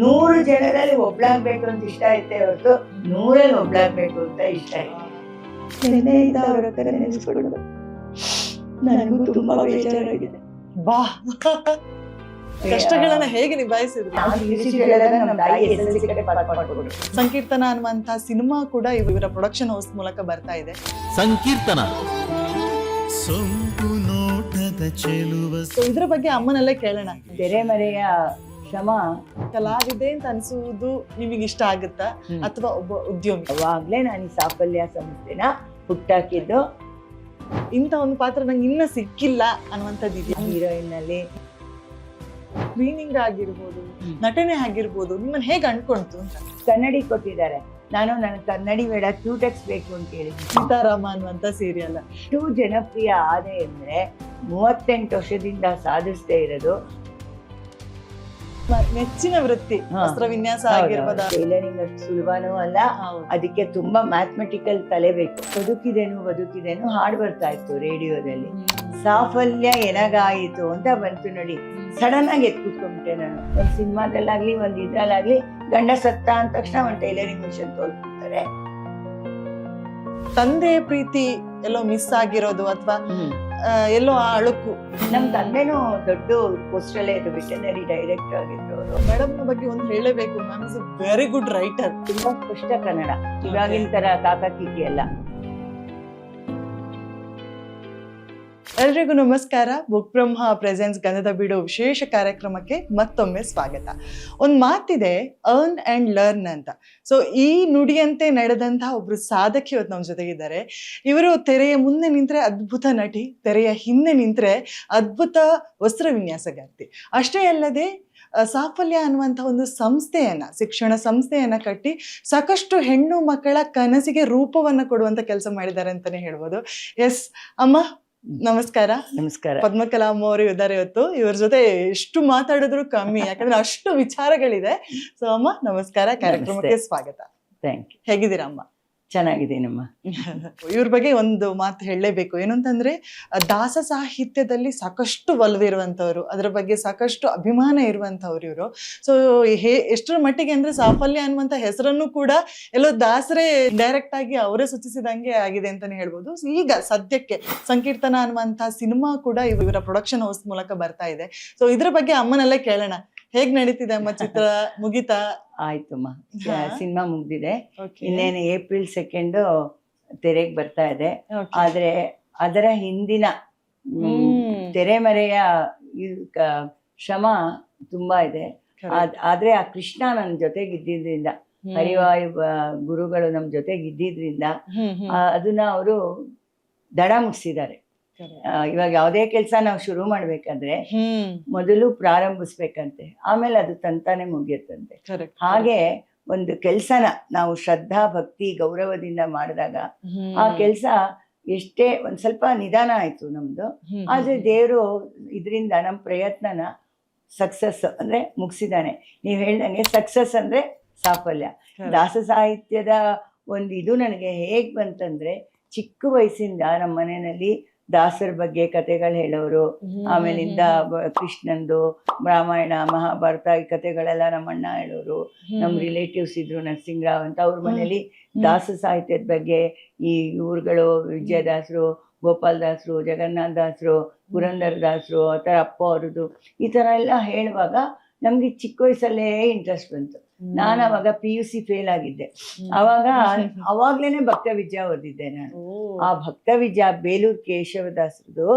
100 ಜನರಲ್ಲಿ ಒಬ್ಳಾಗ್ಬೇಕು ಅಂತ ಇಷ್ಟ ಐತೆ ಹೊರತು 100ರಲ್ಲಿ ಒಬ್ಳಾಗ್ಬೇಕು ಅಂತ ಇಷ್ಟ ಐತೆ. ನಿನ್ನೆಯಿಂದ ಅವ್ರ ಹತ್ರ ನೆನೆಸ್ಕೊಂಡು ನನಗೂ ತುಂಬಾ ಬೇಜಾರಾಗಿದೆ. ಬಾ ಕಷ್ಟಗಳನ್ನ ಹೇಗೆ ನಿಭಾಯಿಸಿದ್ರು? ನಮ್ಮ ತಾಯಿ SSLC ಕಡೆ ಪಾಠ ಮಾಡ್ಕೊಂಡು ಸಂಕೀರ್ತನ ಅನ್ನುವಂತ ಸಿನಿಮಾ ಕೂಡ ಇವರ ಪ್ರೊಡಕ್ಷನ್ ಹೌಸ್ ಮೂಲಕ ಬರ್ತಾ ಇದೆ. ಸಂಕೀರ್ತನ So, ಇದ್ರ ಬಗ್ಗೆ ಅಮ್ಮನಲ್ಲೇ ಕೇಳೋಣ. ತೆರೆಮರೆಯ ಶ್ರಮ ಕಲಾವಿದೆ ಅಂತ ಅನ್ಸುವುದು ನಿಮಗೆ ಇಷ್ಟ ಆಗುತ್ತಾ ಅಥವಾ ಒಬ್ಬ ಉದ್ಯೋಗಿ? ಅವಾಗ್ಲೇ ನಾನು ಈ ಸಾಫಲ್ಯ ಸಂಸ್ಥೆನ ಹುಟ್ಟಾಕಿದ್ದು. ಇಂಥ ಒಂದು ಪಾತ್ರ ನಂಗೆ ಇನ್ನ ಸಿಕ್ಕಿಲ್ಲ ಅನ್ನುವಂಥದ್ದು ಇದೆಯಾ? ಹೀರೋಯಿನ್ ನಲ್ಲಿ ಸ್ಕ್ರೀನಿಂಗ್ ಆಗಿರ್ಬೋದು, ನಟನೆ ಆಗಿರ್ಬೋದು, ನಿಮ್ಮನ್ನ ಹೇಗೆ ಅನ್ಕೊಂತು ಅಂತ? ಕನ್ನಡಿ ಕೊಟ್ಟಿದ್ದಾರೆ. ನನ್ನ ಕನ್ನಡಿ ಬೇಡ ಕ್ಯೂಟೆಕ್ಸ್ ಬೇಕು ಅಂತ ಹೇಳಿದ್ವಿ. ಸೀತಾರಾಮ ಅನ್ನುವಂತ ಸೀರಿಯಲ್ ಇಷ್ಟು ಜನಪ್ರಿಯ ಆದೆ ಅಂದ್ರೆ 38 ವರ್ಷದಿಂದ ಸಾಧಿಸ್ತಾ ಇರೋದು. ನೆಚ್ಚಿನ ವೃತ್ತಿ ವಸ್ತ್ರ ವಿನ್ಯಾಸ ಆಗಿರ್ಬೋದ? ಟೈಲರಿಂಗ್ ಅಷ್ಟು ಸುಲಭನೂ ಅಲ್ಲ, ಅದಕ್ಕೆ ತುಂಬಾ ಮ್ಯಾಥಮೆಟಿಕಲ್ ತಲೆ ಬೇಕು. ಬದುಕಿದೇನು ಹಾಡು ಬರ್ತಾ ಇತ್ತು ರೇಡಿಯೋದಲ್ಲಿ. ಸಾಫಲ್ಯ ಎನಗಾಯಿತು ಅಂತ ಬಂತು ನೋಡಿ, ಸಡನ್ ಆಗಿ ಎದ್ದು ಕೂತ್ಕೊಂಡ್ಬಿಟ್ಟೆ ನಾನು. ಒಂದು ಸಿನಿಮಾದಲ್ಲಾಗ್ಲಿ ಒಂದ್ ಇದ್ರಲ್ಲಾಗ್ಲಿ ಗಂಡ ಸತ್ತ ಅಂದ ತಕ್ಷಣ ಒಂದು ಟೈಲರಿಂಗ್ ಮಿಷನ್ ತೋಲ್ಬಿಡ್ತಾರೆ. ತಂದೆ ಪ್ರೀತಿ ಎಲ್ಲೋ ಮಿಸ್ ಆಗಿರೋದು ಅಥವಾ ಎಲ್ಲೋ ಆ ಅಳುಕು? ನಮ್ ತಂದೆನೂ ದೊಡ್ಡ ಪೋಸ್ಟಲ್ಲೇ ಇದು ವೆಟರ್ನರಿ ಡೈರೆಕ್ಟರ್ ಆಗಿದ್ರು ಅವರು. ಮೇಡಮ್ ಬಗ್ಗೆ ಒಂದು ಹೇಳಬೇಕು, ma'am is a very good writer. ತುಂಬಾ ಸ್ಪಷ್ಟ ಕನ್ನಡ, ಇವಾಗಿನ ತರ ಕಾಕಿ ಅಲ್ಲ. ಎಲ್ರಿಗೂ ನಮಸ್ಕಾರ. ಬುಕ್ ಬ್ರಹ್ಮ ಪ್ರೆಸೆನ್ಸ್ ಗಂಧದ ಬೀಡು ವಿಶೇಷ ಕಾರ್ಯಕ್ರಮಕ್ಕೆ ಮತ್ತೊಮ್ಮೆ ಸ್ವಾಗತ. ಒಂದು ಮಾತಿದೆ, ಅರ್ನ್ ಅಂಡ್ ಲರ್ನ್ ಅಂತ. ಸೊ ಈ ನುಡಿಯಂತೆ ನಡೆದಂತಹ ಒಬ್ರು ಸಾಧಕಿ ಇವತ್ತು ನಮ್ಮ ಜೊತೆಗಿದ್ದಾರೆ. ಇವರು ತೆರೆಯ ಮುಂದೆ ನಿಂತ್ರೆ ಅದ್ಭುತ ನಟಿ, ತೆರೆಯ ಹಿಂದೆ ನಿಂತ್ರೆ ಅದ್ಭುತ ವಸ್ತ್ರ ವಿನ್ಯಾಸಗಾರ್ತಿ. ಅಷ್ಟೇ ಅಲ್ಲದೆ ಸಾಫಲ್ಯ ಅನ್ನುವಂಥ ಒಂದು ಸಂಸ್ಥೆಯನ್ನ, ಶಿಕ್ಷಣ ಸಂಸ್ಥೆಯನ್ನ ಕಟ್ಟಿ ಸಾಕಷ್ಟು ಹೆಣ್ಣು ಮಕ್ಕಳ ಕನಸಿಗೆ ರೂಪವನ್ನ ಕೊಡುವಂತ ಕೆಲಸ ಮಾಡಿದ್ದಾರೆ ಅಂತಾನೆ ಹೇಳ್ಬೋದು. ಎಸ್ ಅಮ್ಮ, ನಮಸ್ಕಾರ. ನಮಸ್ಕಾರ. ಪದ್ಮಕಲಾ ಅಮ್ಮ ಅವರು ಇದ್ದಾರೆ ಇವತ್ತು. ಇವ್ರ ಜೊತೆ ಎಷ್ಟು ಮಾತಾಡಿದ್ರು ಕಮ್ಮಿ, ಯಾಕಂದ್ರೆ ಅಷ್ಟು ವಿಚಾರಗಳಿದೆ. ಸೊ ಅಮ್ಮ ನಮಸ್ಕಾರ, ಕಾರ್ಯಕ್ರಮಕ್ಕೆ ಸ್ವಾಗತ. Thank you. ಹೇಗಿದ್ದೀರಾ ಅಮ್ಮ? ಚೆನ್ನಾಗಿದ್ದೀನಮ್ಮ. ಇವ್ರ ಬಗ್ಗೆ ಒಂದು ಮಾತು ಹೇಳಲೇಬೇಕು. ಏನು ಅಂತಂದ್ರೆ, ದಾಸ ಸಾಹಿತ್ಯದಲ್ಲಿ ಸಾಕಷ್ಟು ಒಲವಿರುವಂತವ್ರು, ಅದರ ಬಗ್ಗೆ ಸಾಕಷ್ಟು ಅಭಿಮಾನ ಇರುವಂತವ್ರು ಇವರು. ಸೊ ಎಷ್ಟರ ಮಟ್ಟಿಗೆ ಅಂದ್ರೆ ಸಾಫಲ್ಯ ಅನ್ನುವಂತ ಹೆಸರನ್ನು ಕೂಡ ಎಲ್ಲೋ ದಾಸರೇ ಡೈರೆಕ್ಟ್ ಆಗಿ ಅವರೇ ಸೂಚಿಸಿದಂಗೆ ಆಗಿದೆ ಅಂತಾನೆ ಹೇಳ್ಬೋದು. ಈಗ ಸದ್ಯಕ್ಕೆ ಸಂಕೀರ್ತನ ಅನ್ನುವಂತ ಸಿನಿಮಾ ಕೂಡ ಇವರ ಪ್ರೊಡಕ್ಷನ್ ಹೌಸ್ ಮೂಲಕ ಬರ್ತಾ ಇದೆ. ಸೊ ಇದ್ರ ಬಗ್ಗೆ ಅಮ್ಮನಲ್ಲೇ ಕೇಳೋಣ. ಹೇಗ್ ನಡೀತಿದೆ ಅಮ್ಮ? ಚಿತ್ರ ಮುಗಿತಾ? ಆಯ್ತಮ್ಮ, ಸಿನಿಮಾ ಮುಗ್ದಿದೆ. ಇನ್ನೇನು ಏಪ್ರಿಲ್ 2 ತೆರೆಗೆ ಬರ್ತಾ ಇದೆ. ಆದ್ರೆ ಅದರ ಹಿಂದಿನ ತೆರೆಮರೆಯ ಶ್ರಮ ತುಂಬಾ ಇದೆ. ಆದ್ರೆ ಆ ಕೃಷ್ಣ ನನ್ನ ಜೊತೆಗಿದ್ದಿದ್ರಿಂದ, ಹರಿವಾಯು ಗುರುಗಳು ನಮ್ ಜೊತೆಗಿದ್ದಿದ್ರಿಂದ ಅದನ್ನ ಅವರು ದಡ ಮುಗಿಸಿದ್ದಾರೆ. ಇವಾಗ ಯಾವುದೇ ಕೆಲಸ ನಾವು ಶುರು ಮಾಡ್ಬೇಕಾದ್ರೆ ಮೊದಲು ಪ್ರಾರಂಭಿಸ್ಬೇಕಂತೆ, ಆಮೇಲೆ ಅದು ತಂತಾನೆ ಮುಗಿಯುತ್ತಂತೆ. ಹಾಗೆ ಒಂದು ಕೆಲ್ಸನ ನಾವು ಶ್ರದ್ಧಾ ಭಕ್ತಿ ಗೌರವದಿಂದ ಮಾಡಿದಾಗ ಆ ಕೆಲ್ಸ ಎಷ್ಟೇ ಒಂದ್ ಸ್ವಲ್ಪ ನಿಧಾನ ಆಯ್ತು ನಮ್ದು, ಆದ್ರೆ ದೇವರು ಇದರಿಂದ ನಮ್ಮ ಪ್ರಯತ್ನನ ಸಕ್ಸಸ್ ಅಂದ್ರೆ ಮುಗಿಸಿದಾನೆ. ನೀವ್ ಹೇಳ್ದಂಗೆ ಸಕ್ಸಸ್ ಅಂದ್ರೆ ಸಾಫಲ್ಯ. ದಾಸ ಸಾಹಿತ್ಯದ ಒಂದು ಇದು ನನಗೆ ಹೇಗ್ ಬಂತಂದ್ರೆ, ಚಿಕ್ಕ ವಯಸ್ಸಿಂದ ನಮ್ಮ ಮನೆಯಲ್ಲಿ ದಾಸರ ಬಗ್ಗೆ ಕತೆಗಳು ಹೇಳೋರು, ಆಮೇಲಿಂದ ಕೃಷ್ಣಂದು ರಾಮಾಯಣ ಮಹಾಭಾರತ ಈ ಕತೆಗಳೆಲ್ಲ ನಮ್ಮ ಅಣ್ಣ ಹೇಳೋರು. ನಮ್ ರಿಲೇಟಿವ್ಸ್ ಇದ್ರು ನರಸಿಂಗರಾವ್ ಅಂತ, ಅವ್ರ ಮನೇಲಿ ದಾಸ ಸಾಹಿತ್ಯದ ಬಗ್ಗೆ ಈ ಊರುಗಳು ವಿಜಯದಾಸರು, ಗೋಪಾಲ್ ದಾಸರು, ಜಗನ್ನಾಥ ದಾಸರು, ಪುರಂದರ ದಾಸರು, ಆ ಥರ ಅಪ್ಪ ಅವ್ರದ್ದು ಈ ಥರ ಎಲ್ಲ ಹೇಳುವಾಗ ನಮ್ಗೆ ಚಿಕ್ಕ ವಯಸ್ಸಲ್ಲೇ ಇಂಟ್ರೆಸ್ಟ್ ಬಂತು. ನಾನು ಅವಾಗ PUC ಫೇಲ್ ಆಗಿದ್ದೆ. ಅವಾಗ್ಲೇನೆ ಭಕ್ತ ವಿಜಯ ಓದಿದ್ದೆ ನಾನು. ಆ ಭಕ್ತ ವಿಜಯ ಬೇಲೂರು ಕೇಶವದಾಸರದು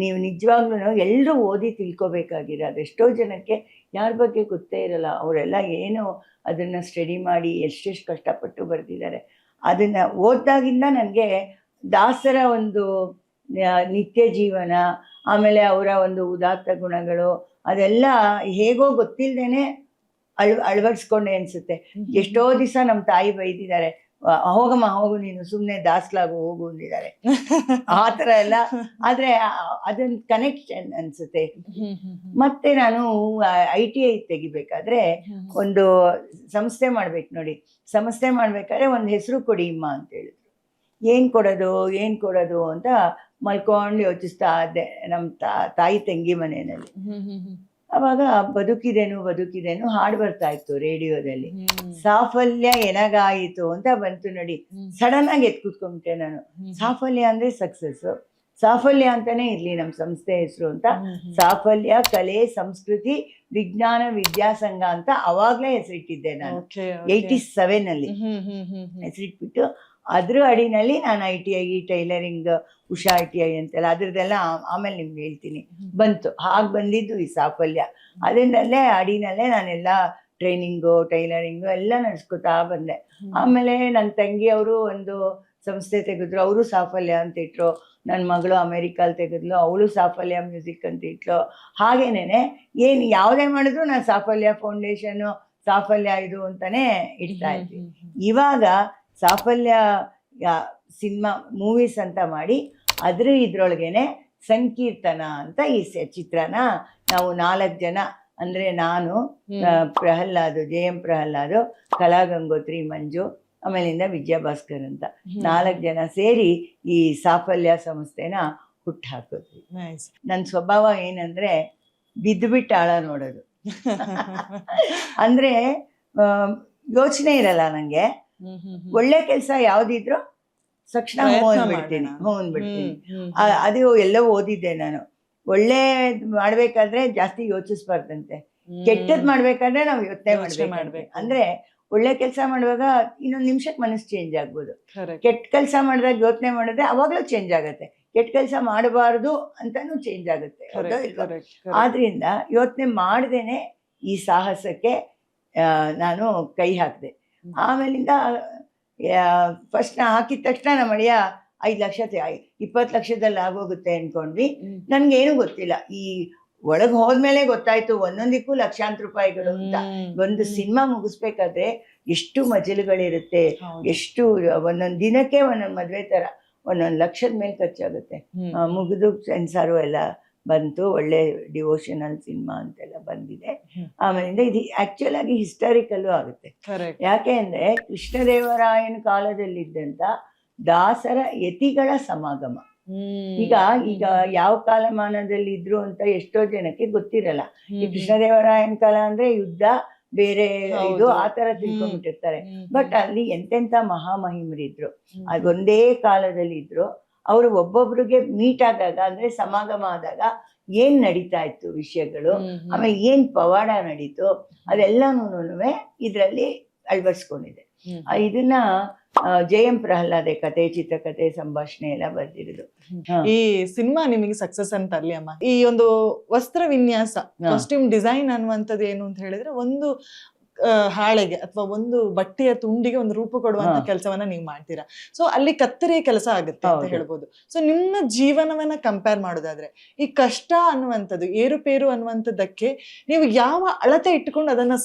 ನೀವು ನಿಜವಾಗ್ಲೂ ಎಲ್ಲರೂ ಓದಿ ತಿಳ್ಕೊಬೇಕಾಗಿರೋ. ಅದೆಷ್ಟೋ ಜನಕ್ಕೆ ಯಾರ ಬಗ್ಗೆ ಗೊತ್ತೇ ಇರಲ್ಲ. ಅವರೆಲ್ಲ ಏನು ಅದನ್ನ ಸ್ಟಡಿ ಮಾಡಿ ಎಷ್ಟೆಷ್ಟು ಕಷ್ಟಪಟ್ಟು ಬರೆದಿದ್ದಾರೆ. ಅದನ್ನ ಓದ್ದಾಗಿಂದ ನನಗೆ ದಾಸರ ಒಂದು ನಿತ್ಯ ಜೀವನ, ಆಮೇಲೆ ಅವರ ಒಂದು ಉದಾತ್ತ ಗುಣಗಳು ಅದೆಲ್ಲ ಹೇಗೋ ಗೊತ್ತಿಲ್ದೇನೆ ಅಳವಡಿಸ್ಕೊಂಡೆ ಅನ್ಸುತ್ತೆ. ಎಷ್ಟೋ ದಿವಸ ನಮ್ಮ ತಾಯಿ ಬೈದಿದ್ದಾರೆ, ಹೋಗಮ್ಮ ಹೋಗು ನೀನು ಸುಮ್ನೆ ದಾಸ್ಲಾಗು ಹೋಗು ಅಂದಿದ್ದಾರೆ. ಆ ಥರ ಎಲ್ಲ. ಆದ್ರೆ ಅದೊಂದು ಕನೆಕ್ಷನ್ ಅನ್ಸುತ್ತೆ. ಮತ್ತೆ ನಾನು ITI ತೆಗಿಬೇಕಾದ್ರೆ ಒಂದು ಸಂಸ್ಥೆ ಮಾಡ್ಬೇಕು ನೋಡಿ. ಸಂಸ್ಥೆ ಮಾಡ್ಬೇಕಾದ್ರೆ ಒಂದು ಹೆಸರು ಕೊಡಿ ಅಮ್ಮ ಅಂತ ಹೇಳಿದ್ರು. ಏನ್ ಕೊಡೋದು ಅಂತ ಮಲ್ಕೊಂಡು ಯೋಚಿಸ್ತಾ ಇದ್ದೆ ನಮ್ಮ ತಾಯಿ ತಂಗಿ ಮನೆಯಲ್ಲಿ. ಅವಾಗ ಬದುಕಿದೆನು ಹಾಡು ಬರ್ತಾ ಇತ್ತು ರೇಡಿಯೋದಲ್ಲಿ. ಸಾಫಲ್ಯ ಎನಗಾಯಿತು ಅಂತ ಬಂತು ನೋಡಿ, ಸಡನ್ ಆಗಿ ಎದ್ದು ಕೂತ್ಕೊಂಡ್ಬಿಟ್ಟೆ ನಾನು. ಸಾಫಲ್ಯ ಅಂದ್ರೆ ಸಕ್ಸಸ್, ಸಾಫಲ್ಯ ಅಂತಾನೆ ಇರ್ಲಿ ನಮ್ಮ ಸಂಸ್ಥೆ ಹೆಸರು ಅಂತ. ಸಾಫಲ್ಯ ಕಲೆ ಸಂಸ್ಕೃತಿ ವಿಜ್ಞಾನ ವಿದ್ಯಾಸಂಘ ಅಂತ ಅವಾಗ್ಲೇ ಹೆಸರಿಟ್ಟಿದ್ದೆ ನಾನು 87 ಅಲ್ಲಿ ಹೆಸರಿಟ್ಬಿಟ್ಟು. ಅದ್ರ ಅಡಿನಲ್ಲಿ ನಾನು ITI ಟೈಲರಿಂಗ್, ಉಷಾ ITI ಅಂತೆಲ್ಲ ಅದ್ರದ್ದೆಲ್ಲ ಆಮೇಲೆ ನಿಮ್ಗೆ ಹೇಳ್ತೀನಿ ಬಂತು. ಹಾಗೆ ಬಂದಿದ್ದು ಈ ಸಾಫಲ್ಯ. ಅದರಿಂದಲೇ ಅಡಿನಲ್ಲೇ ನಾನೆಲ್ಲ ಟ್ರೈನಿಂಗು ಟೈಲರಿಂಗು ಎಲ್ಲ ನಡೆಸ್ಕೊತಾ ಬಂದೆ. ಆಮೇಲೆ ನನ್ನ ತಂಗಿಯವರು ಒಂದು ಸಂಸ್ಥೆ ತೆಗೆದ್ರು, ಅವರು ಸಾಫಲ್ಯ ಅಂತ ಇಟ್ರು. ನನ್ನ ಮಗಳು ಅಮೇರಿಕಲ್ಲಿ ತೆಗೆದ್ಲು, ಅವಳು ಸಾಫಲ್ಯ ಮ್ಯೂಸಿಕ್ ಅಂತ ಇಟ್ಲು. ಹಾಗೇನೇನೆ ಏನು ಯಾವುದೇ ಮಾಡಿದ್ರು ನಾನು ಸಾಫಲ್ಯ ಫೌಂಡೇಶನ್ನು, ಸಾಫಲ್ಯ ಇದು ಅಂತಾನೆ ಇಡ್ತಾ ಇದ್ವಿ. ಇವಾಗ ಸಾಫಲ್ಯ ಸಿನಿಮಾ ಮೂವೀಸ್ ಅಂತ ಮಾಡಿ ಇದ್ರೊಳಗೇನೆ ಸಂಕೀರ್ತನ ಅಂತ ಈ ಚಿತ್ರನ ನಾವು 4 ಜನ, ಅಂದ್ರೆ ನಾನು, ಪ್ರಹ್ಲಾದ್, JM ಪ್ರಹ್ಲಾದ್, ಕಲಾ ಗಂಗೋತ್ರಿ ಮಂಜು, ಆಮೇಲಿಂದ ವಿಜಯಭಾಸ್ಕರ್ ಅಂತ 4 ಜನ ಸೇರಿ ಈ ಸಾಫಲ್ಯ ಸಂಸ್ಥೆನ ಹುಟ್ಟು ಹಾಕಿದ್ವಿ. ನನ್ನ ಸ್ವಭಾವ ಏನಂದ್ರೆ ಬಿದ್ದು ಆಳ ನೋಡೋದು. ಅಂದ್ರೆ ಯೋಚನೆ ಇರಲ್ಲ ನಂಗೆ. ಒಳ್ಳೆ ಕೆಲಸ ಯಾವ್ದಿದ್ರು ತಕ್ಷಣ ಹೋಗ್ಬಿಡ್ತೀನಿ. ಅದು ಎಲ್ಲೋ ಓದಿದ್ದೆ ನಾನು, ಒಳ್ಳೆ ಮಾಡ್ಬೇಕಾದ್ರೆ ಜಾಸ್ತಿ ಯೋಚಿಸ್ಬಾರ್ದಂತೆ, ಕೆಟ್ಟದ್ ಮಾಡ್ಬೇಕಾದ್ರೆ ನಾವು ಯೋಚನೆ ಮಾಡ್ಬೇಕು. ಅಂದ್ರೆ ಒಳ್ಳೆ ಕೆಲಸ ಮಾಡುವಾಗ ಇನ್ನೊಂದು ನಿಮಿಷಕ್ಕೆ ಮನಸ್ಸು ಚೇಂಜ್ ಆಗ್ಬೋದು. ಕೆಟ್ಟ ಕೆಲಸ ಮಾಡಿದಾಗ ಯೋಚನೆ ಮಾಡಿದ್ರೆ ಅವಾಗ್ಲೂ ಚೇಂಜ್ ಆಗತ್ತೆ. ಕೆಟ್ಟ ಕೆಲಸ ಮಾಡಬಾರ್ದು ಅಂತಾನು ಚೇಂಜ್ ಆಗುತ್ತೆ. ಆದ್ರಿಂದ ಯೋಚನೆ ಮಾಡ್ದೇನೆ ಈ ಸಾಹಸಕ್ಕೆ ನಾನು ಕೈ ಹಾಕಿದೆ. ಆಮೇಲಿಂದ ಫಸ್ಟ್ ನಾ ಹಾಕಿದ ತಕ್ಷಣ ನಮ್ಮ ಅಳಿಯ 5 ಲಕ್ಷ 20 ಲಕ್ಷದಲ್ಲಿ ಆಗೋಗುತ್ತೆ ಅನ್ಕೊಂಡ್ವಿ. ನನ್ಗೇನು ಗೊತ್ತಿಲ್ಲ. ಈ ಒಳಗೆ ಹೋದ್ಮೇಲೆ ಗೊತ್ತಾಯ್ತು ಒಂದೊಂದಕ್ಕೂ ಲಕ್ಷಾಂತರ ರೂಪಾಯಿಗಳು ಅಂತ. ಒಂದು ಸಿನಿಮಾ ಮುಗಿಸ್ಬೇಕಾದ್ರೆ ಎಷ್ಟು ಮಜಲುಗಳಿರುತ್ತೆ, ಎಷ್ಟು ಒಂದೊಂದು ದಿನಕ್ಕೆ ಒಂದೊಂದು ಮದ್ವೆ ತರ 1 ಲಕ್ಷದ ಮೇಲೆ ಖರ್ಚಾಗುತ್ತೆ. ಮುಗಿದು ಸೆನ್ಸಾರು ಎಲ್ಲ ಬಂತು, ಒಳ್ಳೆ ಡಿವೋಷನಲ್ ಸಿನಿಮಾ ಅಂತೆಲ್ಲ ಬಂದಿದೆ. ಆಮೇಲಿಂದ ಇದು ಆಕ್ಚುಲ್ ಆಗಿ ಹಿಸ್ಟಾರಿಕಲ್ಲು ಆಗುತ್ತೆ. ಯಾಕೆ ಅಂದ್ರೆ ಕೃಷ್ಣದೇವರಾಯನ ಕಾಲದಲ್ಲಿದ್ದಂತ ದಾಸರ ಯತಿಗಳ ಸಮಾಗಮ. ಈಗ ಯಾವ ಕಾಲಮಾನದಲ್ಲಿ ಇದ್ರು ಅಂತ ಎಷ್ಟೋ ಜನಕ್ಕೆ ಗೊತ್ತಿರಲ್ಲ. ಈ ಕೃಷ್ಣದೇವರಾಯನ ಕಾಲ ಅಂದ್ರೆ ಯುದ್ಧ ಬೇರೆ ಇದು ಆತರ ತಿಳ್ಕೊಂಡ್ಬಿಟ್ಟಿರ್ತಾರೆ. ಬಟ್ ಅಲ್ಲಿ ಎಂತೆಂತ ಮಹಾಮಹಿಮರಿದ್ರು, ಅದೊಂದೇ ಕಾಲದಲ್ಲಿ ಇದ್ರು. ಅವರು ಒಬ್ಬೊಬ್ರಿಗೆ ಮೀಟ್ ಆದಾಗ ಅಂದ್ರೆ ಸಮಾಗಮ ಆದಾಗ ಏನ್ ನಡೀತಾ ಇತ್ತು ವಿಷಯಗಳು, ಆಮೇಲೆ ಏನ್ ಪವಾಡ ನಡೀತು, ಅದೆಲ್ಲನೂ ಇದ್ರಲ್ಲಿ ಅಳವಡಿಸ್ಕೊಂಡಿದೆ. ಇದನ್ನ JM ಪ್ರಹ್ಲಾದೆ ಕತೆ, ಚಿತ್ರಕಥೆ, ಸಂಭಾಷಣೆ ಎಲ್ಲ ಬರ್ದಿರೋದು. ಈ ಸಿನಿಮಾ ನಿಮಗೆ ಸಕ್ಸಸ್ ಅಂತ ಅರ್ಲಿ ಅಮ್ಮ. ಈ ಒಂದು ವಸ್ತ್ರ ವಿನ್ಯಾಸ, ಕಾಸ್ಟ್ಯೂಮ್ ಡಿಸೈನ್ ಅನ್ನುವಂಥದ್ದು ಏನು ಅಂತ ಹೇಳಿದ್ರೆ, ಒಂದು ಹಾಳೆಗೆ ಅಥವಾ ಒಂದು ಬಟ್ಟೆಯ ತುಂಡಿಗೆ ಒಂದು ರೂಪ ಕೊಡುವಂತ ಕೆಲಸವನ್ನ ನೀವು ಮಾಡ್ತೀರಾ. ಸೊ ಅಲ್ಲಿ ಕತ್ತರಿಯ ಕೆಲಸ ಆಗುತ್ತೆ ಅಂತ ಹೇಳ್ಬೋದು. ಸೊ ನಿಮ್ಮ ಜೀವನವನ್ನ ಕಂಪೇರ್ ಮಾಡೋದಾದ್ರೆ ಈ ಕಷ್ಟ ಅನ್ನುವಂಥದ್ದು, ಏರುಪೇರು ಅನ್ನುವಂಥದ್ದಕ್ಕೆ ನೀವು ಯಾವ ಅಳತೆ ಇಟ್ಟುಕೊಂಡು ಅದನ್ನ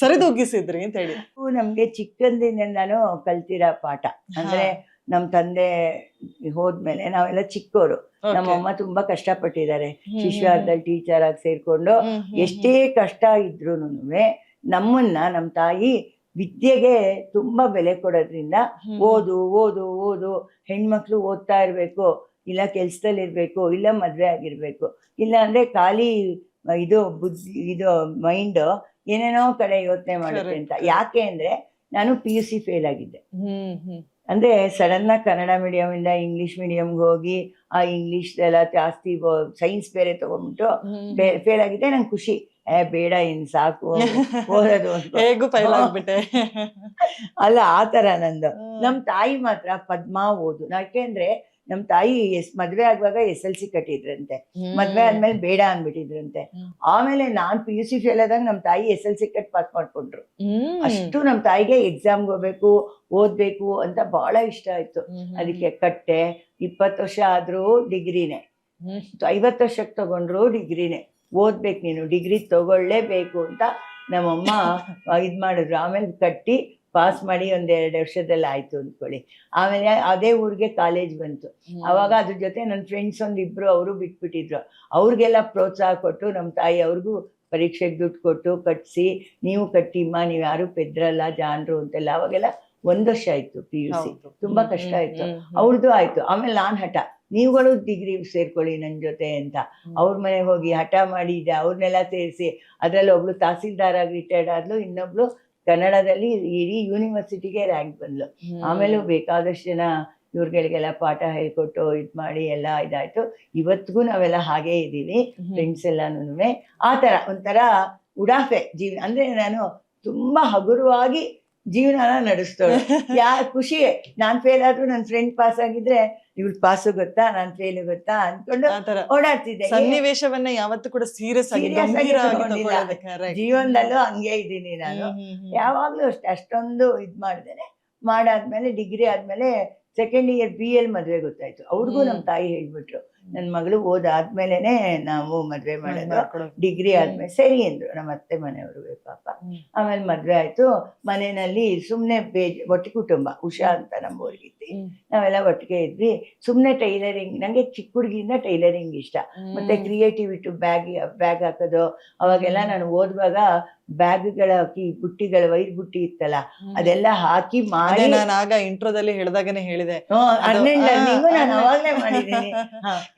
ಸರಿದೂಗಿಸಿದ್ರಿ ಅಂತ ಹೇಳಿ? ನಮ್ಗೆ ಚಿಕ್ಕಂದಿನಿಂದಾನು ಕಲ್ತಿರೋ ಪಾಠ. ಅಂದ್ರೆ ನಮ್ ತಂದೆ ಹೋದ್ಮೇಲೆ ನಾವೆಲ್ಲ ಚಿಕ್ಕವರು, ನಮ್ಮಮ್ಮ ತುಂಬಾ ಕಷ್ಟಪಟ್ಟಿದ್ದಾರೆ. ಶಿಶುವಾರದಲ್ಲಿ ಟೀಚರ್ ಆಗಿ ಸೇರ್ಕೊಂಡು ಎಷ್ಟೇ ಕಷ್ಟ ಇದ್ರೂನುವೆ ನಮ್ಮನ್ನ ನಮ್ಮ ತಾಯಿ ವಿದ್ಯೆಗೆ ತುಂಬಾ ಬೆಲೆ ಕೊಡೋದ್ರಿಂದ ಓದು ಓದು ಓದು, ಹೆಣ್ಮಕ್ಳು ಓದ್ತಾ ಇರ್ಬೇಕು, ಇಲ್ಲ ಕೆಲ್ಸದಲ್ಲಿ ಇರ್ಬೇಕು, ಇಲ್ಲ ಮದ್ವೆ ಆಗಿರ್ಬೇಕು, ಇಲ್ಲ ಅಂದ್ರೆ ಖಾಲಿ ಇದು ಇದು ಮೈಂಡ್ ಏನೇನೋ ಕಡೆ ಯೋಚನೆ ಮಾಡುತ್ತೆ ಅಂತ. ಯಾಕೆ ಅಂದ್ರೆ ನಾನು PUC ಫೇಲ್ ಆಗಿದ್ದೆ. ಅಂದ್ರೆ ಸಡನ್ ಆಗಿ ಕನ್ನಡ ಮೀಡಿಯಂ ಇಂದ ಇಂಗ್ಲಿಷ್ ಮೀಡಿಯಂಗೆ ಹೋಗಿ ಆ ಇಂಗ್ಲಿಷ್ ಎಲ್ಲ ಜಾಸ್ತಿ ಸೈನ್ಸ್ ಬೇರೆ ತಗೊಂಡ್ಬಿಟ್ಟು ಫೇಲ್ ಆಗಿದ್ದೆ. ನಂಗೆ ಖುಷಿ, ಬೇಡ ಇನ್ ಸಾಕು ಓದೋದು ಹೇಗೂ ಫೈಲ್ ಆಗ್ಬಿಟ್ಟೆ ಅಲ್ಲ ಆತರ ನಂದು. ನಮ್ ತಾಯಿ ಮಾತ್ರ ಪದ್ಮಾ ಓದು. ಯಾಕೆಂದ್ರೆ ನಮ್ ತಾಯಿ ಮದ್ವೆ ಆಗುವಾಗ SLC ಕಟ್ಟಿದ್ರಂತೆ, ಮದ್ವೆ ಆದ್ಮೇಲೆ ಬೇಡ ಅನ್ಬಿಟ್ಟಿದ್ರಂತೆ. ಆಮೇಲೆ ನಾನ್ PUC ಫೇಲ್ ಆದಾಗ ನಮ್ ತಾಯಿ SLC ಕಟ್ ಪಾಸ್ ಮಾಡ್ಕೊಂಡ್ರು. ಅಷ್ಟು ನಮ್ ತಾಯಿಗೆ ಎಕ್ಸಾಮ್ಗೆ ಹೋಗ್ಬೇಕು, ಓದ್ಬೇಕು ಅಂತ ಬಹಳ ಇಷ್ಟ ಆಯ್ತು. ಅದಕ್ಕೆ ಕಟ್ಟೆ. 20 ವರ್ಷ ಆದ್ರೂ ಡಿಗ್ರಿನೇ, 50 ವರ್ಷಕ್ಕೆ ತಗೊಂಡ್ರು ಡಿಗ್ರಿನೇ. ಓದ್ಬೇಕು ನೀನು, ಡಿಗ್ರಿ ತಗೊಳ್ಳೇಬೇಕು ಅಂತ ನಮ್ಮಮ್ಮ ಇದ್ ಮಾಡಿದ್ರು. ಆಮೇಲೆ ಕಟ್ಟಿ ಪಾಸ್ ಮಾಡಿ 1-2 ವರ್ಷದಲ್ಲಿ ಆಯ್ತು ಅಂದ್ಕೊಳ್ಳಿ. ಆಮೇಲೆ ಅದೇ ಊರಿಗೆ ಕಾಲೇಜ್ ಬಂತು. ಅವಾಗ ಅದ್ರ ಜೊತೆ ನನ್ನ ಫ್ರೆಂಡ್ಸ್ ಒಂದಿಬ್ರು ಅವರು ಬಿಟ್ಬಿಟ್ಟಿದ್ರು. ಅವ್ರಿಗೆಲ್ಲ ಪ್ರೋತ್ಸಾಹ ಕೊಟ್ಟು ನಮ್ಮ ತಾಯಿ ಅವ್ರಿಗೂ ಪರೀಕ್ಷೆಗೆ ದುಡ್ಡು ಕೊಟ್ಟು ಕಟ್ಸಿ, ನೀವು ಕಟ್ಟಿಮ್ಮ, ನೀವು ಯಾರು ಪೆದ್ರಲ್ಲ ಜಾನ್ರು ಅಂತೆಲ್ಲ. ಅವಾಗೆಲ್ಲ 1 ವರ್ಷ ಆಯ್ತು PUC, ತುಂಬಾ ಕಷ್ಟ ಆಯ್ತು. ಅವ್ರದ್ದು ಆಯ್ತು. ಆಮೇಲೆ ನಾನ್ ಹಠ, ನೀವುಗಳು ಡಿಗ್ರಿ ಸೇರ್ಕೊಳ್ಳಿ ನನ್ನ ಜೊತೆ ಅಂತ ಅವ್ರ ಮನೆಗೆ ಹೋಗಿ ಹಠ ಮಾಡಿದ್ದೆ. ಅವ್ರನ್ನೆಲ್ಲ ಸೇರಿಸಿ ಅದರಲ್ಲಿ ಒಬ್ಳು ತಹಸೀಲ್ದಾರ್ ಆಗಿ ರಿಟೈರ್ಡ್ ಆದ್ಲು, ಇನ್ನೊಬ್ಳು ಕನ್ನಡದಲ್ಲಿ ಇಡೀ ಯೂನಿವರ್ಸಿಟಿಗೆ ರ್ಯಾಂಕ್ ಬಂದ್ಲು. ಆಮೇಲೂ ಬೇಕಾದಷ್ಟು ಜನ ಇವ್ರುಗಳಿಗೆಲ್ಲ ಪಾಠ ಹೇಳ್ಕೊಟ್ಟು ಮಾಡಿ ಎಲ್ಲ ಇದಾಯ್ತು. ಇವತ್ತಿಗೂ ನಾವೆಲ್ಲ ಹಾಗೇ ಇದ್ದೀವಿ ಫ್ರೆಂಡ್ಸ್ ಎಲ್ಲಾನು. ಆ ಥರ ಒಂಥರ ಉಡಾಫೆ ಜೀವನ ಅಂದ್ರೆ ನಾನು ತುಂಬಾ ಹಗುರವಾಗಿ ಜೀವನನ ನಡೆಸ್ತೋಳು. ಖುಷಿ, ನಾನ್ ಫೇಲ್ ಆದ್ರೂ ನನ್ನ ಫ್ರೆಂಡ್ ಪಾಸ್ ಆಗಿದ್ರೆ ಇವ್ಳು ಪಾಸು ಗೊತ್ತಾ, ನಾನ್ ಫೇಲ್ ಗೊತ್ತಾ ಅನ್ಕೊಂಡು ಓಡಾಡ್ತಿದ್ದೆ. ಸನ್ನಿವೇಶವನ್ನ ಯಾವತ್ತೂ ಕೂಡ ಸೀರಿಯಸ್ ಆಗಿ ಜೀವನದಲ್ಲೂ ಹಂಗೆ ಇದ್ದೀನಿ ನಾನು. ಯಾವಾಗ್ಲೂ ಅಷ್ಟೇ, ಅಷ್ಟೊಂದು ಇದ್ ಮಾಡ್ದೇನೆ. ಮಾಡಾದ್ಮೇಲೆ ಡಿಗ್ರಿ ಆದ್ಮೇಲೆ ಸೆಕೆಂಡ್ ಇಯರ್ BL ಮದ್ವೆ ಗೊತ್ತಾಯ್ತು. ಅವ್ರಿಗೂ ನಮ್ಮ ತಾಯಿ ಹೇಳ್ಬಿಟ್ರು, ನನ್ನ ಮಗಳು ಓದಾದ್ಮೇಲೆನೆ ನಾವು ಮದ್ವೆ ಮಾಡೋದು, ಡಿಗ್ರಿ ಆದ್ಮೇಲೆ ಸರಿ ಅಂದ್ರು ನಮ್ಮ ಅತ್ತೆ ಮನೆಯವರು ಪಾಪ. ಆಮೇಲೆ ಮದ್ವೆ ಆಯ್ತು. ಮನೆಯಲ್ಲಿ ಸುಮ್ನೆ ಒಟ್ಟಿ ಕುಟುಂಬ, ಉಷಾ ಅಂತ ನಮ್ಮ ಊರಿಗಿದ್ವಿ, ನಾವೆಲ್ಲ ಒಟ್ಟಿಗೆ ಇದ್ವಿ. ಸುಮ್ನೆ ಟೈಲರಿಂಗ್, ನಂಗೆ ಚಿಕ್ಕ ಹುಡುಗಿಯಿಂದ ಟೈಲರಿಂಗ್ ಇಷ್ಟ, ಮತ್ತೆ ಕ್ರಿಯೇಟಿವಿಟಿ, ಬ್ಯಾಗ್ ಹಾಕೋದು. ಅವಾಗೆಲ್ಲ ನಾನು ಓದುವಾಗ ಬ್ಯಾಗ್ಗಳ ಬುಟ್ಟಿಗಳ ವೈರ್ ಬುಟ್ಟಿ ಇತ್ತಲ್ಲ, ಅದೆಲ್ಲ ಹಾಕಿ ಮಾಡಿ. ನಾನು ಆಗ ಇಂಟ್ರೋದಲ್ಲಿ ಹೇಳಿದಾಗನೇ ಹೇಳಿದೆ, ನಾನು ಅವಾಗ್ಲೇ ಮಾಡಿದ್ದೀನಿ.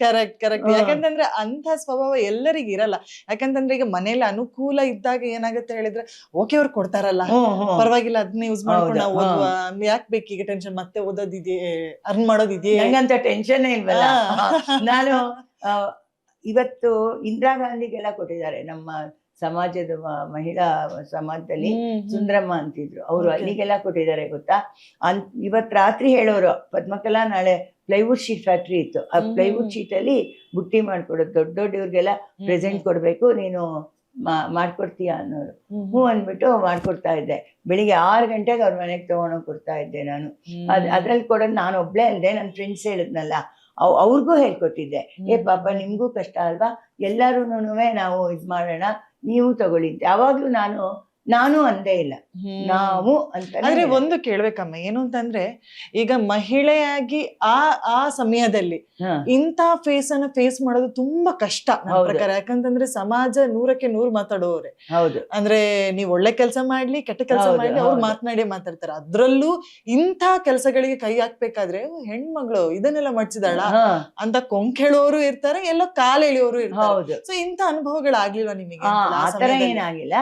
Correct correct. ಯಾಕಂತಂದ್ರೆ ಅಂತ ಸ್ವಭಾವ ಎಲ್ಲರಿಗೂ ಇರಲ್ಲ. ಯಾಕಂತಂದ್ರೆ ಈಗ ಮನೇಲಿ ಅನುಕೂಲ ಇದ್ದಾಗ ಏನಾಗುತ್ತೆ ಹೇಳಿದ್ರೆ, ಓಕೆ ಅವ್ರು ಕೊಡ್ತಾರಲ್ಲ, ಪರವಾಗಿಲ್ಲ, ಅದನ್ನ ಯೂಸ್ ಮಾಡ್ಕೊಂಡು ನಾವು ಓದುವ, ಯಾಕೆ ಬೇಕು ಈಗ ಟೆನ್ಷನ್, ಮತ್ತೆ ಓದೋದಿದೆ, ಅರ್ನ್ ಮಾಡೋದಿದೆ, ನಂಗಂತ ಟೆನ್ಷನ್ ಇಲ್ವಲ್ಲ. ನಾನು ಇವತ್ತು ಇಂದಿರಾ ಗಾಂಧಿಗೆಲ್ಲ ಕೊಟ್ಟಿದ್ದಾರೆ ನಮ್ಮ ಸಮಾಜದ ಮಹಿಳಾ ಸಮಾಜದಲ್ಲಿ. ಸುಂದರಮ್ಮ ಅಂತಿದ್ರು, ಅವರು ಅಲ್ಲಿಗೆಲ್ಲ ಕೊಟ್ಟಿದ್ದಾರೆ ಗೊತ್ತಾ. ಇವತ್ ರಾತ್ರಿ ಹೇಳೋರು, ಪದ್ಮಕಲಾ ನಾಳೆ ಪ್ಲೈವುಡ್ ಶೀಟ್ ಫ್ಯಾಕ್ಟ್ರಿ ಇತ್ತು, ಆ ಪ್ಲೈವುಡ್ ಶೀಟ್ ಅಲ್ಲಿ ಬುಟ್ಟಿ ಮಾಡ್ಕೊಡೋದು, ದೊಡ್ಡ ದೊಡ್ಡವ್ರಿಗೆಲ್ಲ ಪ್ರೆಸೆಂಟ್ ಕೊಡ್ಬೇಕು, ನೀನು ಮಾಡ್ಕೊಡ್ತೀಯ ಅನ್ನೋರು. ಹ್ಞೂ ಅಂದ್ಬಿಟ್ಟು ಮಾಡ್ಕೊಡ್ತಾ ಇದ್ದೆ. ಬೆಳಿಗ್ಗೆ 6 ಗಂಟೆಗೆ ಅವ್ರ ಮನೆಗೆ ತಗೊಂಡೋಗಿ ಕೊಡ್ತಾ ಇದ್ದೆ ನಾನು. ಅದ್ರಲ್ಲಿ ಕೊಡೋದು ನಾನು ಒಬ್ಳೇ ಅಲ್ಲದೆ ನನ್ನ ಫ್ರೆಂಡ್ಸ್ ಹೇಳಿದ್ನಲ್ಲ, ಅವ್ರಿಗೂ ಹೇಳ್ಕೊಟ್ಟಿದ್ದೆ. ಪಾಪ ನಿಮ್ಗೂ ಕಷ್ಟ ಅಲ್ವಾ, ಎಲ್ಲಾರುನು ನಾವು ಇದ್ ಮಾಡೋಣ, ನೀವು ತಗೊಳ್ಳಿ. ಯಾವಾಗ್ಲೂ ನಾನು ಅಂದೇ ಇಲ್ಲ, ನಾವು ಅಂತ. ಆದ್ರೆ ಒಂದು ಕೇಳ್ಬೇಕಮ್ಮ, ಏನು ಅಂತಂದ್ರೆ ಈಗ ಮಹಿಳೆಯಾಗಿ ಆ ಸಮಯದಲ್ಲಿ ಇಂಥ ಫೇಸ್ ಮಾಡೋದು ತುಂಬಾ ಕಷ್ಟ ನನ್ನ ಪ್ರಕಾರ. ಯಾಕಂತಂದ್ರೆ ಸಮಾಜ 100ಕ್ಕೆ 100 ಮಾತಾಡೋರೆ. ಹೌದು, ಅಂದ್ರೆ ನೀವ್ ಒಳ್ಳೆ ಕೆಲಸ ಮಾಡ್ಲಿ, ಕೆಟ್ಟ ಕೆಲಸ ಮಾಡ್ಲಿ, ಅವ್ರು ಮಾತಾಡ್ತಾರೆ. ಅದ್ರಲ್ಲೂ ಇಂಥ ಕೆಲಸಗಳಿಗೆ ಕೈ ಹಾಕ್ಬೇಕಾದ್ರೆ ಹೆಣ್ಮಗಳು ಇದನ್ನೆಲ್ಲ ಮಡ್ಸಿದಾಳ ಅಂತ ಕೊಂಕೆಳೋರು ಇರ್ತಾರೆ, ಎಲ್ಲೋ ಕಾಲೆಳೆಯೋರು ಇರ್ತಾರೆ. ಸೊ ಇಂಥ ಅನುಭವಗಳಾಗ್ಲಿಲ್ವಾ ನಿಮಗೆ? ಆತರ ಏನಾಗಿಲ್ಲ.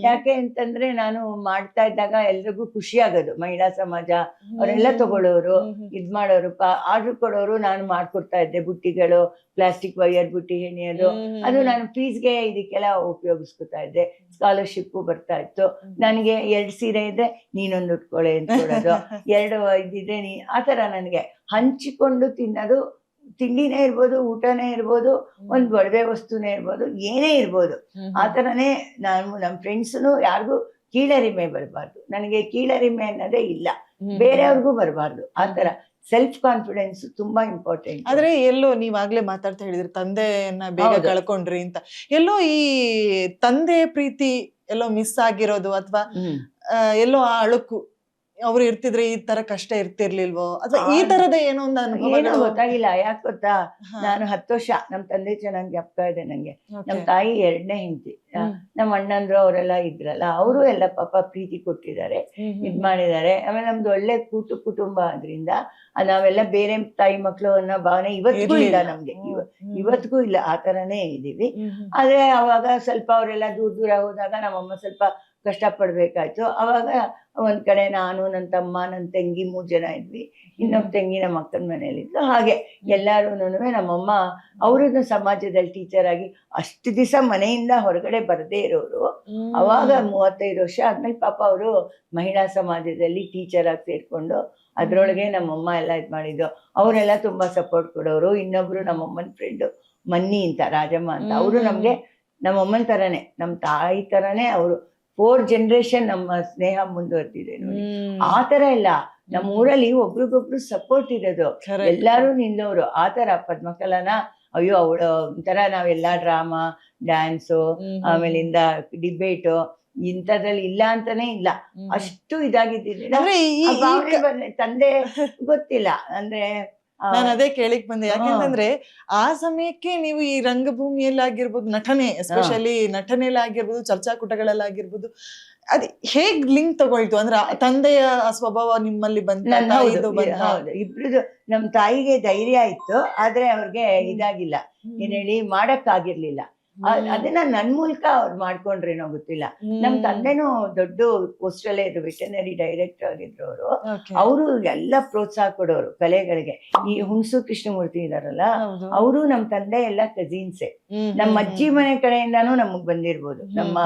ಯಾಕೆ ಅಂತಂದ್ರೆ ನಾನು ಮಾಡ್ತಾ ಇದ್ದಾಗ ಎಲ್ರಿಗೂ ಖುಷಿ ಆಗೋದು. ಮಹಿಳಾ ಸಮಾಜ ಅವರೆಲ್ಲ ತಗೊಳ್ಳೋರು, ಇದ್ ಮಾಡೋರು, ಆರ್ಡರ್ ಕೊಡೋರು, ನಾನು ಮಾಡ್ಕೊಡ್ತಾ ಇದ್ದೆ. ಬುಟ್ಟಿಗಳು, ಪ್ಲಾಸ್ಟಿಕ್ ವೈಯರ್ ಬುಟ್ಟಿ ಹೆಣೆಯೋದು, ಅದು ನಾನು ಫೀಸ್ಗೆ ಇದಕ್ಕೆಲ್ಲ ಉಪಯೋಗಿಸ್ಕೊತಾ ಇದ್ದೆ. ಸ್ಕಾಲರ್ಶಿಪ್ ಬರ್ತಾ ಇತ್ತು. ನನಗೆ 2 ಸೀರೆ ಇದ್ರೆ ನೀನೊಂದು ಉಟ್ಕೊಳ್ಳೆ ಅಂತ ಕೊಡೋದು, 2 ಇದಿದ್ರೆ ಆತರ ನನಗೆ ಹಂಚಿಕೊಂಡು ತಿನ್ನೋದು. ತಿಂಡಿನೇ ಇರ್ಬೋದು, ಊಟನೇ ಇರ್ಬೋದು, ಒಂದ್ ಒಡವೆ ವಸ್ತುನೇ ಇರ್ಬೋದು, ಏನೇ ಇರ್ಬೋದು, ಆತರನೇ ನಾನು ನಮ್ಮ ಫ್ರೆಂಡ್ಸ್ನು ಯಾರಿಗೂ ಕೀಳರಿಮೆ ಬರಬಾರ್ದು. ನನಗೆ ಕೀಳರಿಮೆ ಅನ್ನೋದೇ ಇಲ್ಲ, ಬೇರೆಯವ್ರಿಗೂ ಬರಬಾರ್ದು. ಆತರ ಸೆಲ್ಫ್ ಕಾನ್ಫಿಡೆನ್ಸ್ ತುಂಬಾ ಇಂಪಾರ್ಟೆಂಟ್. ಆದ್ರೆ ಎಲ್ಲೋ ನೀವಾಗ್ಲೇ ಮಾತಾಡ್ತಾ ಹೇಳಿದ್ರಿ ತಂದೆಯನ್ನ ಬೇಗ ಕಳ್ಕೊಂಡ್ರಿ ಅಂತ. ಎಲ್ಲೋ ಈ ತಂದೆ ಪ್ರೀತಿ ಎಲ್ಲೋ ಮಿಸ್ ಆಗಿರೋದು, ಅಥವಾ ಎಲ್ಲೋ ಆ ಅಳುಕು, ಅವ್ರು ಇರ್ತಿದ್ರೆ ಈ ತರ ಕಷ್ಟ ಇರ್ತಿರ್ಲಿಲ್ವೋ, ಅಥವಾ ಈ ತರದ ಏನೋ ಒಂದು ಅನುಭವ ಗೊತ್ತಾಗಿಲ್ಲ. ಯಾಕೆ ಗೊತ್ತಾ, ನಾನು 10 ವರ್ಷ ನಮ್ಮ ತಂದೆ ಚೆನ್ನಾಗಿ ಜ್ಞಾಪಕ ಇದೆ ನಂಗೆ. ನಮ್ಮ ತಾಯಿ 2ನೇ ಹೆಂಡತಿ, ನಮ್ಮ ಅಣ್ಣಂದ್ರು ಅವರೆಲ್ಲ ಇದ್ರಲ್ಲ, ಅವರು ಎಲ್ಲ ಪಾಪ ಪ್ರೀತಿ ಕೊಟ್ಟಿದ್ದಾರೆ, ಇದ್ ಮಾಡಿದ್ದಾರೆ. ಆಮೇಲೆ ನಮ್ದು ಒಳ್ಳೆ ಕುಟುಂಬ ಆದ್ರಿಂದ ನಾವೆಲ್ಲ ಬೇರೆ ತಾಯಿ ಮಕ್ಳು ಅನ್ನೋ ಭಾವನೆ ಇವತ್ತಿಗೂ ಇಲ್ಲ ನಮ್ಗೆ, ಇವತ್ತಿಗೂ ಇಲ್ಲ. ಆ ತರನೇ ಇದೀವಿ. ಆದ್ರೆ ಅವಾಗ ಸ್ವಲ್ಪ ಅವರೆಲ್ಲ ದೂರ ಹೋದಾಗ ನಮ್ಮಮ್ಮ ಸ್ವಲ್ಪ ಕಷ್ಟ ಪಡ್ಬೇಕಾಯ್ತು. ಅವಾಗ ಒಂದ್ ಕಡೆ ನಾನು, ನನ್ನ ತಮ್ಮ, ನನ್ನ ತಂಗಿ 3 ಜನ ಇದ್ವಿ. ಇನ್ನೊಬ್ಬ ತಂಗಿ ನಮ್ಮ ಅಕ್ಕನ ಮನೇಲಿದ್ಲು. ಹಾಗೆ ಎಲ್ಲಾರುನು ನಮ್ಮಮ್ಮ ಅವ್ರನ್ನ ಸಮಾಜದಲ್ಲಿ ಟೀಚರ್ ಆಗಿ ಅಷ್ಟು ದಿವಸ ಮನೆಯಿಂದ ಹೊರಗಡೆ ಬರದೇ ಇರೋರು. ಅವಾಗ 35 ವರ್ಷ ಆದ್ಮೇಲೆ ಪಾಪ ಅವರು ಮಹಿಳಾ ಸಮಾಜದಲ್ಲಿ ಟೀಚರ್ ಆಗಿ ಸೇರ್ಕೊಂಡು ಅದ್ರೊಳಗೆ ನಮ್ಮಮ್ಮ ಎಲ್ಲ ಇದ್ ಮಾಡಿದ್ದು. ಅವರೆಲ್ಲ ತುಂಬಾ ಸಪೋರ್ಟ್ ಕೊಡೋರು. ಇನ್ನೊಬ್ರು ನಮ್ಮಮ್ಮನ ಫ್ರೆಂಡು ಮನ್ನಿ ಅಂತ, ರಾಜಮ್ಮ ಅಂತ, ಅವರು ನಮ್ಗೆ ನಮ್ಮಮ್ಮನ ತರನೇ, ನಮ್ಮ ತಾಯಿ ತರನೇ ಅವರು. 4 ಜನರೇಷನ್ ನಮ್ಮ ಸ್ನೇಹ ಮುಂದುವರೆದಿದೆ ನೋಡಿ. ಆ ತರ ಇಲ್ಲ, ನಮ್ಮ ಊರಲ್ಲಿ ಒಬ್ರಿಗೊಬ್ರು ಸಪೋರ್ಟ್ ಇರೋದು, ಎಲ್ಲಾರು ನಿಲ್ಲೋರು. ಆ ತರ ಪದ್ಮಕಲಾನ ಅಯ್ಯೋ ಅವಳು ಒಂಥರ ನಾವೆಲ್ಲ ಡ್ರಾಮಾ, ಡ್ಯಾನ್ಸು, ಆಮೇಲಿಂದ ಡಿಬೇಟು ಇಂಥದ್ರಲ್ಲಿ ಇಲ್ಲ ಅಂತಾನೆ ಇಲ್ಲ. ಅಷ್ಟು ಇದಾಗಿದ್ದೀನಿ. ತಂದೆ ಗೊತ್ತಿಲ್ಲ ಅಂದ್ರೆ ನಾನು ಅದೇ ಕೇಳಿಕ್ ಬಂದೆ. ಯಾಕೆಂತಂದ್ರೆ ಆ ಸಮಯಕ್ಕೆ ನೀವು ಈ ರಂಗಭೂಮಿಯಲ್ಲಿ ಆಗಿರ್ಬೋದು, ನಟನೆ, ಎಸ್ಪೆಷಲಿ ನಟನೆಯಲ್ಲಿ ಆಗಿರ್ಬೋದು, ಚರ್ಚಾಕೂಟಗಳಲ್ಲಿ ಆಗಿರ್ಬೋದು, ಅದ್ ಹೇಗ್ ಲಿಂಕ್ ತಗೊಳ್ತು ಅಂದ್ರೆ ತಂದೆಯ ಆ ಸ್ವಭಾವ ನಿಮ್ಮಲ್ಲಿ ಬಂತ, ತಾಯಿದು ಬಂತ? ಹೌದು, ಇಬ್ರದು. ನಮ್ ತಾಯಿಗೆ ಧೈರ್ಯ ಇತ್ತು, ಆದ್ರೆ ಅವ್ರಿಗೆ ಇದಾಗಿಲ್ಲ, ಏನ್ ಹೇಳಿ ಮಾಡಕ್ಕಾಗಿರ್ಲಿಲ್ಲ. ಅದನ್ನ ನನ್ ಮೂಲಕ ಅವ್ರು ಮಾಡ್ಕೊಂಡ್ರೇನೋ ಗೊತ್ತಿಲ್ಲ. ನಮ್ ತಂದೆನೂ ದೊಡ್ಡ ಪೋಸ್ಟಲ್ಲೇ ಇದ್ರು, ವೆಟರ್ನರಿ ಡೈರೆಕ್ಟರ್ ಆಗಿದ್ರು ಅವರು. ಅವರು ಎಲ್ಲ ಪ್ರೋತ್ಸಾಹ ಕೊಡೋರು ಕಲೆಗಳಿಗೆ. ಈ ಹುಣಸು ಕೃಷ್ಣಮೂರ್ತಿ ಇದಾರಲ್ಲ, ಅವರು ನಮ್ ತಂದೆ ಎಲ್ಲ ಕಸಿನ್ಸೆ. ನಮ್ಮ ಅಜ್ಜಿ ಮನೆ ಕಡೆಯಿಂದಾನು ನಮಗ್ ಬಂದಿರ್ಬೋದು, ನಮ್ಮ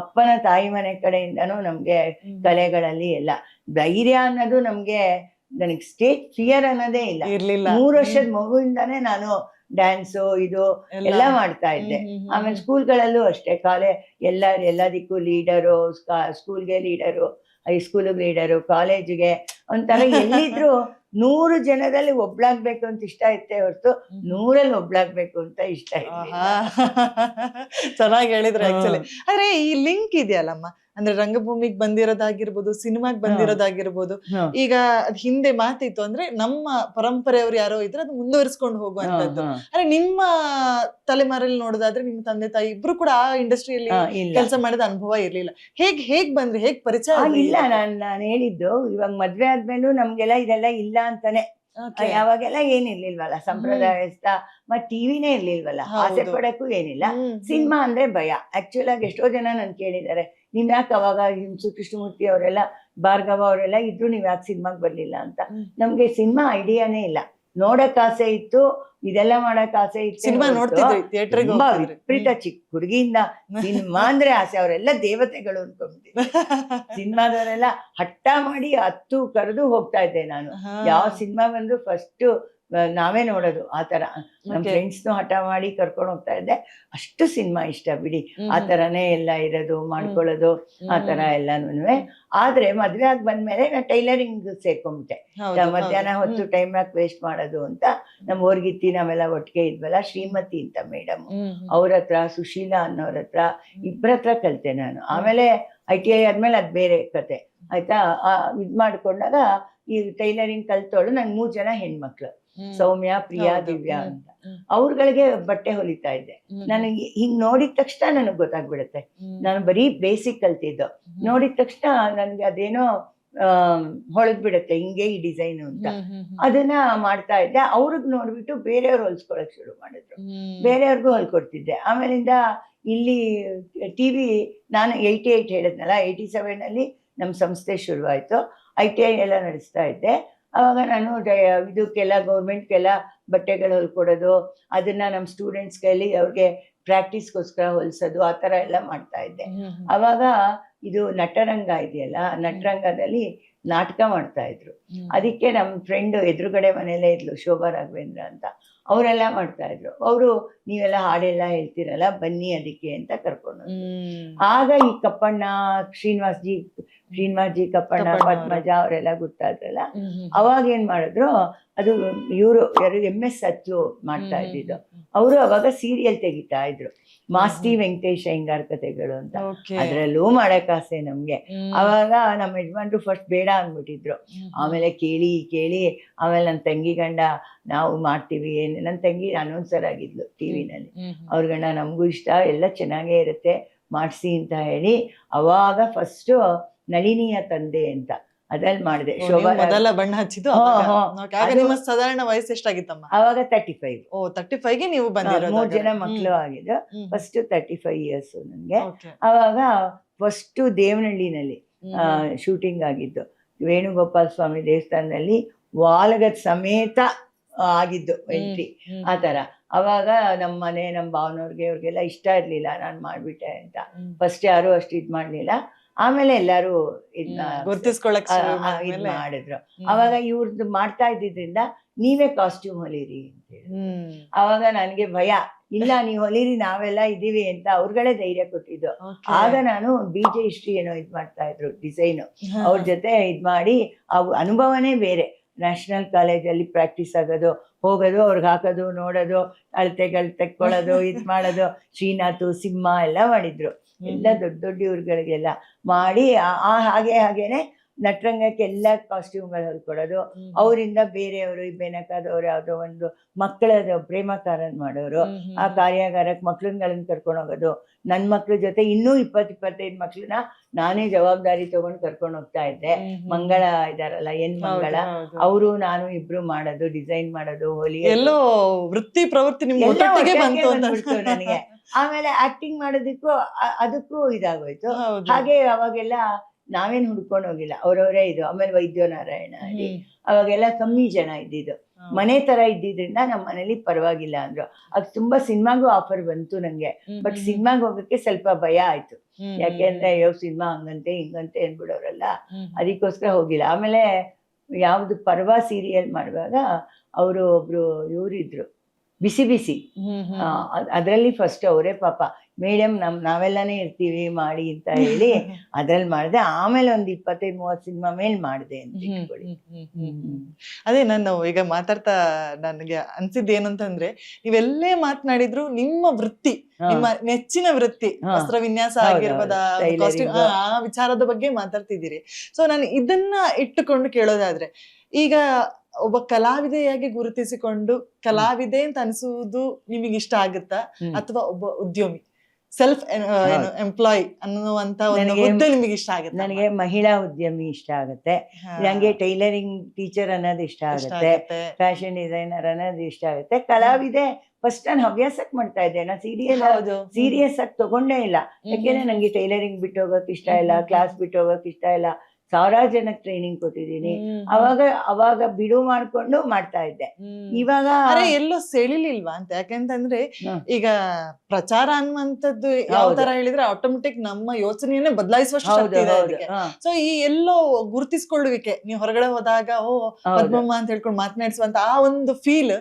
ಅಪ್ಪನ ತಾಯಿ ಮನೆ ಕಡೆಯಿಂದಾನು ನಮ್ಗೆ ಕಲೆಗಳಲ್ಲಿ ಎಲ್ಲ ಧೈರ್ಯ ಅನ್ನೋದು ನಮ್ಗೆ, ನನಗೆ ಸ್ಟೇಜ್ ಫಿಯರ್ ಅನ್ನೋದೇ ಇಲ್ಲ. 3 ವರ್ಷದ ಮಗುವಿಂದಾನೇ ನಾನು ಡ್ಯಾನ್ಸು ಇದು ಎಲ್ಲ ಮಾಡ್ತಾ ಇದ್ದೆ. ಆಮೇಲೆ ಸ್ಕೂಲ್ಗಳಲ್ಲೂ ಅಷ್ಟೇ, ಎಲ್ಲದಕ್ಕೂ ಲೀಡರು, ಸ್ಕೂಲ್ಗೆ ಲೀಡರು, ಹೈಸ್ಕೂಲ್ಗೆ ಲೀಡರು, ಕಾಲೇಜಿಗೆ ಒಂಥರ ಎಲ್ಲಿದ್ರು 100 ಜನದಲ್ಲಿ ಒಬ್ಳಾಗ್ಬೇಕು ಅಂತ ಇಷ್ಟ ಇತ್ತೆ ಹೊರತು 100ರಲ್ಲಿ ಒಬ್ಳಾಗ್ಬೇಕು ಅಂತ ಇಷ್ಟ ಇತ್ತು. ಚೆನ್ನಾಗಿ ಹೇಳಿದ್ರೆ ಆಕ್ಚುಲಿ. ಆದ್ರೆ ಈ ಲಿಂಕ್ ಇದೆಯಲ್ಲಮ್ಮ, ಅಂದ್ರೆ ರಂಗಭೂಮಿಗೆ ಬಂದಿರೋದಾಗಿರ್ಬೋದು, ಸಿನಿಮಾಗ್ ಬಂದಿರೋದಾಗಿರ್ಬೋದು, ಈಗ ಅದ್ ಹಿಂದೆ ಮಾತಿತ್ತು ಅಂದ್ರೆ ನಮ್ಮ ಪರಂಪರೆಯವ್ರು ಯಾರೋ ಇದ್ರೆ ಅದು ಮುಂದುವರಿಸ್ಕೊಂಡು ಹೋಗುವಂತದ್ದು. ಆದ್ರೆ ನಿಮ್ಮ ತಲೆಮಾರಲ್ಲಿ ನೋಡೋದಾದ್ರೆ ನಿಮ್ಮ ತಂದೆ ತಾಯಿ ಇಬ್ರು ಕೂಡ ಆ ಇಂಡಸ್ಟ್ರಿಯಲ್ಲಿ ಕೆಲಸ ಮಾಡಿದ ಅನುಭವ ಇರ್ಲಿಲ್ಲ. ಹೇಗ್ ಬಂದ್ರಿ, ಹೇಗ್ ಪರಿಚಯ? ಇಲ್ಲ, ನಾನು ಹೇಳಿದ್ದು ಇವಾಗ ಮದ್ವೆ ಆದ್ಮೇಲೂ ನಮ್ಗೆಲ್ಲ ಇದೆಲ್ಲ ಇಲ್ಲ ಅಂತಾನೆ. ಯಾವಾಗೆಲ್ಲ ಏನಿರ್ಲಿಲ್ವಲ್ಲ ಸಂಪ್ರದಾಯಸ್ಥ, ಮತ್ ಟಿವಿನೇ ಇರ್ಲಿಲ್ವಲ್ಲ, ಆಸೆ ಪಡಕ್ಕೂ ಏನಿಲ್ಲ. ಸಿನಿಮಾ ಅಂದ್ರೆ ಭಯ. ಆಕ್ಚುಲ್ ಆಗಿ ಎಷ್ಟೋ ಜನ ನನ್ ಕೇಳಿದ್ದಾರೆ, ನೀವ್ ಯಾಕೆ ಅವಾಗ ಹಿಂಸು ಕೃಷ್ಣಮೂರ್ತಿ ಅವರೆಲ್ಲ, ಭಾರ್ಗವ ಅವರೆಲ್ಲ ಇದ್ರು, ನೀವ್ ಯಾಕೆ ಸಿನಿಮಾಗ್ ಬರ್ಲಿಲ್ಲ ಅಂತ. ನಮ್ಗೆ ಸಿನಿಮಾ ಐಡಿಯಾನೇ ಇಲ್ಲ. ನೋಡಕ್ ಆಸೆ ಇತ್ತು, ಇದೆಲ್ಲ ಮಾಡಕ್ ಆಸೆ ಇತ್ತು. ಸಿನಿಮಾ ನೋಡ್ತಿದ್ವಿ, ಥಿಯೇಟರ್ಗೆ ತುಂಬಾ ವಿಪರೀತ. ಚಿಕ್ಕ ಹುಡುಗಿಯಿಂದ ಸಿನಿಮಾ ಅಂದ್ರೆ ಆಸೆ, ಅವರೆಲ್ಲ ದೇವತೆಗಳು ಅನ್ಕೊಂಡ್ಬಿಟ್ಟಿದ್ದೆ. ಸಿನಿಮಾದವರೆಲ್ಲ ಹಠ ಮಾಡಿ 10 ಕರೆದು ಹೋಗ್ತಾ ಇದ್ದೆ ನಾನು. ಯಾವ ಸಿನಿಮಾ ಬಂದ್ರು ಫಸ್ಟ್ ನಾವೇ ನೋಡೋದು, ಆತರ. ನಮ್ ಫ್ರೆಂಡ್ಸ್ನು ಹಠ ಮಾಡಿ ಕರ್ಕೊಂಡು ಹೋಗ್ತಾ ಇದ್ದೆ. ಅಷ್ಟು ಸಿನಿಮಾ ಇಷ್ಟ ಬಿಡಿ. ಆ ತರನೇ ಎಲ್ಲ ಇರೋದು, ಮಾಡ್ಕೊಳ್ಳೋದು, ಆ ತರ ಎಲ್ಲಾನು. ಆದ್ರೆ ಮದ್ವೆ ಆಗಿ ಬಂದ್ಮೇಲೆ ನಾ ಟೈಲರಿಂಗ್ ಸೇರ್ಕೊಂಡ್ಬಿಟ್ಟೆ. ಮಧ್ಯಾಹ್ನ ಹೊತ್ತು ಟೈಮ್ ಯಾಕೆ ವೇಸ್ಟ್ ಮಾಡೋದು ಅಂತ ನಮ್ ಓರ್ಗಿತ್ತಿ ನಾವೆಲ್ಲ ಒಟ್ಟಿಗೆ ಇದ್ವಲ್ಲ, ಶ್ರೀಮತಿ ಅಂತ ಮೇಡಮ್, ಅವ್ರ ಹತ್ರ, ಸುಶೀಲಾ ಅನ್ನೋರ ಹತ್ರ, ಇಬ್ಬರ ಹತ್ರ ಕಲ್ತೆ ನಾನು. ಆಮೇಲೆ ITI ಆದ್ಮೇಲೆ ಅದ್ ಬೇರೆ ಕತೆ ಆಯ್ತಾ. ಇದ್ ಮಾಡ್ಕೊಂಡಾಗ ಈ ಟೈಲರಿಂಗ್ ಕಲ್ತೋಳು ನನ್ 3 ಜನ ಹೆಣ್ಮಕ್ಳು, ಸೌಮ್ಯ, ಪ್ರಿಯಾ, ದಿವ್ಯಾ ಅಂತ. ಅವ್ರಗಳಿಗೆ ಬಟ್ಟೆ ಹೊಲಿತಾ ಇದ್ದೆ. ನನಗೆ ಹಿಂಗ್ ನೋಡಿದ ತಕ್ಷಣ ನನಗ್ ಗೊತ್ತಾಗ್ಬಿಡುತ್ತೆ. ನಾನು ಬರೀ ಬೇಸಿಕ್ ಕಲ್ತಿದ್ದು, ನೋಡಿದ ತಕ್ಷಣ ನನ್ಗೆ ಅದೇನೋ ಹೊಳದ್ ಬಿಡುತ್ತೆ, ಹಿಂಗೆ ಈ ಡಿಸೈನು ಅಂತ. ಅದನ್ನ ಮಾಡ್ತಾ ಇದ್ದೆ. ಅವ್ರಿಗೆ ನೋಡ್ಬಿಟ್ಟು ಬೇರೆಯವ್ರು ಹೊಲ್ಸ್ಕೊಳಕ್ ಶುರು ಮಾಡಿದ್ರು, ಬೇರೆಯವ್ರಿಗೂ ಹೊಲ್ಕೊಡ್ತಿದ್ದೆ. ಆಮೇಲಿಂದ ಇಲ್ಲಿ TV, ನಾನು 88 ಹೇಳಿದ್ನಲ್ಲ, 87 ಅಲ್ಲಿ ನಮ್ ಸಂಸ್ಥೆ ಶುರುವಾಯ್ತು. ITI ಎಲ್ಲ ನಡೆಸ್ತಾ ಇದ್ದೆ. ಅವಾಗ ನಾನು ಇದಕ್ಕೆಲ್ಲ ಗೌರ್ಮೆಂಟ್ಗೆಲ್ಲ ಬಟ್ಟೆಗಳು ಹೊಲ್ಕೊಡೋದು, ಅದನ್ನ ನಮ್ಮ ಸ್ಟೂಡೆಂಟ್ಸ್ ಕೈಲಿ ಅವ್ರಿಗೆ ಪ್ರಾಕ್ಟೀಸ್ಗೋಸ್ಕರ ಹೊಲ್ಸೋದು, ಆ ಥರ ಎಲ್ಲ ಮಾಡ್ತಾ ಇದ್ದೆ. ಅವಾಗ ಇದು ನಟರಂಗ ಇದೆಯಲ್ಲ, ನಟರಂಗದಲ್ಲಿ ನಾಟಕ ಮಾಡ್ತಾ ಇದ್ರು. ಅದಕ್ಕೆ ನಮ್ಮ ಫ್ರೆಂಡ್ ಎದುರುಗಡೆ ಮನೆಯಲ್ಲೇ ಇದ್ಲು, ಶೋಭಾ ರಾಘವೇಂದ್ರ ಅಂತ, ಅವರೆಲ್ಲ ಮಾಡ್ತಾ ಇದ್ರು. ಅವರು ನೀವೆಲ್ಲ ಹಾಡೆಲ್ಲ ಹೇಳ್ತಿರಲ್ಲ, ಬನ್ನಿ ಅದಕ್ಕೆ ಅಂತ ಕರ್ಕೊಂಡು. ಆಗ ಈ ಕಪ್ಪಣ್ಣ, ಶ್ರೀನಿವಾಸ್ ಜಿ ಕಪ್ಪಣ್ಣ, ಪದ್ಮಜ ಅವರೆಲ್ಲ ಗೊತ್ತಾದ್ರಲ್ಲ. ಅವಾಗ ಏನ್ ಮಾಡಿದ್ರು, ಅದು ಇವರು ಯಾರು MS ಅಚ್ಚು ಮಾಡ್ತಾ ಇದ್ದಿದ್ದು, ಅವರು ಅವಾಗ ಸೀರಿಯಲ್ ತೆಗಿತಾ ಇದ್ರು, ಮಾಸ್ತಿ ವೆಂಕಟೇಶ್ ಅಯ್ಯಂಗಾರ್ ಕಥೆಗಳು ಅಂತ. ಅದ್ರಲ್ಲೂ ಮಾಡಕ್ ಆಸೆ ನಮ್ಗೆ. ಅವಾಗ ನಮ್ಮ ಯಜಮಾನ್ರು ಫಸ್ಟ್ ಬೇಡ ಅಂದ್ಬಿಟ್ಟಿದ್ರು. ಆಮೇಲೆ ಕೇಳಿ ಆಮೇಲೆ ನನ್ನ ತಂಗಿ ಗಂಡ ನಾವು ಮಾಡ್ತೀವಿ, ನನ್ನ ತಂಗಿ ಅನೌನ್ಸರ್ ಆಗಿದ್ಲು ಟಿವಿನಲ್ಲಿ. ಅವ್ರ ಗಂಡ ನಮಗೂ ಇಷ್ಟ, ಎಲ್ಲ ಚೆನ್ನಾಗೇ ಇರುತ್ತೆ, ಮಾಡಿಸಿ ಅಂತ ಹೇಳಿ ಅವಾಗ ಫಸ್ಟ್ ನಳಿನಿಯ ತಂದೆ ಅಂತ ಅದ್ರಲ್ಲಿ ಮಾಡಿದೆ. ಶೋಭಾ ಮೊದಲ ಬಣ್ಣ ಹಚ್ಚಿದ್ದು. ನಿಮ್ಮ ಸಾಧಾರಣ ವಯಸ್ಸು ಎಷ್ಟಾಗಿತ್ತಮ್ಮ ಅವಾಗ? 35. 35ಗೆ ನೀವು ಬಂದಿರೋದು. 3 ಜನ ಮಕ್ಕಳು ಆಗಿದ್ದು. ಫಸ್ಟ್ 35 ಇಯರ್ಸ್ ನನ್ಗೆ. ಅವಾಗ ಫಸ್ಟ್ ದೇವನಹಳ್ಳಿನಲ್ಲಿ ಶೂಟಿಂಗ್ ಆಗಿದ್ದು, ವೇಣುಗೋಪಾಲ ಸ್ವಾಮಿ ದೇವಸ್ಥಾನದಲ್ಲಿ ವಾಲಗದ ಸಮೇತ ಆಗಿದ್ದು ಎಂಟ್ರಿ, ಆ ತರ. ಅವಾಗ ನಮ್ಮ ಮನೆ, ನಮ್ಮ ಭಾವನವ್ರಿಗೆ, ಅವ್ರಿಗೆಲ್ಲ ಇಷ್ಟ ಇರ್ಲಿಲ್ಲ ನಾನು ಮಾಡ್ಬಿಟ್ಟೆ ಅಂತ. ಫಸ್ಟ್ ಯಾರು ಅಷ್ಟು ಇದ್ ಮಾಡ್ಲಿಲ್ಲ. ಆಮೇಲೆ ಎಲ್ಲಾರು ಗುರ್ತಿಸ್ಕೊಳಕ್ ಇದ್ ಮಾಡಿದ್ರು. ಅವಾಗ ಇವ್ರದ್ದು ಮಾಡ್ತಾ ಇದ್ದಿದ್ರಿಂದ ನೀವೇ ಕಾಸ್ಟ್ಯೂಮ್ ಹೊಲಿರಿ ಅಂತೇಳಿ. ಅವಾಗ ನನ್ಗೆ ಭಯ, ಇಲ್ಲ ನೀವು ಹೊಲಿರಿ, ನಾವೆಲ್ಲ ಇದೀವಿ ಅಂತ ಅವ್ರಗಳೇ ಧೈರ್ಯ ಕೊಟ್ಟಿದ್ದು. ಆಗ ನಾನು BJ ಹಿಸ್ಟ್ರಿ ಏನೋ ಇದ್ ಮಾಡ್ತಾ ಇದ್ರು, ಡಿಸೈನು, ಅವ್ರ ಜೊತೆ ಇದ್ ಮಾಡಿ ಅನುಭವನೇ ಬೇರೆ. ನ್ಯಾಷನಲ್ ಕಾಲೇಜಲ್ಲಿ ಪ್ರಾಕ್ಟೀಸ್ ಆಗೋದು, ಹೋಗೋದು, ಅವ್ರಿಗೆ ಹಾಕೋದು, ನೋಡೋದು, ಅಳತೆಗಳು ತೆಕ್ಕೊಳ್ಳೋದು, ಇದ್ ಮಾಡೋದು. ಶ್ರೀನಾಥ್, ಸಿಂಹ ಎಲ್ಲ ಮಾಡಿದ್ರು, ಎಲ್ಲ ದೊಡ್ಡ ಇವ್ರುಗಳಿಗೆಲ್ಲ ಮಾಡಿ ಹಾಗೇನೆ ನಟರಂಗಕ್ಕೆ ಎಲ್ಲ ಕಾಸ್ಟ್ಯೂಮ್ಗಳು ಹೊಲ್ಕೊಡೋದು. ಅವರಿಂದ ಬೇರೆಯವರು, ಈ ಬೆನಕಾದವ್ರು ಯಾವುದೋ ಒಂದು ಮಕ್ಕಳದ ಪ್ರೇಮ ಕಾರನ್ ಮಾಡೋರು, ಆ ಕಾರ್ಯಾಗಾರಕ್ಕೆ ಮಕ್ಳುಗಳನ್ನ ಕರ್ಕೊಂಡು ಹೋಗೋದು. ನನ್ನ ಮಕ್ಳ ಜೊತೆ ಇನ್ನೂ 20-25 ಮಕ್ಳನ್ನ ನಾನೇ ಜವಾಬ್ದಾರಿ ತಗೊಂಡು ಕರ್ಕೊಂಡು ಹೋಗ್ತಾ ಇದ್ದೆ. ಮಂಗಳ ಇದಾರಲ್ಲ, ಏನ್ ಮಂಗಳ, ಅವರು ನಾನು ಇಬ್ರು ಮಾಡೋದು, ಡಿಸೈನ್ ಮಾಡೋದು, ಹೋಲಿ ಎಲ್ಲೋ ವೃತ್ತಿ ಪ್ರವೃತ್ತಿ ನಿಮ್ಗೆ ಒಟ್ಟಿಗೆ ಬಂತು ಬಂದ್ಬಿಡ್ತು ನನಗೆ. ಆಮೇಲೆ ಆಕ್ಟಿಂಗ್ ಮಾಡೋದಕ್ಕೂ ಅದಕ್ಕೂ ಇದಾಗೋಯ್ತು. ಹಾಗೆ ಅವಾಗೆಲ್ಲ ನಾವೇನ್ ಹುಡ್ಕೊಂಡು ಹೋಗಿಲ್ಲ, ಅವ್ರವರೇ ಇದು. ಆಮೇಲೆ ವೈದ್ಯನಾರಾಯಣ ಅಲ್ಲಿ ಅವಾಗೆಲ್ಲ ಕಮ್ಮಿ ಜನ ಇದ್ದಿದ್ದು, ಮನೆ ತರ ಇದ್ದಿದ್ರಿಂದ ನಮ್ಮ ಮನೇಲಿ ಪರವಾಗಿಲ್ಲ ಅಂದ್ರು. ಅದು ತುಂಬಾ ಸಿನಿಮಾಗೂ ಆಫರ್ ಬಂತು ನಂಗೆ. ಬಟ್ ಸಿನಿಮಾಗ್ ಹೋಗಕ್ಕೆ ಸ್ವಲ್ಪ ಭಯ ಆಯ್ತು. ಯಾಕೆಂದ್ರೆ ಅಯ್ಯೋ ಸಿನಿಮಾ ಹಂಗಂತೆ ಹಿಂಗಂತೆ ಅನ್ಬಿಡೋರಲ್ಲ, ಅದಕ್ಕೋಸ್ಕರ ಹೋಗಿಲ್ಲ. ಆಮೇಲೆ ಯಾವ್ದು ಪರ್ವ ಸೀರಿಯಲ್ ಮಾಡುವಾಗ ಅವರು ಒಬ್ರು ಇವರಿದ್ರು, ಬಿಸಿ ಬಿಸಿ, ಅದ್ರಲ್ಲಿ ಫಸ್ಟ್ ಅವರೇ ಪಾಪ ಮೇಡಮ್ ನಾವೆಲ್ಲಾನೇ ಇರ್ತೀವಿ ಮಾಡಿ ಅಂತ ಹೇಳಿ ಅದ್ರಲ್ಲಿ ಮಾಡಿದೆ. ಆಮೇಲೆ ಒಂದು 25-30 ಸಿನಿಮಾ ಮೇಲ್ ಮಾಡಿದೆ ಅಂತ ಇಟ್ಕೊಳ್ಳಿ. ಅದೇ ನಾನು ಈಗ ಮಾತಾಡ್ತಾ ನನಗೆ ಅನ್ಸಿದ್ದು ಏನಂತಂದ್ರೆ, ನೀವೆಲ್ಲೇ ಮಾತನಾಡಿದ್ರು ನಿಮ್ಮ ವೃತ್ತಿ, ನಿಮ್ಮ ನೆಚ್ಚಿನ ವೃತ್ತಿ ವಸ್ತ್ರ ವಿನ್ಯಾಸ ಆಗಿರ್ಬೋದ, ಕಾಸ್ಟ್ಯೂಮ್, ಆ ವಿಚಾರದ ಬಗ್ಗೆ ಮಾತಾಡ್ತಿದ್ದೀರಿ. ಸೊ ನಾನು ಇದನ್ನ ಇಟ್ಟುಕೊಂಡು ಕೇಳೋದಾದ್ರೆ, ಈಗ ಒಬ್ಬ ಕಲಾವಿದೆಯಾಗಿ ಗುರುತಿಸಿಕೊಂಡು ಕಲಾವಿದೆ ಅಂತ ಅನ್ಸುವುದು ನಿಮಗೆ ಇಷ್ಟ ಆಗುತ್ತಾ, ಅಥವಾ ಒಬ್ಬ ಉದ್ಯಮಿ ಸೆಲ್ಫ್ ಎಂಪ್ಲಾಯ್ ಅನ್ನುವಂತ ಒಂದು ಹುದ್ದೆ ನಿಮಗೆ ಇಷ್ಟ ಆಗುತ್ತೆ? ನನಗೆ ಮಹಿಳಾ ಉದ್ಯಮಿ ಇಷ್ಟ ಆಗುತ್ತೆ. ನಂಗೆ ಟೈಲರಿಂಗ್ ಟೀಚರ್ ಅನ್ನೋದು ಇಷ್ಟ ಆಗುತ್ತೆ, ಫ್ಯಾಷನ್ ಡಿಸೈನರ್ ಅನ್ನೋದು ಇಷ್ಟ ಆಗುತ್ತೆ. ಕಲಾವಿದೆ ಫಸ್ಟ್ ನಾನು ಹವ್ಯಾಸಕ್ ಮಾಡ್ತಾ ಇದ್ದೆ, ನಾ ಸೀರಿಯಸ್ ಆಗಿ ತಗೊಂಡೇ ಇಲ್ಲ. ಯಾಕೆಂದ್ರೆ ನಂಗೆ ಟೈಲರಿಂಗ್ ಬಿಟ್ಟು ಹೋಗಕ್ ಇಷ್ಟ ಇಲ್ಲ, ಕ್ಲಾಸ್ ಬಿಟ್ಟು ಹೋಗಕ್ ಇಷ್ಟ ಇಲ್ಲ. 1000 ಜನಕ್ಕೆ ಟ್ರೈನಿಂಗ್ ಕೊಟ್ಟಿದ್ದೀನಿ. ಅವಾಗ ಬಿಡು ಮಾಡ್ಕೊಂಡು ಮಾಡ್ತಾ ಇದ್ದೆ. ಇವಾಗ ಎಲ್ಲೋ ಸೆಳಿಲಿಲ್ವಾ ಅಂತ? ಯಾಕೆಂತಂದ್ರೆ ಈಗ ಪ್ರಚಾರ ಅನ್ನುವಂಥದ್ದು ಯಾವ ತರ ಹೇಳಿದ್ರೆ ಆಟೋಮೆಟಿಕ್ ನಮ್ಮ ಯೋಚನೆಯನ್ನೇ ಬದಲಾಯಿಸುವಷ್ಟು ಶಕ್ತಿ ಇದೆ ಅದಕ್ಕೆ. ಸೊ ಈ ಎಲ್ಲೋ ಗುರುತಿಸ್ಕೊಳ್ಳುವಿಕೆ, ನೀವು ಹೊರಗಡೆ ಹೋದಾಗ ಪದ್ಮಮ್ಮ ಅಂತ ಹೇಳ್ಕೊಂಡು ಮಾತನಾಡಿಸುವಂತ ಆ ಒಂದು ಫೀಲ್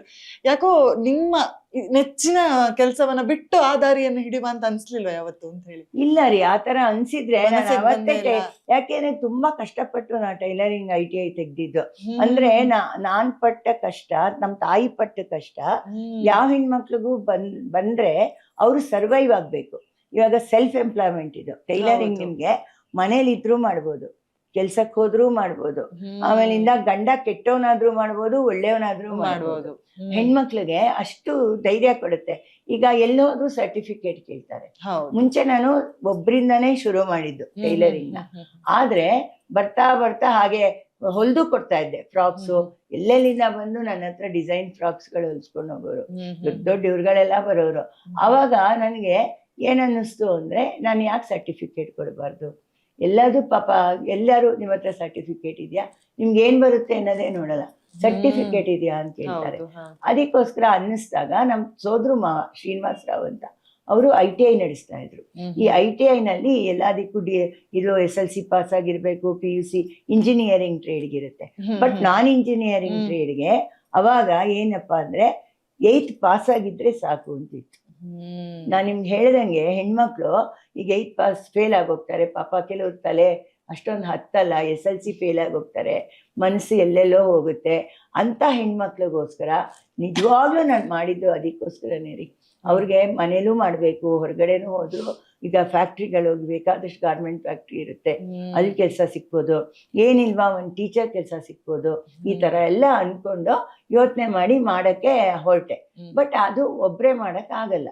ಯಾಕೋ ನಿಮ್ಮ ನೆಚ್ಚಿನ ಕೆಲಸವನ್ನ ಬಿಟ್ಟು ಆ ದಾರಿಯನ್ನು ಹಿಡಿಯುವ ಅಂತ ಅನ್ಸ್ಲಿಲ್ವ ಯಾವತ್ತು ಅಂತ ಹೇಳಿ? ಇಲ್ಲ ರೀ, ಆತರ ಅನ್ಸಿದ್ರೆ ಯಾಕೆಂದ್ರೆ ತುಂಬಾ ಕಷ್ಟಪಟ್ಟು ನಾ ಟೈಲರಿಂಗ್ ITI ತೆಗ್ದಿದ್ದು. ಅಂದ್ರೆ ನಾನ್ ಪಟ್ಟ ಕಷ್ಟ, ನಮ್ ತಾಯಿ ಪಟ್ಟ ಕಷ್ಟ ಯಾವ ಹೆಣ್ಮಕ್ಳಿಗೂ ಬಂದ್ರೆ ಅವ್ರು ಸರ್ವೈವ್ ಆಗ್ಬೇಕು. ಇವಾಗ ಸೆಲ್ಫ್ ಎಂಪ್ಲಾಯ್ಮೆಂಟ್ ಇದು ಟೈಲರಿಂಗ್. ನಿಮ್ಗೆ ಮನೇಲಿ ಇದ್ರೂ ಮಾಡ್ಬೋದು, ಕೆಲ್ಸಕ್ಕೆ ಹೋದ್ರೂ ಮಾಡ್ಬೋದು, ಆಮೇಲಿಂದ ಗಂಡ ಕೆಟ್ಟವನಾದ್ರೂ ಮಾಡ್ಬೋದು, ಒಳ್ಳೆಯವನಾದ್ರೂ ಮಾಡ್ಬೋದು. ಹೆಣ್ಮಕ್ಳಿಗೆ ಅಷ್ಟು ಧೈರ್ಯ ಕೊಡುತ್ತೆ. ಈಗ ಎಲ್ಲೋದ್ರೂ ಸರ್ಟಿಫಿಕೇಟ್ ಕೇಳ್ತಾರೆ. ಮುಂಚೆ ನಾನು ಒಬ್ರಿಂದಾನೇ ಶುರು ಮಾಡಿದ್ದು ಟೈಲರಿಂಗ್ ನ. ಆದ್ರೆ ಬರ್ತಾ ಬರ್ತಾ ಹಾಗೆ ಹೊಲ್ದು ಕೊಡ್ತಾ ಇದ್ದೆ ಫ್ರಾಕ್ಸು. ಎಲ್ಲೆಲ್ಲಿಂದ ಬಂದು ನನ್ನ ಹತ್ರ ಡಿಸೈನ್ ಫ್ರಾಕ್ಸ್ಗಳು ಹೊಲ್ಸ್ಕೊಂಡು ಹೋಗೋರು, ದೊಡ್ಡ ಇವ್ರುಗಳೆಲ್ಲ ಬರೋರು. ಅವಾಗ ನನಗೆ ಏನನ್ನಿಸ್ತು ಅಂದ್ರೆ, ನಾನು ಯಾಕೆ ಸರ್ಟಿಫಿಕೇಟ್ ಕೊಡಬಾರ್ದು? ಎಲ್ಲದೂ ಪಾಪ ಎಲ್ಲರೂ ನಿಮ್ಮ ಹತ್ರ ಸರ್ಟಿಫಿಕೇಟ್ ಇದೆಯಾ, ನಿಮ್ಗೆ ಏನ್ ಬರುತ್ತೆ ಅನ್ನೋದೇ ನೋಡಲ್ಲ, ಸರ್ಟಿಫಿಕೇಟ್ ಇದೆಯಾ ಅಂತ ಕೇಳ್ತಾರೆ. ಅದಕ್ಕೋಸ್ಕರ ಅನ್ನಿಸ್ದಾಗ ನಮ್ ಸೋದ್ರು ಮಾವ ಶ್ರೀನಿವಾಸ ರಾವ್ ಅಂತ, ಅವರು ITI ನಡೆಸ್ತಾ ಇದ್ರು. ಈ ITI ನಲ್ಲಿ ಎಲ್ಲದಕ್ಕೂ ಇದು SLC ಪಾಸ್ ಆಗಿರ್ಬೇಕು, PUC ಇಂಜಿನಿಯರಿಂಗ್ ಟ್ರೇಡ್ಗೆ ಇರುತ್ತೆ. ಬಟ್ ನಾನ್ ಇಂಜಿನಿಯರಿಂಗ್ ಟ್ರೇಡ್ಗೆ ಅವಾಗ ಏನಪ್ಪಾ ಅಂದ್ರೆ 8th ಪಾಸ್ ಆಗಿದ್ರೆ ಸಾಕು ಅಂತಿತ್ತು. ನಾನ್ ನಿಮ್ಗೆ ಹೇಳ್ದಂಗೆ ಹೆಣ್ಮಕ್ಳು ಈಗ 8th ಪಾಸ್ ಫೇಲ್ ಆಗೋಗ್ತಾರೆ ಪಾಪ. ಕೆಲವ್ರ ತಲೆ ಅಷ್ಟೊಂದು ಹತ್ತಲ್ಲ, SLC ಫೇಲ್ ಆಗೋಗ್ತಾರೆ, ಮನಸ್ಸು ಎಲ್ಲೆಲ್ಲೋ ಹೋಗುತ್ತೆ. ಅಂತ ಹೆಣ್ಮಕ್ಳಿಗೋಸ್ಕರ ನಿಜವಾಗ್ಲೂ ನಾನು ಮಾಡಿದ್ದು ಅದಕ್ಕೋಸ್ಕರನೇ ರೀ. ಅವ್ರಿಗೆ ಮನೇಲೂ ಮಾಡ್ಬೇಕು, ಹೊರಗಡೆನೂ ಹೋದ್ರು. ಈಗ ಫ್ಯಾಕ್ಟ್ರಿಗಳು ಬೇಕಾದಷ್ಟು ಗಾರ್ಮೆಂಟ್ ಫ್ಯಾಕ್ಟ್ರಿ ಇರುತ್ತೆ, ಅಲ್ಲಿ ಕೆಲಸ ಸಿಕ್ಬೋದು. ಏನಿಲ್ವಾ ಒಂದು ಟೀಚರ್ ಕೆಲಸ ಸಿಕ್ಬೋದು. ಈ ತರ ಎಲ್ಲ ಅನ್ಕೊಂಡು ಯೋಚನೆ ಮಾಡಿ ಮಾಡಕ್ಕೆ ಹೊರಟೆ. ಬಟ್ ಅದು ಒಬ್ರೇ ಮಾಡಕ್ ಆಗಲ್ಲ,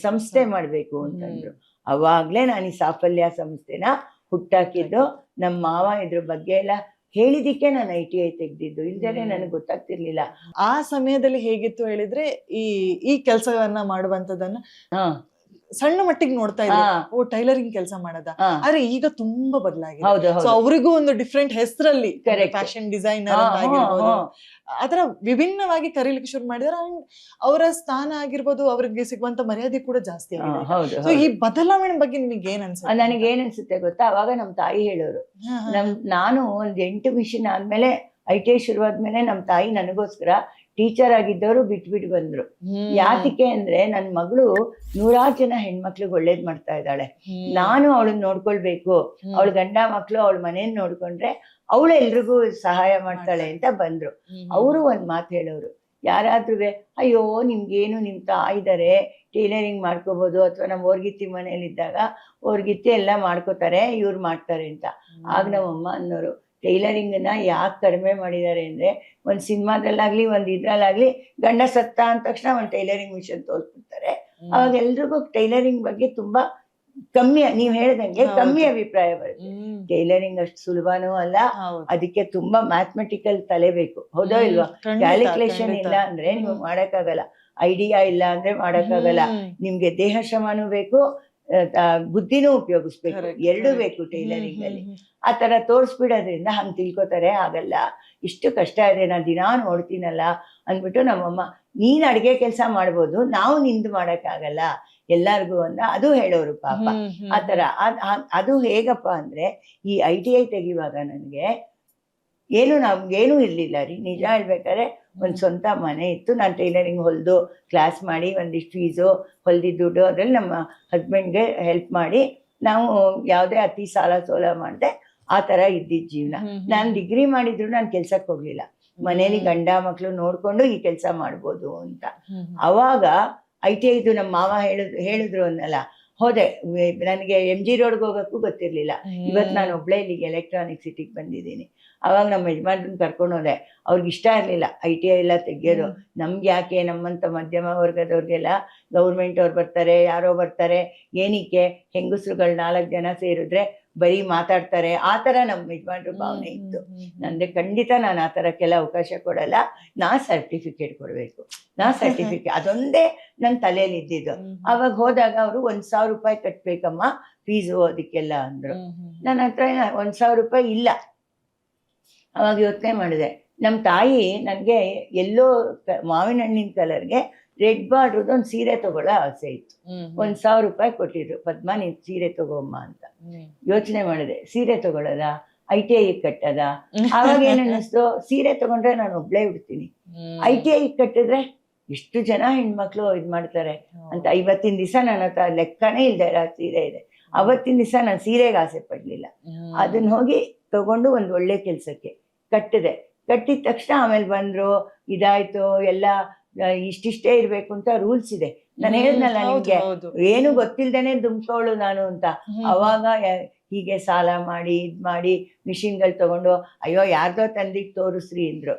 ಸಂಸ್ಥೆ ಮಾಡ್ಬೇಕು ಅಂತಂದ್ರು. ಅವಾಗ್ಲೇ ನಾನು ಈ ಸಾಫಲ್ಯ ಸಂಸ್ಥೆನ ಹುಟ್ಟಾಕಿದ್ದು. ನಮ್ಮ ಮಾವ ಇದ್ರ ಬಗ್ಗೆ ಎಲ್ಲ ಹೇಳಿದಿಕ್ಕೆ ನಾನು ITI ತೆಗ್ದಿದ್ದು, ಇಲ್ದೇ ನನಗೆ ಗೊತ್ತಾಗ್ತಿರ್ಲಿಲ್ಲ. ಆ ಸಮಯದಲ್ಲಿ ಹೇಗಿತ್ತು ಹೇಳಿದ್ರೆ, ಈ ಕೆಲಸವನ್ನ ಮಾಡುವಂತದನ್ನ ಸಣ್ಣ ಮಟ್ಟಿಗೆ ನೋಡ್ತಾ ಇದ್ದೆ, ಓ ಟೈಲರಿಂಗ್ ಕೆಲಸ ಮಾಡದ. ಆದ್ರೆ ಈಗ ತುಂಬಾ ಬದಲಾಗಿದೆ. ಸೊ ಅವರಿಗೂ ಒಂದು ಡಿಫ್ರೆಂಟ್ ಹೆಸರಲ್ಲಿ ಫ್ಯಾಷನ್ ಡಿಸೈನರ್ ಆಗಿರ್ಬೋದು, ಅದರ ವಿಭಿನ್ನವಾಗಿ ಕರೀಲಿಕ್ಕೆ ಶುರು ಮಾಡಿದ್ರೆ ಅವರ ಸ್ಥಾನ ಆಗಿರ್ಬೋದು, ಅವ್ರಿಗೆ ಸಿಗುವಂತ ಮರ್ಯಾದೆ ಕೂಡ ಜಾಸ್ತಿ ಆಗಿದೆ. ಸೊ ಈ ಬದಲಾವಣೆ ಬಗ್ಗೆ ನಿಮಗೆ ಏನ್ ಅನ್ಸುತ್ತೆ? ನನಗೆ ಏನ್ ಅನ್ಸುತ್ತೆ ಗೊತ್ತಾ, ಅವಾಗ ನಮ್ ತಾಯಿ ಹೇಳೋರು, ನಾನು ಒಂದ್ 8 ಮಿಷನ್ ಆದ್ಮೇಲೆ ITI ಶುರುವಾದ್ಮೇಲೆ ನಮ್ ತಾಯಿ ನನಗೋಸ್ಕರ ಟೀಚರ್ ಆಗಿದ್ದವರು ಬಿಟ್ಬಿಟ್ಟು ಬಂದ್ರು. ಯಾತಿಕೆ ಅಂದ್ರೆ ನನ್ ಮಗಳು 100 ಜನ ಹೆಣ್ಮಕ್ಳಿಗೆ ಒಳ್ಳೇದ್ ಮಾಡ್ತಾ ಇದ್ದಾಳೆ, ನಾನು ಅವಳನ್ನ ನೋಡ್ಕೊಳ್ಬೇಕು, ಅವಳ ಗಂಡ ಮಕ್ಳು ಅವಳ ಮನೇನ್ ನೋಡ್ಕೊಂಡ್ರೆ ಅವಳು ಎಲ್ರಿಗೂ ಸಹಾಯ ಮಾಡ್ತಾಳೆ ಅಂತ ಬಂದ್ರು. ಅವರು ಒಂದ್ ಮಾತು ಹೇಳೋರು, ಯಾರಾದ್ರೂ ಅಯ್ಯೋ ನಿಮ್ಗೇನು ನಿಮ್ ತಾಯಿದಾರೆ ಟೈಲರಿಂಗ್ ಮಾಡ್ಕೋಬಹುದು, ಅಥವಾ ನಮ್ಮ ಓರ್ಗಿತ್ತಿ ಮನೇಲಿ ಇದ್ದಾಗ ಓರ್ಗಿತ್ತಿ ಎಲ್ಲ ಮಾಡ್ಕೋತಾರೆ, ಇವ್ರು ಮಾಡ್ತಾರೆ ಅಂತ. ಆಗ ನಮ್ಮಮ್ಮ ಅನ್ನೋರು, ಟೈಲರಿಂಗನ್ನ ಯಾಕೆ ಕಡಿಮೆ ಮಾಡಿದ್ದಾರೆ ಅಂದರೆ, ಒಂದು ಸಿನಿಮಾದಲ್ಲಾಗಲಿ ಒಂದು ಇದ್ರಲ್ಲಾಗಲಿ ಗಂಡ ಸತ್ತ ಅಂದ ತಕ್ಷಣ ಒಂದು ಟೈಲರಿಂಗ್ ಮಿಷನ್ ತೋರಿಸ್ಬಿಡ್ತಾರೆ. ಅವಾಗ ಎಲ್ರಿಗೂ ಟೈಲರಿಂಗ್ ಬಗ್ಗೆ ತುಂಬ ಕಮ್ಮಿ, ನೀವು ಹೇಳ್ದಂಗೆ ಕಮ್ಮಿ ಅಭಿಪ್ರಾಯ ಬರುತ್ತೆ. ಟೈಲರಿಂಗ್ ಅಷ್ಟು ಸುಲಭನೂ ಅಲ್ಲ, ಅದಕ್ಕೆ ತುಂಬಾ ಮ್ಯಾಥಮೆಟಿಕಲ್ ತಲೆ ಬೇಕು, ಹೌದೋ ಇಲ್ವಾ? ಕ್ಯಾಲ್ಕುಲೇಷನ್ ಇಲ್ಲ ಅಂದ್ರೆ ನೀವು ಮಾಡಕ್ಕಾಗಲ್ಲ, ಐಡಿಯಾ ಇಲ್ಲ ಅಂದ್ರೆ ಮಾಡಕ್ಕಾಗಲ್ಲ. ನಿಮ್ಗೆ ದೇಹ ಶ್ರಮನೂ ಬೇಕು, ಬುದ್ಧಿನೂ ಉಪಯೋಗಿಸ್ಬೇಕು, ಎರಡೂ ಬೇಕು ಟೈಲರಿಂಗ್ ಅಲ್ಲಿ. ಆ ತರ ತೋರಿಸ್ಬಿಡೋದ್ರಿಂದ ಹಂಗೆ ತಿಳ್ಕೊತಾರೆ, ಆಗಲ್ಲ, ಇಷ್ಟು ಕಷ್ಟ ಇದೆ, ನಾನು ದಿನಾ ನೋಡ್ತೀನಲ್ಲ ಅಂದ್ಬಿಟ್ಟು ನಮ್ಮಮ್ಮ, ನೀನ್ ಅಡ್ಗೆ ಕೆಲಸ ಮಾಡ್ಬೋದು, ನಾವು ನಿಂದು ಮಾಡಕ್ಕಾಗಲ್ಲ ಎಲ್ಲಾರ್ಗು ಅಂತ ಅದು ಹೇಳೋರು ಪಾಪ. ಆ ತರ ಅದು ಹೇಗಪ್ಪ ಅಂದ್ರೆ, ಈ ITI ತೆಗಿವಾಗ ನನಗೆ ನಮ್ಗೇನು ಇರ್ಲಿಲ್ಲ ರೀ, ನಿಜ ಹೇಳ್ಬೇಕಾದ್ರೆ. ಒಂದು ಸ್ವಂತ ಮನೆ ಇತ್ತು, ನಾನು ಟೈಲರಿಂಗ್ ಹೊಲಿದು ಕ್ಲಾಸ್ ಮಾಡಿ ಒಂದಿಷ್ಟು ಫೀಸು ಹೊಲ್ದಿದ್ದ ದುಡ್ಡು ಅದ್ರಲ್ಲಿ ನಮ್ಮ ಹಸ್ಬೆಂಡ್ಗೆ ಹೆಲ್ಪ್ ಮಾಡಿ ನಾವು ಯಾವುದೇ ಅತಿ ಸಾಲ ಸೋಲ ಮಾಡಿದೆ, ಆ ಥರ ಇದ್ದಿದ್ದ ಜೀವನ. ನಾನು ಡಿಗ್ರಿ ಮಾಡಿದ್ರು ನಾನು ಕೆಲ್ಸಕ್ಕೆ ಹೋಗ್ಲಿಲ್ಲ, ಮನೇಲಿ ಗಂಡ ಮಕ್ಕಳು ನೋಡ್ಕೊಂಡು ಈ ಕೆಲಸ ಮಾಡ್ಬೋದು ಅಂತ. ಅವಾಗ ITI ನಮ್ಮ ಮಾವ ಹೇಳಿದ್ರು ಅನ್ನಲ್ಲ, ಹೋದೆ. ನನಗೆ MG ರೋಡ್ಗೆ ಹೋಗೋಕ್ಕೂ ಗೊತ್ತಿರಲಿಲ್ಲ. ಇವತ್ತು ನಾನು ಒಬ್ಳೇ ಇಲ್ಲಿಗೆ ಎಲೆಕ್ಟ್ರಾನಿಕ್ ಸಿಟಿಗೆ ಬಂದಿದ್ದೀನಿ. ಅವಾಗ ನಮ್ಮ ಯಜಮಾನ್ರನ್ನ ಕರ್ಕೊಂಡು ಹೋದೆ. ಅವ್ರಿಗೆ ಇಷ್ಟ ಇರಲಿಲ್ಲ ITI ಎಲ್ಲ ತೆಗಿಯೋದು. ನಮ್ಗೆ ಯಾಕೆ, ನಮ್ಮಂಥ ಮಧ್ಯಮ ವರ್ಗದವ್ರಿಗೆಲ್ಲ ಗೌರ್ಮೆಂಟ್ ಅವ್ರು ಬರ್ತಾರೆ, ಯಾರೋ ಬರ್ತಾರೆ, ಏನಕ್ಕೆ ಹೆಂಗಸ್ರುಗಳು 4 ಜನ ಸೇರಿದ್ರೆ ಬರೀ ಮಾತಾಡ್ತಾರೆ, ಆ ಥರ ನಮ್ಮ ಯಜಮಾನ್ರ ಭಾವನೆ ಇತ್ತು. ನಂದೆ ಖಂಡಿತ ನಾನು ಆ ಥರಕ್ಕೆಲ್ಲ ಅವಕಾಶ ಕೊಡಲ್ಲ, ನಾ ಸರ್ಟಿಫಿಕೇಟ್ ಕೊಡಬೇಕು, ಅದೊಂದೇ ನನ್ನ ತಲೆಯಲ್ಲಿ ಇದ್ದಿದ್ದು. ಅವಾಗ ಹೋದಾಗ ಅವರು 1,000 ರೂಪಾಯಿ ಕಟ್ಬೇಕಮ್ಮ ಫೀಸು ಅದಕ್ಕೆಲ್ಲ ಅಂದ್ರು. ನನ್ನ ಹತ್ರ 1,000 ರೂಪಾಯಿ ಇಲ್ಲ. ಅವಾಗ ಯೋಚನೆ ಮಾಡಿದೆ, ನಮ್ಮ ತಾಯಿ ನನಗೆ ಎಲ್ಲೋ ಮಾವಿನ ಹಣ್ಣಿನ ಕಲರ್ಗೆ ರೆಡ್ ಬಾರ್ಡ್ರದ್ದು ಒಂದು ಸೀರೆ ತಗೊಳ್ಳೋ ಆಸೆ ಇತ್ತು. 1,000 ರೂಪಾಯಿ ಕೊಟ್ಟಿದ್ರು, ಪದ್ಮ ನೀನು ಸೀರೆ ತಗೋಮ್ಮ ಅಂತ. ಯೋಚನೆ ಮಾಡಿದೆ, ಸೀರೆ ತಗೊಳ್ಳೋದ, ITI ಕಟ್ಟದ? ಆವಾಗ ಏನನ್ನಿಸ್ತು, ಸೀರೆ ತಗೊಂಡ್ರೆ ನಾನು ಒಬ್ಳೇ ಬಿಡ್ತೀನಿ, ITI ಕಟ್ಟಿದ್ರೆ ಎಷ್ಟು ಜನ ಹೆಣ್ಮಕ್ಳು ಇದು ಮಾಡ್ತಾರೆ ಅಂತ. ಇವತ್ತಿನ ದಿವಸ ನನ್ನ ಹತ್ರ ಲೆಕ್ಕನೇ ಇಲ್ದೇ ಇರೋ ಸೀರೆ ಇದೆ. ಅವತ್ತಿನ ದಿವಸ ನಾನು ಸೀರೆಗೆ ಆಸೆ ಪಡ್ಲಿಲ್ಲ, ಅದನ್ನ ಹೋಗಿ ತಗೊಂಡು ಒಂದು ಒಳ್ಳೆ ಕೆಲ್ಸಕ್ಕೆ ಕಟ್ಟಿದೆ. ಕಟ್ಟಿದ ತಕ್ಷಣ ಆಮೇಲೆ ಬಂದ್ರು, ಇದಾಯ್ತು ಎಲ್ಲ, ಇಷ್ಟಿಷ್ಟೇ ಇರ್ಬೇಕು ಅಂತ ರೂಲ್ಸ್ ಇದೆ. ನಾನು ಹೇಳಿದ್ನಲ್ಲ ನಿಮ್ಗೆ, ಏನು ಗೊತ್ತಿಲ್ದೇನೆ ದುಮ್ಕೋಳು ನಾನು ಅಂತ. ಅವಾಗ ಹೀಗೆ ಸಾಲ ಮಾಡಿ ಇದ್ ಮಾಡಿ ಮಿಷಿನ್ಗಳು ತಗೊಂಡು, ಅಯ್ಯೋ ಯಾರ್ದೋ ತಂದಿಟ್ಟು ತೋರಿಸ್ರಿ ಅಂದ್ರು.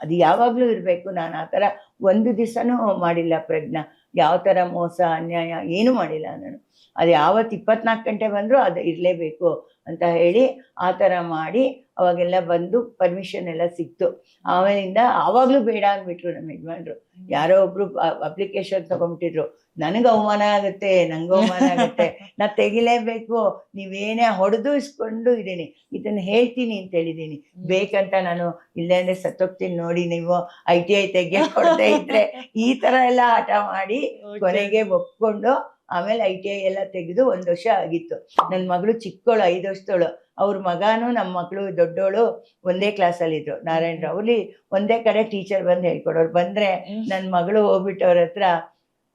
ಅದು ಯಾವಾಗ್ಲೂ ಇರ್ಬೇಕು. ನಾನು ಆ ಥರ ಒಂದು ದಿವಸನೂ ಮಾಡಿಲ್ಲ ಪ್ರಜ್ಞಾ, ಯಾವ ಥರ ಮೋಸ ಅನ್ಯಾಯ ಏನೂ ಮಾಡಿಲ್ಲ ನಾನು. ಅದು ಯಾವತ್ತು 24 ಗಂಟೆ ಬಂದರೂ ಅದು ಇರಲೇಬೇಕು ಅಂತ ಹೇಳಿ ಆ ಥರ ಮಾಡಿ ಅವಾಗೆಲ್ಲ ಬಂದು ಪರ್ಮಿಷನ್ ಎಲ್ಲ ಸಿಕ್ತು. ಆಮೇಲಿಂದ ಆವಾಗಲೂ ಬೇಡ ಅಂದ್ಬಿಟ್ರು ನಮ್ಮ ಯಜಮಾನ್ರು. ಯಾರೋ ಒಬ್ರು ಅಪ್ಲಿಕೇಶನ್ ತಗೊಂಡ್ಬಿಟ್ಟಿದ್ರು, ನನಗೆ ಅವಮಾನ ಆಗುತ್ತೆ, ನಂಗೆ ಅವಮಾನ ಆಗುತ್ತೆ, ನಾ ತೆಗಿಲೇಬೇಕು, ನೀವೇನೇ ಹೊಡೆದು ಇಸ್ಕೊಂಡು ಇದ್ದೀನಿ, ಇದನ್ನು ಹೇಳ್ತೀನಿ ಅಂತ ಹೇಳಿದ್ದೀನಿ, ಬೇಕಂತ ನಾನು ಇಲ್ಲೇ ಅಂದರೆ ಸತ್ತೋಗ್ತೀನಿ ನೋಡಿ, ನೀವು ITI ತೆಗಿಯಕ್ಕೆ ಕೊಡದೇ ಇದ್ರೆ, ಈ ಥರ ಎಲ್ಲ ಆಟ ಮಾಡಿ ಕೊನೆಗೆ ಒಪ್ಕೊಂಡು ಆಮೇಲೆ ITI ಎಲ್ಲ ತೆಗೆದು 1 ವರ್ಷ ಆಗಿತ್ತು. ನನ್ನ ಮಗಳು ಚಿಕ್ಕವಳು, 5 ವರ್ಷದವಳು. ಅವ್ರ ಮಗನೂ ನಮ್ಮ ಮಗಳು ದೊಡ್ಡವಳು ಒಂದೇ ಕ್ಲಾಸಲ್ಲಿದ್ರು, ನಾರಾಯಣರಾವ್. ಅಲ್ಲಿ ಒಂದೇ ಕಡೆ ಟೀಚರ್ ಬಂದು ಹೇಳ್ಕೊಡೋರು. ಬಂದರೆ ನನ್ನ ಮಗಳು ಹೋಗ್ಬಿಟ್ಟು ಅವ್ರ ಹತ್ರ,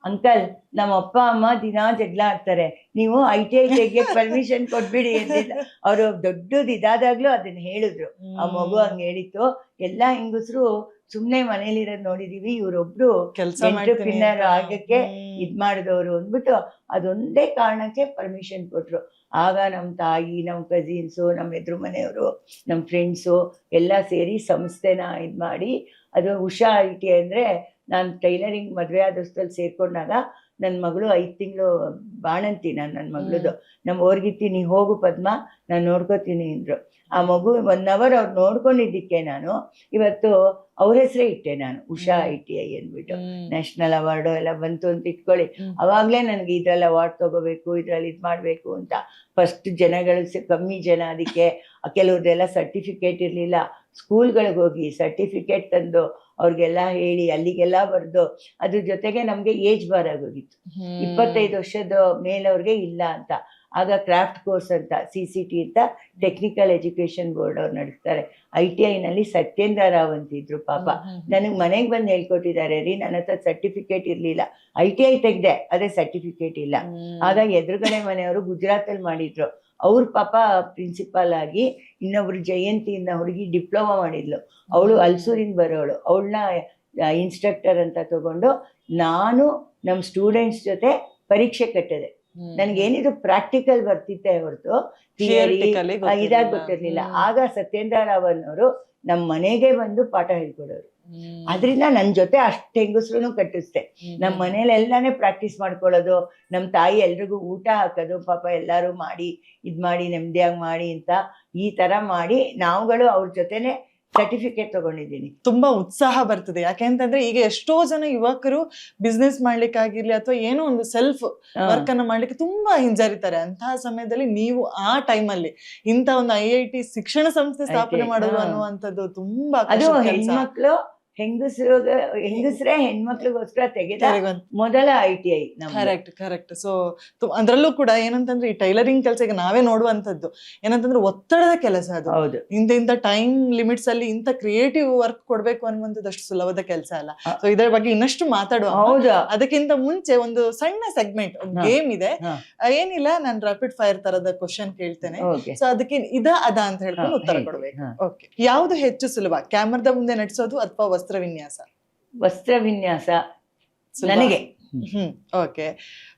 ಅಂಕಲ್ ನಮ್ಮ ಅಪ್ಪ ಅಮ್ಮ ದಿನಾ ಜಗಳ ಆಡ್ತಾರೆ, ನೀವು ITI ತೆಗಿಯಕ್ಕೆ ಪರ್ಮಿಷನ್ ಕೊಟ್ಬಿಡಿ ಅಂತಿಲ್ಲ. ಅವರು ದೊಡ್ಡದು ಇದಾದಾಗ್ಲೂ ಅದನ್ನ ಹೇಳಿದ್ರು. ಆ ಮಗು ಹಂಗೆ ಹೇಳಿತ್ತು. ಎಲ್ಲ ಹೆಂಗಸರು ಸುಮ್ಮನೆ ಮನೇಲಿರೋದು ನೋಡಿದೀವಿ, ಇವರೊಬ್ರು ಎಂಟ್ರಪ್ರಿನರ್ ಆಗಕ್ಕೆ ಇದ್ ಮಾಡಿದವರು ಅಂದ್ಬಿಟ್ಟು ಅದೊಂದೇ ಕಾರಣಕ್ಕೆ ಪರ್ಮಿಷನ್ ಕೊಟ್ರು. ಆಗ ನಮ್ಮ ತಾಯಿ, ನಮ್ಮ ಕಸಿನ್ಸು, ನಮ್ಮ ಎದುರು ಮನೆಯವರು, ನಮ್ಮ ಫ್ರೆಂಡ್ಸು ಎಲ್ಲ ಸೇರಿ ಸಂಸ್ಥೆನ ಇದು ಮಾಡಿ, ಅದು ಉಷಾ ITI ಅಂದರೆ, ನಾನು ಟೈಲರಿಂಗ್ ಮದುವೆ ಆದಷ್ಟಲ್ಲಿ ಸೇರ್ಕೊಂಡಾಗ ನನ್ನ ಮಗಳು 5 ತಿಂಗಳು ಬಾಣಂತಿ, ನನ್ನ ಮಗಳದು. ನಮ್ಮ ಓರ್ಗಿತ್ತಿ, ನೀ ಹೋಗು ಪದ್ಮ, ನಾನು ನೋಡ್ಕೋತೀನಿ ಅಂದರು. ಆ ಮಗು 1 ಅವರ್ ಅವ್ರು ನೋಡ್ಕೊಂಡಿದ್ದಕ್ಕೆ ನಾನು ಇವತ್ತು ಅವ್ರ ಹೆಸರೇ ಇಟ್ಟೆ ನಾನು, ಉಷಾ ITI ಅಂದ್ಬಿಟ್ಟು. ನ್ಯಾಷನಲ್ ಅವಾರ್ಡು ಎಲ್ಲ ಬಂತು ಅಂತ ಇಟ್ಕೊಳ್ಳಿ. ಅವಾಗಲೇ ನನಗೆ ಇದ್ರಲ್ಲಿ ಅವಾರ್ಡ್ ತಗೋಬೇಕು, ಇದ್ರಲ್ಲಿ ಇದು ಮಾಡಬೇಕು ಅಂತ. ಫಸ್ಟ್ ಜನಗಳು ಕಮ್ಮಿ ಜನ, ಅದಕ್ಕೆ ಕೆಲವ್ರದ್ದೆಲ್ಲ ಸರ್ಟಿಫಿಕೇಟ್ ಇರಲಿಲ್ಲ. ಸ್ಕೂಲ್ಗಳಿಗೆ ಹೋಗಿ ಸರ್ಟಿಫಿಕೇಟ್ ತಂದು ಅವ್ರಿಗೆಲ್ಲ ಹೇಳಿ ಅಲ್ಲಿಗೆಲ್ಲ ಬರೆದು, ಅದ್ರ ಜೊತೆಗೆ ನಮಗೆ ಏಜ್ ಬಾರ್ ಆಗೋಗಿತ್ತು, 25 ವರ್ಷದ ಮೇಲವ್ರಿಗೆ ಇಲ್ಲ ಅಂತ. ಆಗ ಕ್ರಾಫ್ಟ್ ಕೋರ್ಸ್ ಅಂತ CCT ಅಂತ ಟೆಕ್ನಿಕಲ್ ಎಜುಕೇಶನ್ ಬೋರ್ಡ್ ಅವ್ರು ನಡೆಸ್ತಾರೆ. ITIನಲ್ಲಿ ಸತ್ಯೇಂದ್ರ ರಾವ್ ಅಂತಿದ್ರು ಪಾಪ, ನನಗೆ ಮನೆಗೆ ಬಂದು ಹೇಳ್ಕೊಟ್ಟಿದ್ದಾರೆ ರೀ, ನನ್ನ ಹತ್ರ ಸರ್ಟಿಫಿಕೇಟ್ ಇರಲಿಲ್ಲ, ITI ತೆಗ್ದೆ, ಅದೇ ಸರ್ಟಿಫಿಕೇಟ್ ಇಲ್ಲ. ಆಗ ಎದುರುಗಡೆ ಮನೆಯವರು ಗುಜರಾತಲ್ಲಿ ಮಾಡಿದ್ರು. ಅವ್ರ ಪಾಪ ಪ್ರಿನ್ಸಿಪಾಲ್ ಆಗಿ, ಇನ್ನೊಬ್ರು ಜಯಂತಿಯಿಂದ ಹುಡುಗಿ ಡಿಪ್ಲೊಮಾ ಮಾಡಿದ್ಲು, ಅವಳು ಅಲ್ಸೂರಿಂದ ಬರೋಳು, ಅವಳನ್ನ ಇನ್ಸ್ಟ್ರಕ್ಟರ್ ಅಂತ ತಗೊಂಡು ನಾನು ನಮ್ಮ ಸ್ಟೂಡೆಂಟ್ಸ್ ಜೊತೆ ಪರೀಕ್ಷೆ ಕಟ್ಟಿದೆ. ನನ್ಗೇನಿದು ಪ್ರಾಕ್ಟಿಕಲ್ ಬರ್ತಿತ್ತೆ ಹೊರತು ಥಿಯರಿ ಇದಾಗಿ ಗೊತ್ತಿರ್ಲಿಲ್ಲ. ಆಗ ಸತ್ಯೇಂದ್ರ ರಾವನ್ ಅವರು ನಮ್ಮ ಮನೆಗೆ ಬಂದು ಪಾಠ ಹೇಳ್ಕೊಡೋರು. ಅದ್ರಿಂದ ನನ್ ಜೊತೆ ಅಷ್ಟ್ ಹೆಂಗಸ್ರು ಕಟ್ಟಿಸ್ದೆ. ನಮ್ ಮನೇಲಿ ಎಲ್ಲಾನೇ ಪ್ರಾಕ್ಟೀಸ್ ಮಾಡ್ಕೊಳ್ಳೋದು, ನಮ್ ತಾಯಿ ಎಲ್ರಿಗೂ ಊಟ ಹಾಕೋದು, ಪಾಪ ಎಲ್ಲಾರು ಮಾಡಿ ಇದ್ ಮಾಡಿ ನೆಮ್ಮದಿಯಾಗಿ ಮಾಡಿ ಅಂತ ಈ ತರ ಮಾಡಿ ನಾವುಗಳು ಅವ್ರ ಜೊತೆನೆ ಸರ್ಟಿಫಿಕೇಟ್ ತಗೊಂಡಿದ್ದೀನಿ. ತುಂಬಾ ಉತ್ಸಾಹ ಬರ್ತದೆ. ಯಾಕೆಂತಂದ್ರೆ ಈಗ ಎಷ್ಟೋ ಜನ ಯುವಕರು ಬಿಸ್ನೆಸ್ ಮಾಡ್ಲಿಕ್ಕಾಗಿರ್ಲಿ ಅಥವಾ ಏನೋ ಒಂದು ಸೆಲ್ಫ್ ವರ್ಕ್ ಅನ್ನ ಮಾಡ್ಲಿಕ್ಕೆ ತುಂಬಾ ಹಿಂಜರಿತಾರೆ. ಅಂತಹ ಸಮಯದಲ್ಲಿ ನೀವು ಆ ಟೈಮಲ್ಲಿ ಇಂತ ಒಂದು IIT ಶಿಕ್ಷಣ ಸಂಸ್ಥೆ ಸ್ಥಾಪನೆ ಮಾಡೋದು ಅನ್ನುವಂಥದ್ದು ತುಂಬಾ ಅದು ಹೆಣ್ಮಕ್ಳು ಹೆಂಗಸ್ರೇ ಹೆಣ್ಮಕ್ಳಿಗೋಸ್ಕರ ತೆಗೆದ ಮೊದಲ ITI. ಕರೆಕ್ಟ್. ಸೊ ಅದ್ರಲ್ಲೂ ಕೂಡ ಏನಂತಂದ್ರೆ ಈ ಟೈಲರಿಂಗ್ ಕೆಲಸ ಈಗ ನಾವೇ ನೋಡುವಂತದ್ದು ಏನಂತಂದ್ರೆ ಒತ್ತಡದ ಕೆಲಸ ಅದು. ಹೌದು. ಇಂತ ಟೈಮ್ ಲಿಮಿಟ್ಸ್ ಅಲ್ಲಿ ಇಂತ ಕ್ರಿಯೇಟಿವ್ ವರ್ಕ್ ಕೊಡ್ಬೇಕು ಅನ್ನುವಂಥದ್ದು ಅಷ್ಟು ಸುಲಭದ ಕೆಲಸ ಅಲ್ಲ. ಸೊ ಇದರ ಬಗ್ಗೆ ಇನ್ನಷ್ಟು ಮಾತಾಡುವ. ಹೌದಾ? ಅದಕ್ಕಿಂತ ಮುಂಚೆ ಒಂದು ಸಣ್ಣ ಸೆಗ್ಮೆಂಟ್ ಗೇಮ್ ಇದೆ. ಏನಿಲ್ಲ, ನಾನು ರಾಪಿಡ್ ಫೈರ್ ತರದ ಕ್ವಶನ್ ಕೇಳ್ತೇನೆ. ಸೊ ಅದಕ್ಕೆ ಅದ ಅಂತ ಹೇಳ್ಕೊಂಡು ಉತ್ತರ ಕೊಡ್ಬೇಕು. ಓಕೆ. ಯಾವ್ದು ಹೆಚ್ಚು ಸುಲಭ, ಕ್ಯಾಮರಾದ ಮುಂದೆ ನಟಿಸೋದು ಅಥವಾ ವಸ್ತ್ರವಿನ್ಯಾಸ? ವಸ್ತ್ರವಿನ್ಯಾಸ ನನಗೆ. ಓಕೆ.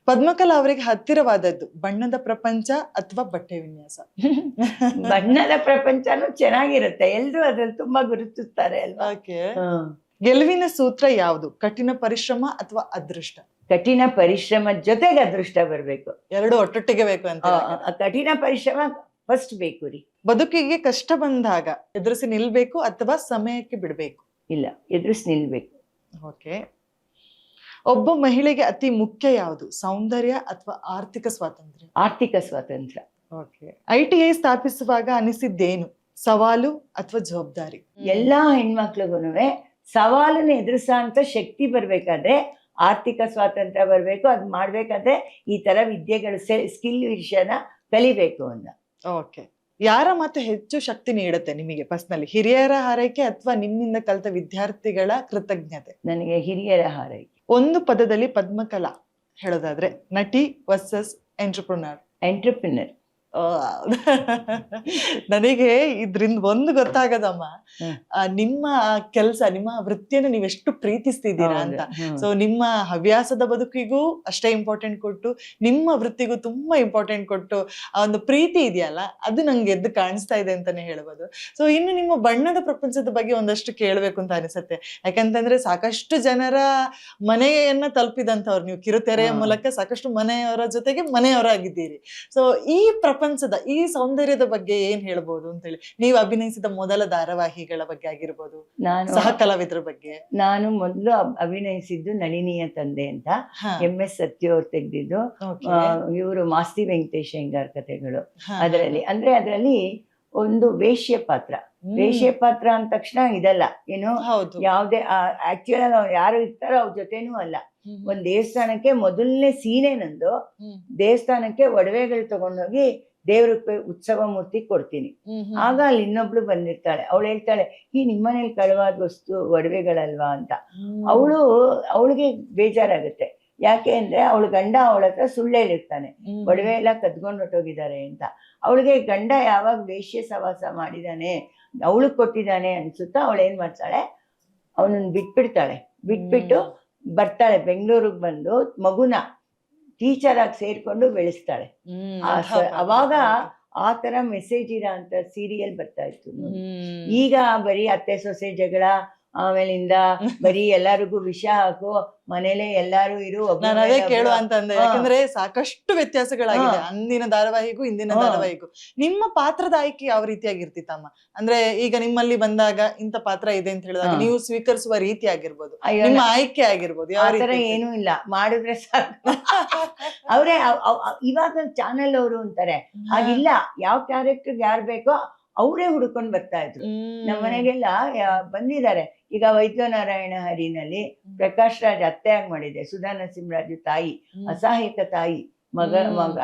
ಪದ್ಮಕಲಾ ಅವರಿಗೆ ಹತ್ತಿರವಾದದ್ದು ಬಣ್ಣದ ಪ್ರಪಂಚ ಅಥವಾ ಬಟ್ಟೆ ವಿನ್ಯಾಸ? ಬಣ್ಣದ ಪ್ರಪಂಚನೂ ಚೆನ್ನಾಗಿರುತ್ತೆ, ಎಲ್ರು ಅದ್ರಲ್ಲಿ ತುಂಬಾ ಗುರುತಿಸ್ತಾರೆ ಅಲ್ವಾ. ಓಕೆ. ಗೆಲುವಿನ ಸೂತ್ರ ಯಾವುದು, ಕಠಿಣ ಪರಿಶ್ರಮ ಅಥವಾ ಅದೃಷ್ಟ? ಕಠಿಣ ಪರಿಶ್ರಮ ಜೊತೆಗೆ ಅದೃಷ್ಟ ಬರ್ಬೇಕು, ಎರಡು ಒಟ್ಟೊಟ್ಟಿಗೆ ಬೇಕು ಅಂತ. ಕಠಿಣ ಪರಿಶ್ರಮ ಫಸ್ಟ್ ಬೇಕು ರೀ. ಬದುಕಿಗೆ ಕಷ್ಟ ಬಂದಾಗ ಎದುರಿಸಿ ನಿಲ್ಬೇಕು ಅಥವಾ ಸಮಯಕ್ಕೆ ಬಿಡ್ಬೇಕು? ಇಲ್ಲ, ಎದುರಿಸಿ ನಿಲ್ಬೇಕು. ಓಕೆ. ಒಬ್ಬ ಮಹಿಳೆಗೆ ಅತಿ ಮುಖ್ಯ ಯಾವುದು, ಸೌಂದರ್ಯ ಅಥವಾ ಆರ್ಥಿಕ ಸ್ವಾತಂತ್ರ್ಯ? ಆರ್ಥಿಕ ಸ್ವಾತಂತ್ರ್ಯ. ಓಕೆ. ITI ಸ್ಥಾಪಿಸುವಾಗ ಅನಿಸಿದ್ದೇನು, ಸವಾಲು ಅಥವಾ ಜವಾಬ್ದಾರಿ? ಎಲ್ಲಾ ಹೆಣ್ಮಕ್ಳಿಗೂನುವೆ ಸವಾಲನ್ನ ಎದುರಿಸೋ ಶಕ್ತಿ ಬರ್ಬೇಕಾದ್ರೆ ಆರ್ಥಿಕ ಸ್ವಾತಂತ್ರ್ಯ ಬರ್ಬೇಕು. ಅದ್ ಮಾಡ್ಬೇಕಾದ್ರೆ ಈ ತರ ವಿದ್ಯೆಗಳು ಸ್ಕಿಲ್ ವಿಷಯನ ಕಲಿಬೇಕು ಅಂತ. ಓಕೆ. ಯಾರ ಮಾತು ಹೆಚ್ಚು ಶಕ್ತಿ ನೀಡುತ್ತೆ ನಿಮಗೆ ಪರ್ಸನಲಿ, ಹಿರಿಯರ ಹಾರೈಕೆ ಅಥವಾ ನಿಮ್ಮಿಂದ ಕಲಿತ ವಿದ್ಯಾರ್ಥಿಗಳ ಕೃತಜ್ಞತೆ? ನನಗೆ ಹಿರಿಯರ ಹಾರೈಕೆ. ಒಂದು ಪದದಲ್ಲಿ ಪದ್ಮಕಲಾ ಹೇಳೋದಾದ್ರೆ ನಟಿ ವರ್ಸಸ್ ಎಂಟರ್ಪ್ರಿನರ್. ನನಗೆ ಇದ್ರಿಂದ ಒಂದು ಗೊತ್ತಾಗದಮ್ಮ, ನಿಮ್ಮ ಕೆಲಸ, ನಿಮ್ಮ ವೃತ್ತಿಯನ್ನು ನೀವೆಷ್ಟು ಪ್ರೀತಿಸ್ತಿದ್ದೀರಾ ಅಂತ. ಸೊ ನಿಮ್ಮ ಹವ್ಯಾಸದ ಬದುಕಿಗೂ ಅಷ್ಟೇ ಇಂಪಾರ್ಟೆಂಟ್ ಕೊಟ್ಟು, ನಿಮ್ಮ ವೃತ್ತಿಗೂ ತುಂಬಾ ಇಂಪಾರ್ಟೆಂಟ್ ಕೊಟ್ಟು ಆ ಒಂದು ಪ್ರೀತಿ ಇದೆಯಲ್ಲ, ಅದು ನಂಗೆ ಎದ್ದು ಕಾಣಿಸ್ತಾ ಇದೆ ಅಂತಾನೆ ಹೇಳ್ಬೋದು. ಸೊ ಇನ್ನು ನಿಮ್ಮ ಬಣ್ಣದ ಪ್ರಪಂಚದ ಬಗ್ಗೆ ಒಂದಷ್ಟು ಕೇಳಬೇಕು ಅಂತ ಅನಿಸುತ್ತೆ. ಯಾಕಂತಂದ್ರೆ ಸಾಕಷ್ಟು ಜನರ ಮನೆಯನ್ನ ತಲುಪಿದಂಥವ್ರು ನೀವು, ಕಿರುತೆರೆಯ ಮೂಲಕ ಸಾಕಷ್ಟು ಮನೆಯವರ ಜೊತೆಗೆ ಮನೆಯವರಾಗಿದ್ದೀರಿ. ಸೊ ಈ ಪ್ರಪಂಚದ ಈ ಸೌಂದರ್ಯದ ಬಗ್ಗೆ ಏನ್ ಹೇಳ್ಬೋದು ಅಂತೇಳಿ, ನೀವು ಅಭಿನಯಿಸಿದ ಮೊದಲ ಧಾರಾವಾಹಿಗಳ ಬಗ್ಗೆ ಆಗಿರ್ಬೋದು, ಸಹ ಕಲಾವಿದರ ಬಗ್ಗೆ? ನಾನು ಮೊದಲು ಅಭಿನಯಿಸಿದ್ದು ನಳಿನಿಯ ತಂದೆ ಅಂತ, MS ಸತ್ಯ ಅವ್ರು ತೆಗ್ದಿದ್ದು. ಇವರು ಮಾಸ್ತಿ ವೆಂಕಟೇಶ್ ಹೆಂಗಾರ್ ಕಥೆಗಳು. ಅದರಲ್ಲಿ ಒಂದು ವೇಶ್ಯ ಪಾತ್ರ ಅಂದ ತಕ್ಷಣ ಇದಲ್ಲ ಏನು, ಯಾವ್ದೇ ಆಕ್ಚುಲಿ ನಾವು ಯಾರು ಇರ್ತಾರೋ ಅವ್ರ ಜೊತೆನೂ ಅಲ್ಲ. ಒಂದ್ ದೇವಸ್ಥಾನಕ್ಕೆ ಮೊದಲನೇ ಸೀನೆ ನಂದು, ದೇವಸ್ಥಾನಕ್ಕೆ ಒಡವೆಗಳು ತಗೊಂಡೋಗಿ ದೇವ್ರ ಉತ್ಸವ ಮೂರ್ತಿ ಕೊಡ್ತೀನಿ. ಆಗ ಅಲ್ಲಿ ಇನ್ನೊಬ್ಳು ಬಂದಿರ್ತಾಳೆ, ಅವಳು ಹೇಳ್ತಾಳೆ, ಈ ನಿಮ್ಮನೇಲಿ ಕಳವಾದ ವಸ್ತು ಒಡವೆಗಳಲ್ವಾ ಅಂತ. ಅವಳಿಗೆ ಬೇಜಾರಾಗುತ್ತೆ. ಯಾಕೆ ಅಂದ್ರೆ ಅವಳ ಗಂಡ ಅವಳ ಹತ್ರ ಸುಳ್ಳು ಹೇಳಿರ್ತಾನೆ, ಒಡವೆ ಎಲ್ಲ ಕದ್ಕೊಂಡು ಹೊಟ್ಟೋಗಿದ್ದಾರೆ ಅಂತ. ಅವಳಿಗೆ ಗಂಡ ಯಾವಾಗ ವೇಶ್ಯ ಸವಾಸ ಮಾಡಿದಾನೆ, ಅವಳಿಗೆ ಕೊಟ್ಟಿದ್ದಾನೆ ಅನ್ಸುತ್ತಾ, ಅವಳು ಏನ್ ಮಾಡ್ತಾಳೆ, ಅವನನ್ನ ಬಿಟ್ಬಿಟ್ಟು ಬರ್ತಾಳೆ ಬೆಂಗಳೂರಿಗೆ. ಬಂದು ಮಗುನ ಟೀಚರ್ ಆಗಿ ಸೇರ್ಕೊಂಡು ಬೆಳೆಸ್ತಾಳೆ. ಅವಾಗ ಆ ತರ ಮೆಸೇಜ್ ಇರೋ ಅಂತ ಸೀರಿಯಲ್ ಬರ್ತಾ ಇತ್ತು. ಈಗ ಬರೀ ಅತ್ತೆ ಸೊಸೆ ಜಗಳ, ಆಮೇಲಿಂದ ಬರೀ ಎಲ್ಲರಿಗೂ ವಿಷ ಹಾಕು, ಮನೇಲೆ ಎಲ್ಲಾರು ಇರು. ನಾನು ಅದೇ ಕೇಳುವ ಅಂತಂದೆ, ಯಾಕಂದ್ರೆ ಸಾಕಷ್ಟು ವ್ಯತ್ಯಾಸಗಳಾಗಿದೆ ಅಂದಿನ ಧಾರಾವಾಹಿಗೂ ಇಂದಿನ ಧಾರಾವಾಹಿಗೂ. ನಿಮ್ಮ ಪಾತ್ರದ ಆಯ್ಕೆ ಯಾವ ರೀತಿಯಾಗಿರ್ತಿತ್ತಮ್ಮ? ಅಂದ್ರೆ ಈಗ ನಿಮ್ಮಲ್ಲಿ ಬಂದಾಗ ಇಂಥ ಪಾತ್ರ ಇದೆ ಅಂತ ಹೇಳಿದಾಗ ನೀವು ಸ್ವೀಕರಿಸುವ ರೀತಿ ಆಗಿರ್ಬೋದು, ನಿಮ್ಮ ಆಯ್ಕೆ ಆಗಿರ್ಬೋದು, ಯಾವ ತರ? ಏನೂ ಇಲ್ಲ, ಮಾಡಿದ್ರೆ ಸಾಕು. ಅವ್ರೇ ಇವಾಗ ಚಾನೆಲ್ ಅವರು ಅಂತಾರೆ, ಹಾಗಿಲ್ಲ, ಯಾವ ಕ್ಯಾರೆಕ್ಟರ್ ಯಾರು ಬೇಕೋ ಅವರೇ ಹುಡ್ಕೊಂಡ್ ಬರ್ತಾ ಇದ್ರು. ನಮ್ಮ ಮನೆಗೆಲ್ಲ ಬಂದಿದ್ದಾರೆ. ಈಗ ವೈದ್ಯನಾರಾಯಣ ಹರಿನಲ್ಲಿ ಪ್ರಕಾಶ್ ರಾಜ್ ಅತ್ತೆಯಾಗಿ ಮಾಡಿದೆ, ಸುಧಾ ನರಸಿಂಹರಾಜು ತಾಯಿ, ಅಸಹಾಯಕ ತಾಯಿ,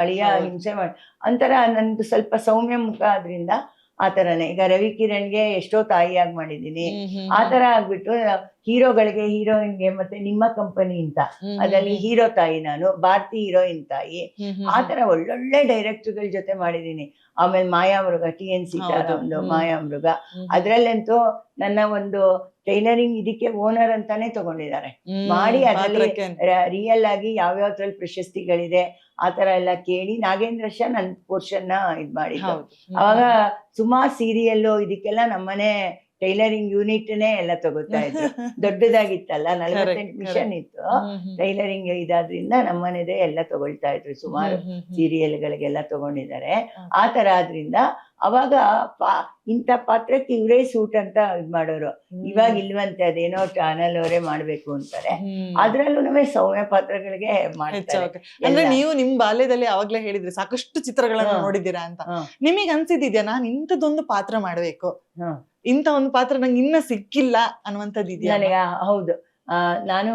ಅಳಿಯ ಹಿಂಸೆ ಮಾಡಿ ಅಂತರ. ನಂದು ಸ್ವಲ್ಪ ಸೌಮ್ಯ ಮುಖ ಆದ್ರಿಂದ ಆ ತರನೇ. ಈಗ ರವಿ ಕಿರಣ್ಗೆ ಎಷ್ಟೋ ತಾಯಿಯಾಗಿ ಮಾಡಿದೀನಿ. ಆ ತರ ಆಗ್ಬಿಟ್ಟು ಹೀರೋಗಳಿಗೆ ಹೀರೋಯಿನ್ಗೆ ಮತ್ತೆ ನಿಮ್ಮ ಕಂಪನಿ ಅಂತ ಅದರಲ್ಲಿ ಹೀರೋ ತಾಯಿ ನಾನು, ಭಾರತಿ ಹೀರೋಯಿನ್ ತಾಯಿ, ಆ ತರ ಒಳ್ಳೊಳ್ಳೆ ಡೈರೆಕ್ಟರ್ಗಳ ಜೊತೆ ಮಾಡಿದೀನಿ. ಆಮೇಲೆ ಮಾಯಾಮೃಗ, TN ಸೀತಾರಾಮ್ದು ಮಾಯಾಮೃಗ, ಅದ್ರಲ್ಲಂತೂ ನನ್ನ ಒಂದು ಟೈಲರಿಂಗ್ ಇದಕ್ಕೆ ಓನರ್ ಅಂತಾನೆ ತಗೊಂಡಿದ್ದಾರೆ ಮಾಡಿ. ಅದ್ರಲ್ಲಿ ರಿಯಲ್ ಆಗಿ ಯಾವ್ಯಾವ್ದ್ರಲ್ಲಿ ಪ್ರಶಸ್ತಿಗಳಿದೆ ಆ ತರ ಎಲ್ಲ ಕೇಳಿ ನಾಗೇಂದ್ರ ಶಾ ನನ್ ಪೋರ್ಷನ್ ನ ಇದ್ ಮಾಡಿದ್ದು. ಅವಾಗ ಸುಮಾರು ಸೀರಿಯಲ್ಲು ಇದಕ್ಕೆಲ್ಲ ನಮ್ಮನೆ ಟೈಲರಿಂಗ್ ಯೂನಿಟ್ನೇ ಎಲ್ಲ ತಗೋತಾ ಇದ್ರು. ದೊಡ್ಡದಾಗಿತ್ತಲ್ಲ, 48 ಮಿಷನ್ ಇತ್ತು ಟೈಲರಿಂಗ್ ಇದಾದ್ರಿಂದ ನಮ್ಮನೆದೇ ಎಲ್ಲ ತಗೊಳ್ತಾ ಇದ್ರು. ಸುಮಾರು ಸೀರಿಯಲ್ಗಳಿಗೆಲ್ಲ ತಗೊಂಡಿದ್ದಾರೆ. ಆ ತರ ಆದ್ರಿಂದ ಅವಾಗ ಇಂಥ ಪಾತ್ರಕ್ಕೆ ಇವರೇ ಸೂಟ್ ಅಂತ ಇದ್ ಮಾಡೋರು. ಇವಾಗ ಇಲ್ವಂತೆ, ಅದೇನೋ ಚಾನಲ್ ಅವರೇ ಮಾಡ್ಬೇಕು ಅಂತಾರೆ. ಅದ್ರಲ್ಲೂ ಸೌಮ್ಯ ಪಾತ್ರಗಳಿಗೆ ಮಾಡ್ತಾರೆ. ಅಂದ್ರೆ ನೀವು ನಿಮ್ ಬಾಲ್ಯದಲ್ಲಿ ಅವಾಗ್ಲೇ ಹೇಳಿದ್ರಿ ಸಾಕಷ್ಟು ಚಿತ್ರಗಳನ್ನ ನೋಡಿದ್ದೀರಾ ಅಂತ. ನಿಮಗ್ ಅನ್ಸಿದ್ಯಾ ನಾನ್ ಇಂಥದ್ದೊಂದು ಪಾತ್ರ ಮಾಡ್ಬೇಕು, ಇಂಥ ಒಂದು ಪಾತ್ರ ನಂಗೆ ಇನ್ನ ಸಿಕ್ಕಿಲ್ಲ ಅನ್ನುವಂಥದ್ದು ಇದೆಯಾ? ನನಗೆ ಹೌದು, ನಾನು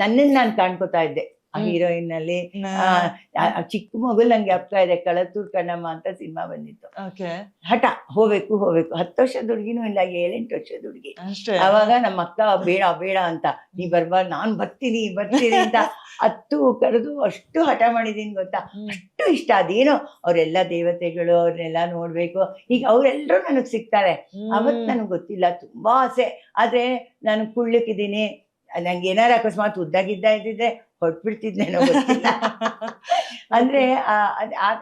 ನನ್ನನ್ನು ನಾನು ಕಾಣ್ಕೋತಾ ಇದ್ದೆ ಆ ಹೀರೋಯಿನ್ ನಲ್ಲಿ. ಚಿಕ್ಕ ಮಗು ನಂಗೆ ಜ್ಞಾಪಕ ಇದೆ, ಕಳತ್ತೂರ್ ಕಣ್ಣಮ್ಮ ಅಂತ ಸಿನಿಮಾ ಬಂದಿತ್ತು. ಹಠ ಹೋಗ್ಬೇಕು 10 ವರ್ಷದ ಹುಡುಗಿನೂ ಇಲ್ಲ, 7-8 ವರ್ಷದ ಹುಡುಗಿ. ಅವಾಗ ನಮ್ಮ ಅಕ್ಕ ಬೇಡ ಬೇಡ ಅಂತ, ನೀ ಬರ್ಬಾರ್ದು, ನಾನ್ ಬರ್ತೀನಿ ಅಂತ 10 ಕರೆದು ಅಷ್ಟು ಹಠ ಮಾಡಿದೀನಿ ಗೊತ್ತಾ. ಅಷ್ಟು ಇಷ್ಟ. ಅದೇನೋ ಅವರೆಲ್ಲ ದೇವತೆಗಳು, ಅವ್ರನ್ನೆಲ್ಲ ನೋಡ್ಬೇಕು. ಈಗ ಅವರೆಲ್ಲರೂ ನನಗ್ ಸಿಗ್ತಾರೆ. ಅವತ್ ನನಗ್ ಗೊತ್ತಿಲ್ಲ, ತುಂಬಾ ಆಸೆ. ಆದ್ರೆ ನಾನು ಕುಳ್ಳಕ್ಕಿದ್ದೀನಿ, ನಂಗೆ ಏನಾರ ಅಕಸ್ಮಾತ್ ಉದ್ದಾಗಿದ್ದ ಇದ್ದಿದ್ರೆ ಹೊಟ್ಬಿಡ್ತಿದ್ನೇನೋ ಗೊತ್ತಿಲ್ಲ. ಅಂದ್ರೆ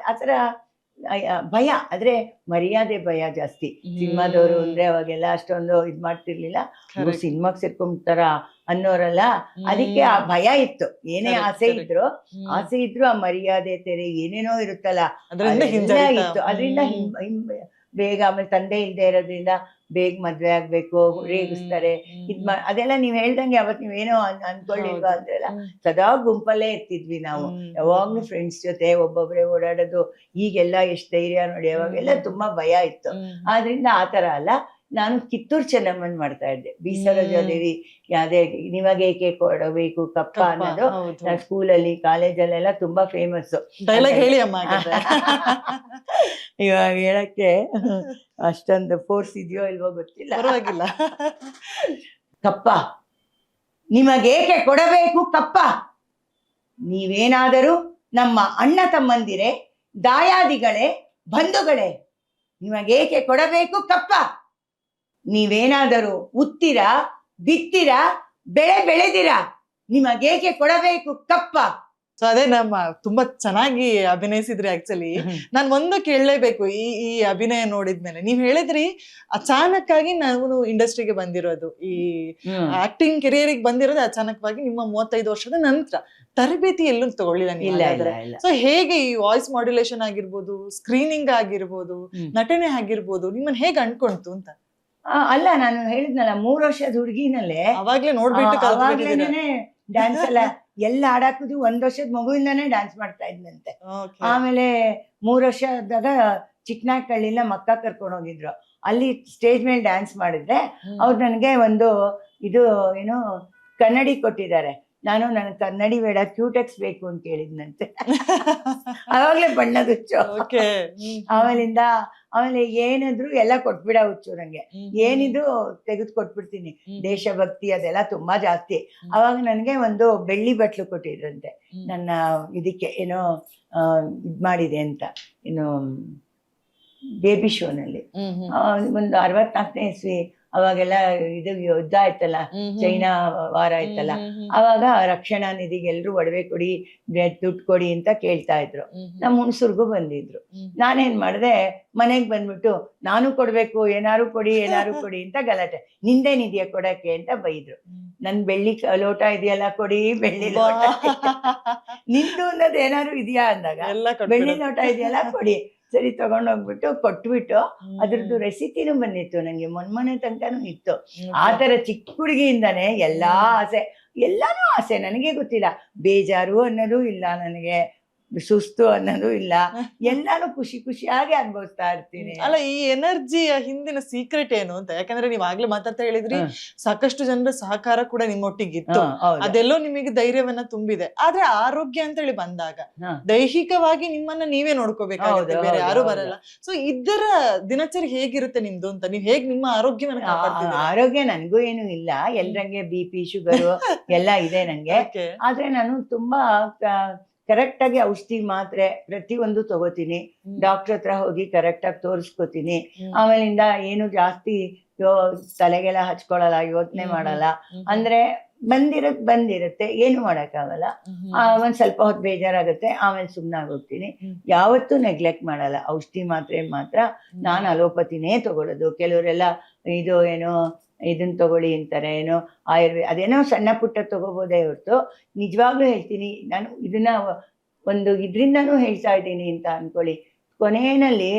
ಆತರ ಭಯ, ಆದ್ರೆ ಮರ್ಯಾದೆ ಭಯ ಜಾಸ್ತಿ. ಸಿನಿಮಾದವರು ಅಂದ್ರೆ ಅವಾಗೆಲ್ಲ ಅಷ್ಟೊಂದು ಇದ್ ಮಾಡ್ತಿರ್ಲಿಲ್ಲ. ಸಿನಿಮಾಗ್ ಸೇರ್ಕೊಂಡ್ತಾರ ಅನ್ನೋರಲ್ಲ, ಅದಕ್ಕೆ ಆ ಭಯ ಇತ್ತು. ಏನೇ ಆಸೆ ಇದ್ರು ಆ ಮರ್ಯಾದೆ ತೆರೆ ಏನೇನೋ ಇರುತ್ತಲ್ಲ ಇತ್ತು. ಅದರಿಂದ ಬೇಗ, ಆಮೇಲೆ ತಂದೆ ಇಲ್ದೇ ಇರೋದ್ರಿಂದ ಬೇಗ ಮದ್ವೆ ಆಗ್ಬೇಕು, ರೇಗಿಸ್ತಾರೆ, ಅದೆಲ್ಲ ನೀವ್ ಹೇಳ್ದಂಗೆ ಅವತ್ ನೀವೇನೋ ಅನ್ಕೊಳ್ಳಿಲ್ವಾ ಅಂದ್ರಲ್ಲ, ಸದಾ ಗುಂಪಲ್ಲೇ ಇರ್ತಿದ್ವಿ ನಾವು. ಯಾವಾಗ್ಲೂ ಫ್ರೆಂಡ್ಸ್ ಜೊತೆ ಒಬ್ಬೊಬ್ರೆ ಓಡಾಡೋದು. ಈಗೆಲ್ಲ ಎಷ್ಟ್ ಧೈರ್ಯ ನೋಡಿ, ಅವಾಗೆಲ್ಲ ತುಂಬಾ ಭಯ ಇತ್ತು. ಆದ್ರಿಂದ ಆತರ ಅಲ್ಲ. ನಾನು ಕಿತ್ತೂರ್ ಚೆನ್ನಮ್ಮನ್ ಮಾಡ್ತಾ ಇದ್ದೆ. ಬಿ ಸರೋಜಾದೇವಿ ಯಾವ್ದೇ ನಿಮಗೇಕೆ ಕೊಡಬೇಕು ಕಪ್ಪ ಅನ್ನೋದು ನಾನು ಸ್ಕೂಲಲ್ಲಿ ಕಾಲೇಜಲ್ಲೆಲ್ಲ ತುಂಬಾ ಫೇಮಸ್. ಹೇಳಿ ಅಮ್ಮ. ಇವಾಗ ಹೇಳಕ್ಕೆ ಅಷ್ಟೊಂದು ಫೋರ್ಸ್ ಇದೆಯೋ ಇಲ್ವೋ ಗೊತ್ತಿಲ್ಲ. ಪರವಾಗಿಲ್ಲ. ಕಪ್ಪ ನಿಮಗೇಕೆ ಕೊಡಬೇಕು ಕಪ್ಪ, ನೀವೇನಾದರೂ ನಮ್ಮ ಅಣ್ಣ ತಮ್ಮಂದಿರೇ, ದಾಯಾದಿಗಳೇ, ಬಂಧುಗಳೇ, ನಿಮಗೇಕೆ ಕೊಡಬೇಕು ಕಪ್ಪ. ನೀವೇನಾದರೂ ಉತ್ತಿರ, ಬಿತ್ತಿರ, ಬೆಳೆ ಬೆಳೆದಿರ, ನಿಮಗೇಕೆ ಕೊಡಬೇಕು ಕಪ್ಪ. ಸೊ ಅದೇ ನಮ್ಮ ತುಂಬಾ ಚೆನ್ನಾಗಿ ಅಭಿನಯಿಸಿದ್ರಿ. ಆಕ್ಚುಲಿ ನಾನ್ ಒಂದು ಕೇಳಲೇಬೇಕು, ಈ ಅಭಿನಯ ನೋಡಿದ್ಮೇಲೆ ನೀವ್ ಹೇಳಿದ್ರಿ ಅಚಾನಕ್ಕಾಗಿ ನಾವು ಇಂಡಸ್ಟ್ರಿಗೆ ಬಂದಿರೋದು, ಈ ಆಕ್ಟಿಂಗ್ ಕೆರಿಯರಿಗೆ ಬಂದಿರೋದು ಅಚಾನಕವಾಗಿ ನಿಮ್ಮ 35 ವರ್ಷದ ನಂತರ. ತರಬೇತಿ ಎಲ್ಲೂ ತಗೊಳ್ಳಿಲ್ಲ ನೀವು. ಸೊ ಹೇಗೆ ಈ ವಾಯ್ಸ್ ಮಾಡ್ಯುಲೇಷನ್ ಆಗಿರ್ಬೋದು, ಸ್ಕ್ರೀನಿಂಗ್ ಆಗಿರ್ಬೋದು, ನಟನೆ ಆಗಿರ್ಬೋದು, ನಿಮ್ಮನ್ನ ಹೇಗೆ ಅನ್ಕೊಂತು ಅಂತ? ಅಲ್ಲ, ನಾನು ಹೇಳಿದ್ನಲ್ಲ 3 ವರ್ಷದ ಹುಡುಗಿನಲ್ಲೇ ಅವಾಗ್ಲೇ ನೋಡ್ಬಿಟ್ಟು ಡ್ಯಾನ್ಸ್ ಎಲ್ಲ ಆಡಾಕುದು. 1 ವರ್ಷದ ಮಗುವಿಂದಾನೇ ಡ್ಯಾನ್ಸ್ ಮಾಡ್ತಾ ಇದ್ನಂತೆ. ಆಮೇಲೆ 3 ವರ್ಷ ಆದಾಗ ಚಿಕ್ಕನಾಕಳ್ಳಿನ ಮಕ್ಕ ಕರ್ಕೊಂಡು ಹೋಗಿದ್ರು. ಅಲ್ಲಿ ಸ್ಟೇಜ್ ಮೇಲೆ ಡ್ಯಾನ್ಸ್ ಮಾಡಿದ್ರೆ ಅವ್ರು ನನಗೆ ಒಂದು ಇದು ಏನೋ ಕನ್ನಡಿ ಕೊಟ್ಟಿದ್ದಾರೆ. ನನಗೆ ಕನ್ನಡಿ ಬೇಡ, ಕ್ಯೂಟೆಕ್ಸ್ ಬೇಕು ಅಂತ ಕೇಳಿದ್ನಂತೆ. ಅವಾಗ್ಲೇ ಬಣ್ಣದ ಹುಚ್ಚು. ಆಮೇಲೆ ಏನಿದ್ರು ಎಲ್ಲ ಕೊಟ್ಬಿಡ ಹುಚ್ಚು ನಂಗೆ. ಏನಿದ್ರು ತೆಗೆದು ಕೊಟ್ಬಿಡ್ತೀನಿ. ದೇಶಭಕ್ತಿ ಅದೆಲ್ಲ ತುಂಬಾ ಜಾಸ್ತಿ. ಅವಾಗ ನನಗೆ ಒಂದು ಬೆಳ್ಳಿ ಬಟ್ಲು ಕೊಟ್ಟಿದ್ರಂತೆ, ನನ್ನ ಇದಕ್ಕೆ ಏನೋ ಇದ್ ಮಾಡಿದೆ ಅಂತ, ಏನು ಬೇಬಿ ಶೋನಲ್ಲಿ. ಒಂದು 64ನೇ ಇಸ್ವಿ ಅವಾಗೆಲ್ಲ ಇದು ಯುದ್ಧ ಆಯ್ತಲ್ಲ, ಚೈನಾ ವಾರ ಆಯ್ತಲ್ಲ, ಅವಾಗ ರಕ್ಷಣಾ ನಿಧಿಗೆ ಎಲ್ರು ಒಡವೆ ಕೊಡಿ, ದುಡ್ಡು ಕೊಡಿ ಅಂತ ಕೇಳ್ತಾ ಇದ್ರು. ನಮ್ಮ ಹುಣಸೂರ್ಗೂ ಬಂದಿದ್ರು. ನಾನೇನ್ ಮಾಡ್ದೆ, ಮನೆಗ್ ಬಂದ್ಬಿಟ್ಟು ನಾನು ಕೊಡ್ಬೇಕು, ಏನಾರು ಕೊಡಿ ಅಂತ ಗಲಾಟೆ. ನಿಂದೇನಿದ್ಯಾ ಕೊಡಕ್ಕೆ ಅಂತ ಬೈದ್ರು. ನನ್ ಬೆಳ್ಳಿ ಲೋಟ ಇದೆಯಲ್ಲ ಕೊಡಿ, ಬೆಳ್ಳಿ ಲೋಟ. ನಿಂದು ಅನ್ನೋದು ಏನಾರು ಇದೆಯಾ ಅಂದಾಗ ಬೆಳ್ಳಿ ಲೋಟ ಇದೆಯಲ್ಲ ಕೊಡಿ. ಸರಿ ತಗೊಂಡೋಗ್ಬಿಟ್ಟು ಕೊಟ್ಬಿಟ್ಟು ಅದ್ರದ್ದು ರೆಸಿಪಿನೂ ಬಂದಿತ್ತು ನಂಗೆ, ಮೊನ್ನೆ ತನಕನೂ ಇತ್ತು. ಆ ತರ ಚಿಕ್ಕ ಹುಡುಗಿಯಿಂದಾನೆ ಎಲ್ಲಾನು ಆಸೆ. ನನಗೆ ಗೊತ್ತಿಲ್ಲ, ಬೇಜಾರು ಅನ್ನೋದು ಇಲ್ಲ ನನಗೆ. ಸುಸ್ತು ಅನ್ನೋದು ಇಲ್ಲ, ಎಲ್ಲಾನು ಖುಷಿ ಖುಷಿಯಾಗಿ ಅನುಭವಿಸ್ತಾ ಇರ್ತೀನಿ. ಅಲ್ಲ, ಈ ಎನರ್ಜಿಯ ಹಿಂದಿನ ಸೀಕ್ರೆಟ್ ಏನು ಅಂತ? ಯಾಕಂದ್ರೆ ನೀವ್ ಆಗ್ಲೇ ಮಾತಾಡ್ತಾ ಹೇಳಿದ್ರಿ ಸಾಕಷ್ಟು ಜನರ ಸಹಕಾರ ಕೂಡ ನಿಮ್ಮೊಟ್ಟಿಗಿತ್ತು, ಅದೆಲ್ಲೋ ನಿಮಗೆ ಧೈರ್ಯವನ್ನ ತುಂಬಿದೆ. ಆದ್ರೆ ಆರೋಗ್ಯ ಅಂತ ಹೇಳಿ ಬಂದಾಗ ದೈಹಿಕವಾಗಿ ನಿಮ್ಮನ್ನ ನೀವೇ ನೋಡ್ಕೋಬೇಕಾಗುತ್ತೆ, ಬೇರೆ ಯಾರು ಬರಲ್ಲ. ಸೊ ಇದರ ದಿನಚರಿ ಹೇಗಿರುತ್ತೆ ನಿಮ್ದು ಅಂತ, ನೀವ್ ಹೇಗ್ ನಿಮ್ಮ ಆರೋಗ್ಯವನ್ನ ಕಾಪಾಡ್ತೀರಾ? ಆರೋಗ್ಯ ನನ್ಗೂ ಏನು ಇಲ್ಲ, ಎಲ್ರಂಗೆ BP ಶುಗರು ಎಲ್ಲ ಇದೆ ನಂಗೆ. ಆದ್ರೆ ನಾನು ತುಂಬಾ ಕರೆಕ್ಟ್ ಆಗಿ ಔಷಧಿ ಮಾತ್ರೆ ಪ್ರತಿಯೊಂದು ತಗೋತೀನಿ, ಡಾಕ್ಟರ್ ಹತ್ರ ಹೋಗಿ ಕರೆಕ್ಟ್ ಆಗಿ ತೋರಿಸ್ಕೋತೀನಿ. ಆಮೇಲಿಂದ ಏನು ಜಾಸ್ತಿ ತಲೆಗೆಲ್ಲ ಹಚ್ಕೊಳಲ್ಲ, ಯೋಚನೆ ಮಾಡಲ್ಲ. ಅಂದ್ರೆ ಬಂದಿರುತ್ತೆ, ಏನು ಮಾಡಕ್ಕಾಗಲ್ಲ. ಒಂದ್ ಸ್ವಲ್ಪ ಹೊತ್ತು ಬೇಜಾರಾಗುತ್ತೆ, ಆಮೇಲೆ ಸುಮ್ನಾಗೋಗ್ತೀನಿ. ಯಾವತ್ತೂ ನೆಗ್ಲೆಕ್ಟ್ ಮಾಡಲ್ಲ. ಔಷಧಿ ಮಾತ್ರೆ ಮಾತ್ರ ನಾನು ಅಲೋಪತಿನೇ ತಗೊಳ್ಳೋದು. ಕೆಲವರೆಲ್ಲ ಇದು ಏನೋ ಇದನ್ನ ತಗೊಳ್ಳಿ ಅಂತಾರೆ, ಏನೋ ಆಯುರ್ವೇದ ಅದೇನೋ ಸಣ್ಣ ಪುಟ್ಟ ತಗೋಬೋದೇ ಹೊರತು ನಿಜವಾಗ್ಲೂ ಹೇಳ್ತೀನಿ, ನಾನು ಇದನ್ನ ಒಂದು ಇದರಿಂದನೂ ಹೇಳ್ತಾ ಇದ್ದೀನಿ ಅಂತ ಅನ್ಕೊಳ್ಳಿ. ಕೊನೆಯಲ್ಲಿ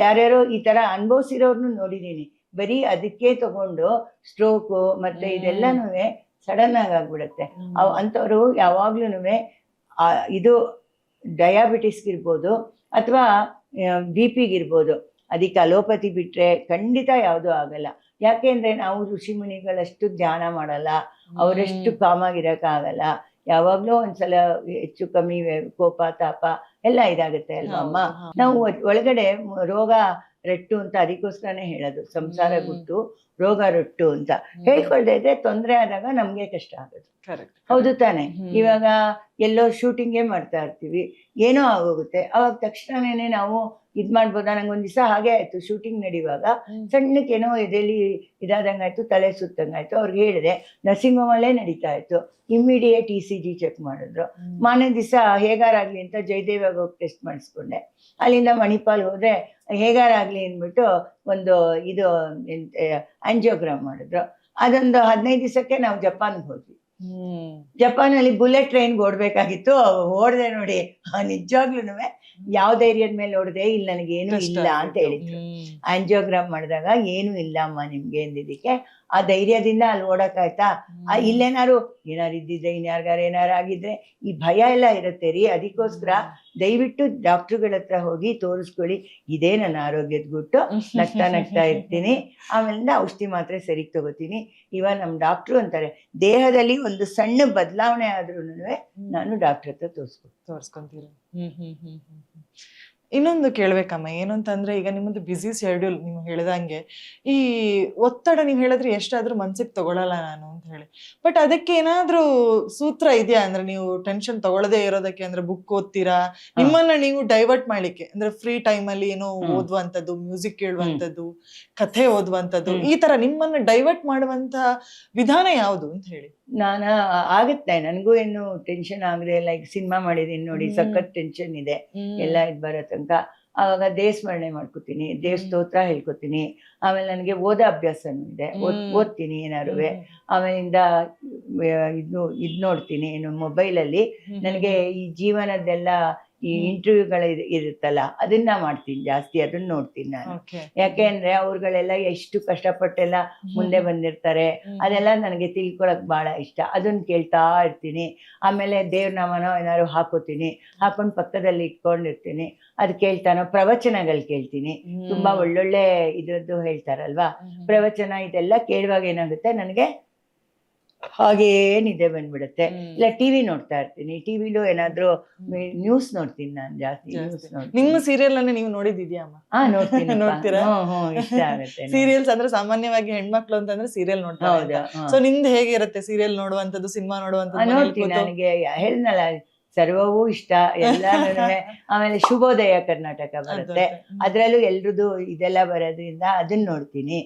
ಯಾರ್ಯಾರೋ ಈ ತರ ಅನುಭವಿಸಿರೋರ್ನು ನೋಡಿದೀನಿ, ಬರೀ ಅದಕ್ಕೆ ತಗೊಂಡು ಸ್ಟ್ರೋಕು ಮತ್ತೆ ಇದೆಲ್ಲನೂ ಸಡನ್ ಆಗಿ ಆಗ್ಬಿಡುತ್ತೆ. ಅಂಥವ್ರು ಯಾವಾಗ್ಲೂ ಇದು ಡಯಾಬಿಟಿಸ್ಗಿರ್ಬೋದು ಅಥವಾ BP-ಗಿರ್ಬೋದು, ಅದಕ್ಕೆ ಅಲೋಪತಿ ಬಿಟ್ರೆ ಖಂಡಿತ ಯಾವುದೂ ಆಗಲ್ಲ. ಯಾಕೆಂದ್ರೆ ನಾವು ಋಷಿ ಮುನಿಗಳಷ್ಟು ಧ್ಯಾನ ಮಾಡಲ್ಲ, ಅವರಷ್ಟು ಕಾಮಾಗಿರಕ್ಕಾಗಲ್ಲ. ಯಾವಾಗ್ಲೂ ಒಂದ್ಸಲ ಹೆಚ್ಚು ಕಮ್ಮಿ ಕೋಪ ತಾಪ ಎಲ್ಲ ಇದಾಗುತ್ತೆ ಅಲ್ವಾ ಅಮ್ಮ. ನಾವು ಒಳಗಡೆ ರೋಗ ರಟ್ಟು ಅಂತ ಅದಕ್ಕೋಸ್ಕರನೇ ಹೇಳೋದು, ಸಂಸಾರ ಗುಟ್ಟು ರೋಗ ರಟ್ಟು ಅಂತ. ಹೇಳ್ಕೊಳ್ದೇ ಇದ್ರೆ ತೊಂದರೆ ಆದಾಗ ನಮ್ಗೆ ಕಷ್ಟ ಆಗೋದು. ಹೌದು ತಾನೆ? ಇವಾಗ ಎಲ್ಲೋ ಶೂಟಿಂಗೇ ಮಾಡ್ತಾ ಇರ್ತೀವಿ, ಏನೋ ಆಗೋಗುತ್ತೆ, ಅವಾಗ ತಕ್ಷಣನೇ ನಾವು ಇದ್ ಮಾಡ್ಬೋದಾ? ನಂಗೊಂದ್ ದಿವಸ ಹಾಗೆ ಆಯ್ತು, ಶೂಟಿಂಗ್ ನಡೆಯುವಾಗ ಸಣ್ಣಕ್ಕೇನೋ ಎದೆಲಿ ಇದಾದಂಗಾಯ್ತು, ತಲೆ ಸುತ್ತಂಗಾಯ್ತು. ಅವ್ರಿಗೆ ಹೇಳಿದೆ, ನರ್ಸಿಂಗ್ ಹೋಮಲ್ಲೇ ನಡೀತಾ ಇತ್ತು. ಇಮ್ಮಿಡಿಯೇಟ್ ECG ಚೆಕ್ ಮಾಡಿದ್ರು. ಮಾರನೇ ದಿವಸ ಹೇಗಾರಾಗ್ಲಿ ಅಂತ ಜಯದೇವಾಗ ಹೋಗಿ ಟೆಸ್ಟ್ ಮಾಡಿಸ್ಕೊಂಡೆ. ಅಲ್ಲಿಂದ ಮಣಿಪಾಲ್ ಹೋದ್ರೆ ಹೇಗಾರಾಗ್ಲಿ ಅಂದ್ಬಿಟ್ಟು ಒಂದು ಇದು ಆಂಜಿಯೋಗ್ರಾಮ್ ಮಾಡಿದ್ರು. ಅದೊಂದು 15 ದಿವಸಕ್ಕೆ ನಾವು ಜಪಾನ್ಗೆ ಹೋದ್ವಿ. ಜಪಾನಲ್ಲಿ ಬುಲೆಟ್ ಟ್ರೈನ್ಗೆ ಓಡ್ಬೇಕಾಗಿತ್ತು, ಓಡ್ದೆ ನೋಡಿ. ನಿಜವಾಗ್ಲೂ ಯಾವ ಧೈರ್ಯದ ಮೇಲೆ ಓಡ್ದೆ, ಇಲ್ಲಿ ನನಗೇನು ಇಲ್ಲ ಅಂತ ಹೇಳಿದ್ರು. ಆಂಜಿಯೋಗ್ರಾಮ್ ಮಾಡಿದಾಗ ಏನು ಇಲ್ಲ ಅಮ್ಮ ನಿಮ್ಗೆ ಅಂದಿದ್ದಕ್ಕೆ ಆ ಧೈರ್ಯದಿಂದ ಅಲ್ಲಿ ಓಡಕ್ಕಾಯ್ತಾ? ಇಲ್ಲೇನಾರು ಇದ್ದಿದ್ರೆ, ಇನ್ಯಾರ್ಗಾರು ಏನಾರು ಆಗಿದ್ರೆ ಈ ಭಯ ಎಲ್ಲ ಇರುತ್ತೆ ರೀ. ಅದಕ್ಕೋಸ್ಕರ ದಯವಿಟ್ಟು ಡಾಕ್ಟ್ರುಗಳ ಹತ್ರ ಹೋಗಿ ತೋರಿಸ್ಕೊಳ್ಳಿ. ಇದೇ ನನ್ನ ಆರೋಗ್ಯದ ಗುಟ್ಟು. ನಗ್ತಾ ಇರ್ತೀನಿ, ಆಮೇಲಿಂದ ಔಷಧಿ ಮಾತ್ರೆ ಸರಿಗೆ ತಗೋತೀನಿ. ಇವಾಗ ನಮ್ಮ ಡಾಕ್ಟ್ರು ಅಂತಾರೆ, ದೇಹದಲ್ಲಿ ಒಂದು ಸಣ್ಣ ಬದಲಾವಣೆ ಆದ್ರೂ ನಾನು ಡಾಕ್ಟ್ರ್ ಹತ್ರ ತೋರಿಸ್ಕೊಂತೀನಿ. ಇನ್ನೊಂದು ಕೇಳ್ಬೇಕಮ್ಮ, ಏನು ಅಂತಂದ್ರೆ ಈಗ ನಿಮ್ಮದು ಬಿಸಿ ಶೆಡ್ಯೂಲ್, ನೀವು ಹೇಳಿದಂಗೆ ಈ ಒತ್ತಡ ನೀವು ಹೇಳಿದ್ರೆ ಎಷ್ಟಾದ್ರೂ ಮನ್ಸಿಗೆ ತಗೊಳಲ್ಲ ನಾನು ಅಂತ ಹೇಳಿ, ಬಟ್ ಅದಕ್ಕೆ ಏನಾದ್ರೂ ಸೂತ್ರ ಇದೆಯಾ? ಅಂದ್ರೆ ನೀವು ಟೆನ್ಷನ್ ತಗೊಳ್ಳದೇ ಇರೋದಕ್ಕೆ ಅಂದ್ರೆ ಬುಕ್ ಓದ್ತೀರಾ, ನಿಮ್ಮನ್ನ ನೀವು ಡೈವರ್ಟ್ ಮಾಡ್ಲಿಕ್ಕೆ? ಅಂದ್ರೆ ಫ್ರೀ ಟೈಮ್ ಅಲ್ಲಿ ಏನೋ ಓದುವಂಥದ್ದು, ಮ್ಯೂಸಿಕ್ ಕೇಳುವಂಥದ್ದು, ಕಥೆ ಓದುವಂಥದ್ದು, ಈ ತರ ನಿಮ್ಮನ್ನ ಡೈವರ್ಟ್ ಮಾಡುವಂತ ವಿಧಾನ ಯಾವುದು ಅಂತ ಹೇಳಿ. ಆಗುತ್ತೆ, ನನಗೂ ಏನು ಟೆನ್ಷನ್ ಆಗದೆ. ಲೈಕ್ ಸಿನಿಮಾ ಮಾಡಿದೀನಿ ನೋಡಿ, ಸಖತ್ ಟೆನ್ಷನ್ ಇದೆ ಎಲ್ಲ ಇದು ಬರೋ ತನಕ. ಆವಾಗ ದೇಹ ಸ್ಮರಣೆ ಮಾಡ್ಕೋತೀನಿ, ದೇವ ಸ್ತೋತ್ರ ಹೇಳ್ಕೊತೀನಿ. ಆಮೇಲೆ ನನಗೆ ಓದೋ ಅಭ್ಯಾಸನೂ ಇದೆ, ಓದ್ತೀನಿ ಏನಾರುವೆ. ಆಮೇಲಿಂದ ಇದು ನೋಡ್ತೀನಿ, ಏನು ಮೊಬೈಲಲ್ಲಿ ನನಗೆ ಈ ಜೀವನದೆಲ್ಲ ಈ ಇಂಟರ್ವ್ಯೂಗಳ ಇರುತ್ತಲ್ಲ, ಅದನ್ನ ಮಾಡ್ತೀನಿ ಜಾಸ್ತಿ, ಅದನ್ನ ನೋಡ್ತೀನಿ ನಾನು. ಯಾಕೆಂದ್ರೆ ಅವ್ರುಗಳೆಲ್ಲ ಎಷ್ಟು ಕಷ್ಟಪಟ್ಟೆಲ್ಲ ಮುಂದೆ ಬಂದಿರ್ತಾರೆ, ಅದೆಲ್ಲ ನನಗೆ ತಿಳ್ಕೊಳಕ್ ಬಹಳ ಇಷ್ಟ. ಅದನ್ನ ಕೇಳ್ತಾ ಇರ್ತೀನಿ. ಆಮೇಲೆ ದೇವ್ರ ನಾಮನೋ ಏನಾದ್ರು ಹಾಕೋತೀನಿ, ಹಾಕೊಂಡು ಪಕ್ಕದಲ್ಲಿ ಇಟ್ಕೊಂಡಿರ್ತೀನಿ. ಅದು ಕೇಳ್ತಾನೋ, ಪ್ರವಚನಗಳು ಕೇಳ್ತೀನಿ. ತುಂಬಾ ಒಳ್ಳೊಳ್ಳೆ ಇದ್ರದ್ದು ಹೇಳ್ತಾರಲ್ವಾ ಪ್ರವಚನ, ಇದೆಲ್ಲ ಕೇಳುವಾಗ ಏನಾಗುತ್ತೆ ನನಗೆ ಹಾಗೇ ನಿದ್ದೆ ಬಂದ್ಬಿಡುತ್ತೆ. ಇಲ್ಲ ಟಿವಿ ನೋಡ್ತಾ ಇರ್ತೀನಿ, ಟಿವಿಲೂ ಏನಾದ್ರು ನ್ಯೂಸ್ ನೋಡ್ತೀನಿ ನಾನು ಜಾಸ್ತಿ. ನ್ಯೂಸ್ ನೋಡ್ತೀನಿ. ನಿಮ್ಮ ಸೀರಿಯಲ್ ಅನ್ನ ನೀವು ನೋಡಿದ್ಯಾ ಅಮ್ಮ? ನೋಡ್ತೀನಿ. ನೋಡ್ತೀರಾ? ಇಷ್ಟ ಆಗುತ್ತೆ. ಸೀರಿಯಲ್ಸ್ ಅಂದ್ರೆ ಸಾಮಾನ್ಯವಾಗಿ ಹೆಣ್ಮಕ್ಳು ಅಂತಂದ್ರೆ ಸೀರಿಯಲ್ ನೋಡ್ತಾರೆ. ಸೊ ನಿಮ್ದು ಹೇಗಿರುತ್ತೆ ಸೀರಿಯಲ್ ನೋಡುವಂತದ್ದು, ಸಿನಿಮಾ ನೋಡುವಂತದ್ದು? ನೋಡ್ತೀನಿ. ನನಗೆ ಹೇಳಿದ್ನಲ್ಲ, ಸರ್ವವೂ ಇಷ್ಟ ಎಲ್ಲಾನು. ಆಮೇಲೆ ಶುಭೋದಯ ಕರ್ನಾಟಕ ಬರುತ್ತೆ, ಅದ್ರಲ್ಲೂ ಎಲ್ರದ್ದು ಇದೆಲ್ಲ ಬರೋದ್ರಿಂದ ಅದನ್ನ ನೋಡ್ತೀನಿ.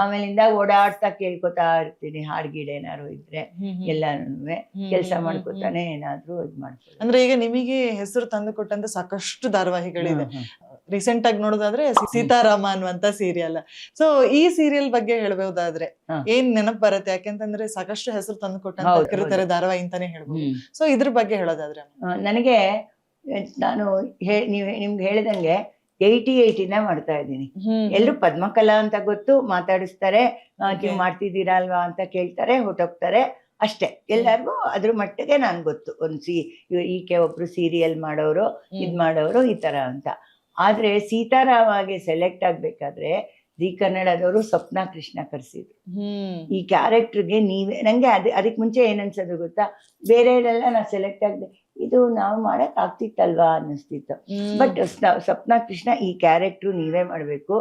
ಆಮೇಲಿಂದ ಓಡಾಡ್ತಾ ಕೇಳ್ಕೊತಾ ಇರ್ತೀನಿ, ಹಾಡ್ಗಿಡ್ ಏನಾದ್ರು ಇದ್ರೆ ಎಲ್ಲಾನು ಕೆಲಸ ಮಾಡ್ಕೊತಾನೆ ಏನಾದ್ರು ಇದ್ ಮಾಡ್ತೀನಿ. ಅಂದ್ರೆ ಈಗ ನಿಮಗೆ ಹೆಸರು ತಂದು ಕೊಟ್ಟಂತ ಸಾಕಷ್ಟು ಧಾರಾವಾಹಿಗಳಿದೆ. ರೀಸೆಂಟ್ ಆಗಿ ನೋಡೋದಾದ್ರೆ ಸೀತಾರಾಮ ಅನ್ನುವಂತ ಸೀರಿಯಲ್. ಸೊ ಈ ಸೀರಿಯಲ್ ಬಗ್ಗೆ ಹೇಳ್ಬಹುದಾದ್ರೆ ಏನ್ ನೆನಪು ಬರುತ್ತೆ? ಯಾಕೆಂತಂದ್ರೆ ಸಾಕಷ್ಟು ಹೆಸರು ತಂದು ಕೊಟ್ಟಂತ ಕಿರುತೆರೆ ಧಾರಾವಾಹಿ ಅಂತಾನೆ ಹೇಳ್ಬೋದು. ಸೊ ಇದ್ರ ಬಗ್ಗೆ ಹೇಳೋದಾದ್ರೆ ನನಗೆ, ನಾನು ನಿಮ್ಗೆ ಹೇಳಿದಂಗೆ 80 ಮಾಡ್ತಾ ಇದ್ದೀನಿ. ಎಲ್ರು ಪದ್ಮಕಲಾ ಅಂತ ಗೊತ್ತು, ಮಾತಾಡಿಸ್ತಾರೆ, ನೀವು ಮಾಡ್ತಿದ್ದೀರಾ ಅಲ್ವಾ ಅಂತ ಕೇಳ್ತಾರೆ, ಹೊಟ್ಟೋಗ್ತಾರೆ, ಅಷ್ಟೇ. ಎಲ್ಲರಿಗೂ ಅದ್ರ ಮಟ್ಟಿಗೆ ನಾನು ಗೊತ್ತು. ಈಕೆ ಒಬ್ರು ಸೀರಿಯಲ್ ಮಾಡೋರು, ಇದ್ ಮಾಡೋರು ಈ ತರ ಅಂತ. ಆದ್ರೆ ಸೀತಾರಾಮಾಗೆ ಸೆಲೆಕ್ಟ್ ಆಗ್ಬೇಕಾದ್ರೆ ಜಿ ಕನ್ನಡದವರು ಸ್ವಪ್ನ ಕೃಷ್ಣ ಕರೆಸಿದ್ರು. ಈ ಕ್ಯಾರೆಕ್ಟರ್ಗೆ ನಂಗೆ ಅದಕ್ಕೆ ಮುಂಚೆ ಏನನ್ಸೋದು ಗೊತ್ತಾ, ಬೇರೆಯವರೆಲ್ಲ ನಾ ಸೆಲೆಕ್ಟ್ ಆಗದೆ ಇದು ನಾವು ಮಾಡಕ್ ಆಗ್ತಿತ್ತಲ್ವಾ ಅನ್ನಿಸ್ತಿತ್ತು. ಬಟ್ ಸ್ವಪ್ನ ಕೃಷ್ಣ ಈ ಕ್ಯಾರೆಕ್ಟ್ರು ನೀವೇ ಮಾಡ್ಬೇಕು,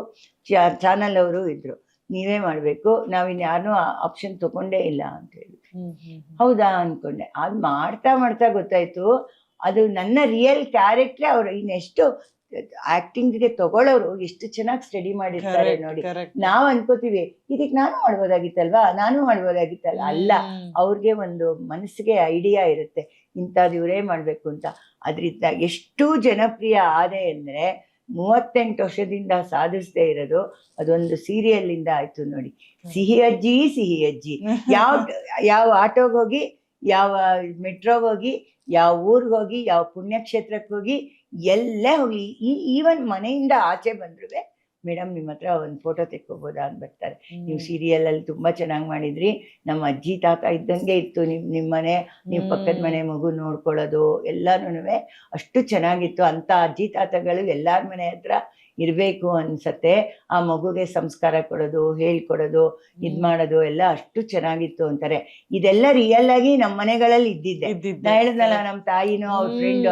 ಚಾನಲ್ ಅವರು ಇದ್ರು, ನೀವೇ ಮಾಡ್ಬೇಕು, ನಾವಿನ್ಯಾರನ್ನೂ ಆಪ್ಷನ್ ತಗೊಂಡೇ ಇಲ್ಲ ಅಂತ ಹೇಳಿ. ಹೌದಾ ಅನ್ಕೊಂಡೆ. ಅದು ಮಾಡ್ತಾ ಮಾಡ್ತಾ ಗೊತ್ತಾಯ್ತು ಅದು ನನ್ನ ರಿಯಲ್ ಕ್ಯಾರೆಕ್ಟ್ರೇ. ಅವ್ರು ಇನ್ನೆಷ್ಟು ಆಕ್ಟಿಂಗ್ಗೆ ತಗೊಳ್ಳೋರು ಎಷ್ಟು ಚೆನ್ನಾಗಿ ಸ್ಟಡಿ ಮಾಡಿರ್ತಾರೆ ನೋಡಿ. ನಾವ್ ಅನ್ಕೋತೀವಿ ಇದಕ್ಕೆ ನಾನು ಮಾಡ್ಬೋದಾಗಿತ್ತಲ್ಲ. ಅಲ್ಲ, ಅವ್ರಿಗೆ ಒಂದು ಮನಸ್ಸಿಗೆ ಐಡಿಯಾ ಇರುತ್ತೆ ಇಂಥದ್ದು ಇವರೇ ಮಾಡ್ಬೇಕು ಅಂತ. ಅದ್ರಿಂದ ಎಷ್ಟು ಜನಪ್ರಿಯ ಆದೆ ಅಂದ್ರೆ 38 ವರ್ಷದಿಂದ ಸಾಧಿಸದೇ ಇರೋದು ಅದೊಂದು ಸೀರಿಯಲ್ ಇಂದ ಆಯ್ತು ನೋಡಿ. ಸಿಹಿ ಅಜ್ಜಿ ಯಾವ ಆಟೋಗೆ ಹೋಗಿ, ಯಾವ ಮೆಟ್ರೋಗೆ ಹೋಗಿ, ಯಾವ ಊರ್ಗ್ ಹೋಗಿ, ಯಾವ ಪುಣ್ಯಕ್ಷೇತ್ರಕ್ಕೆ ಹೋಗಿ, ಎಲ್ಲೇ ಹೋಗಿ, ಈವನ್ ಮನೆಯಿಂದ ಆಚೆ ಬಂದ್ರು ಮೇಡಮ್ ನಿಮ್ಮ ಹತ್ರ ಒಂದು ಫೋಟೋ ತೆಕ್ಕೋಬೋದಾ ಅಂತ ಬರ್ತಾರೆ. ನೀವು ಸೀರಿಯಲ್ ಅಲ್ಲಿ ತುಂಬಾ ಚೆನ್ನಾಗಿ ಮಾಡಿದ್ರಿ, ನಮ್ಮ ಅಜ್ಜಿ ತಾತ ಇದ್ದಂಗೆ ಇತ್ತು ನಿಮ್ಮ ಮನೆ, ನೀವು ಪಕ್ಕದ ಮನೆ ಮಗು ನೋಡ್ಕೊಳ್ಳೋದು ಎಲ್ಲಾನು ಅಷ್ಟು ಚೆನ್ನಾಗಿತ್ತು. ಅಂತ ಅಜ್ಜಿ ತಾತಗಳು ಎಲ್ಲಾರ ಮನೆ ಹತ್ರ ಇರ್ಬೇಕು ಅನ್ಸತ್ತೆ. ಆ ಮಗುಗೆ ಸಂಸ್ಕಾರ ಕೊಡೋದು, ಹೇಳ್ಕೊಡೋದು, ಇದ್ ಮಾಡೋದು ಎಲ್ಲ ಅಷ್ಟು ಚೆನ್ನಾಗಿತ್ತು ಅಂತಾರೆ. ಇದೆಲ್ಲ ರಿಯಲ್ ಆಗಿ ನಮ್ಮ ಮನೆಗಳಲ್ಲಿ ಇದ್ದಿದ್ದೆ. ನಾ ಹೇಳಿದ್ನಲ್ಲ, ನಮ್ಮ ತಾಯಿನೂ ಅವ್ರ ಫ್ರೆಂಡ್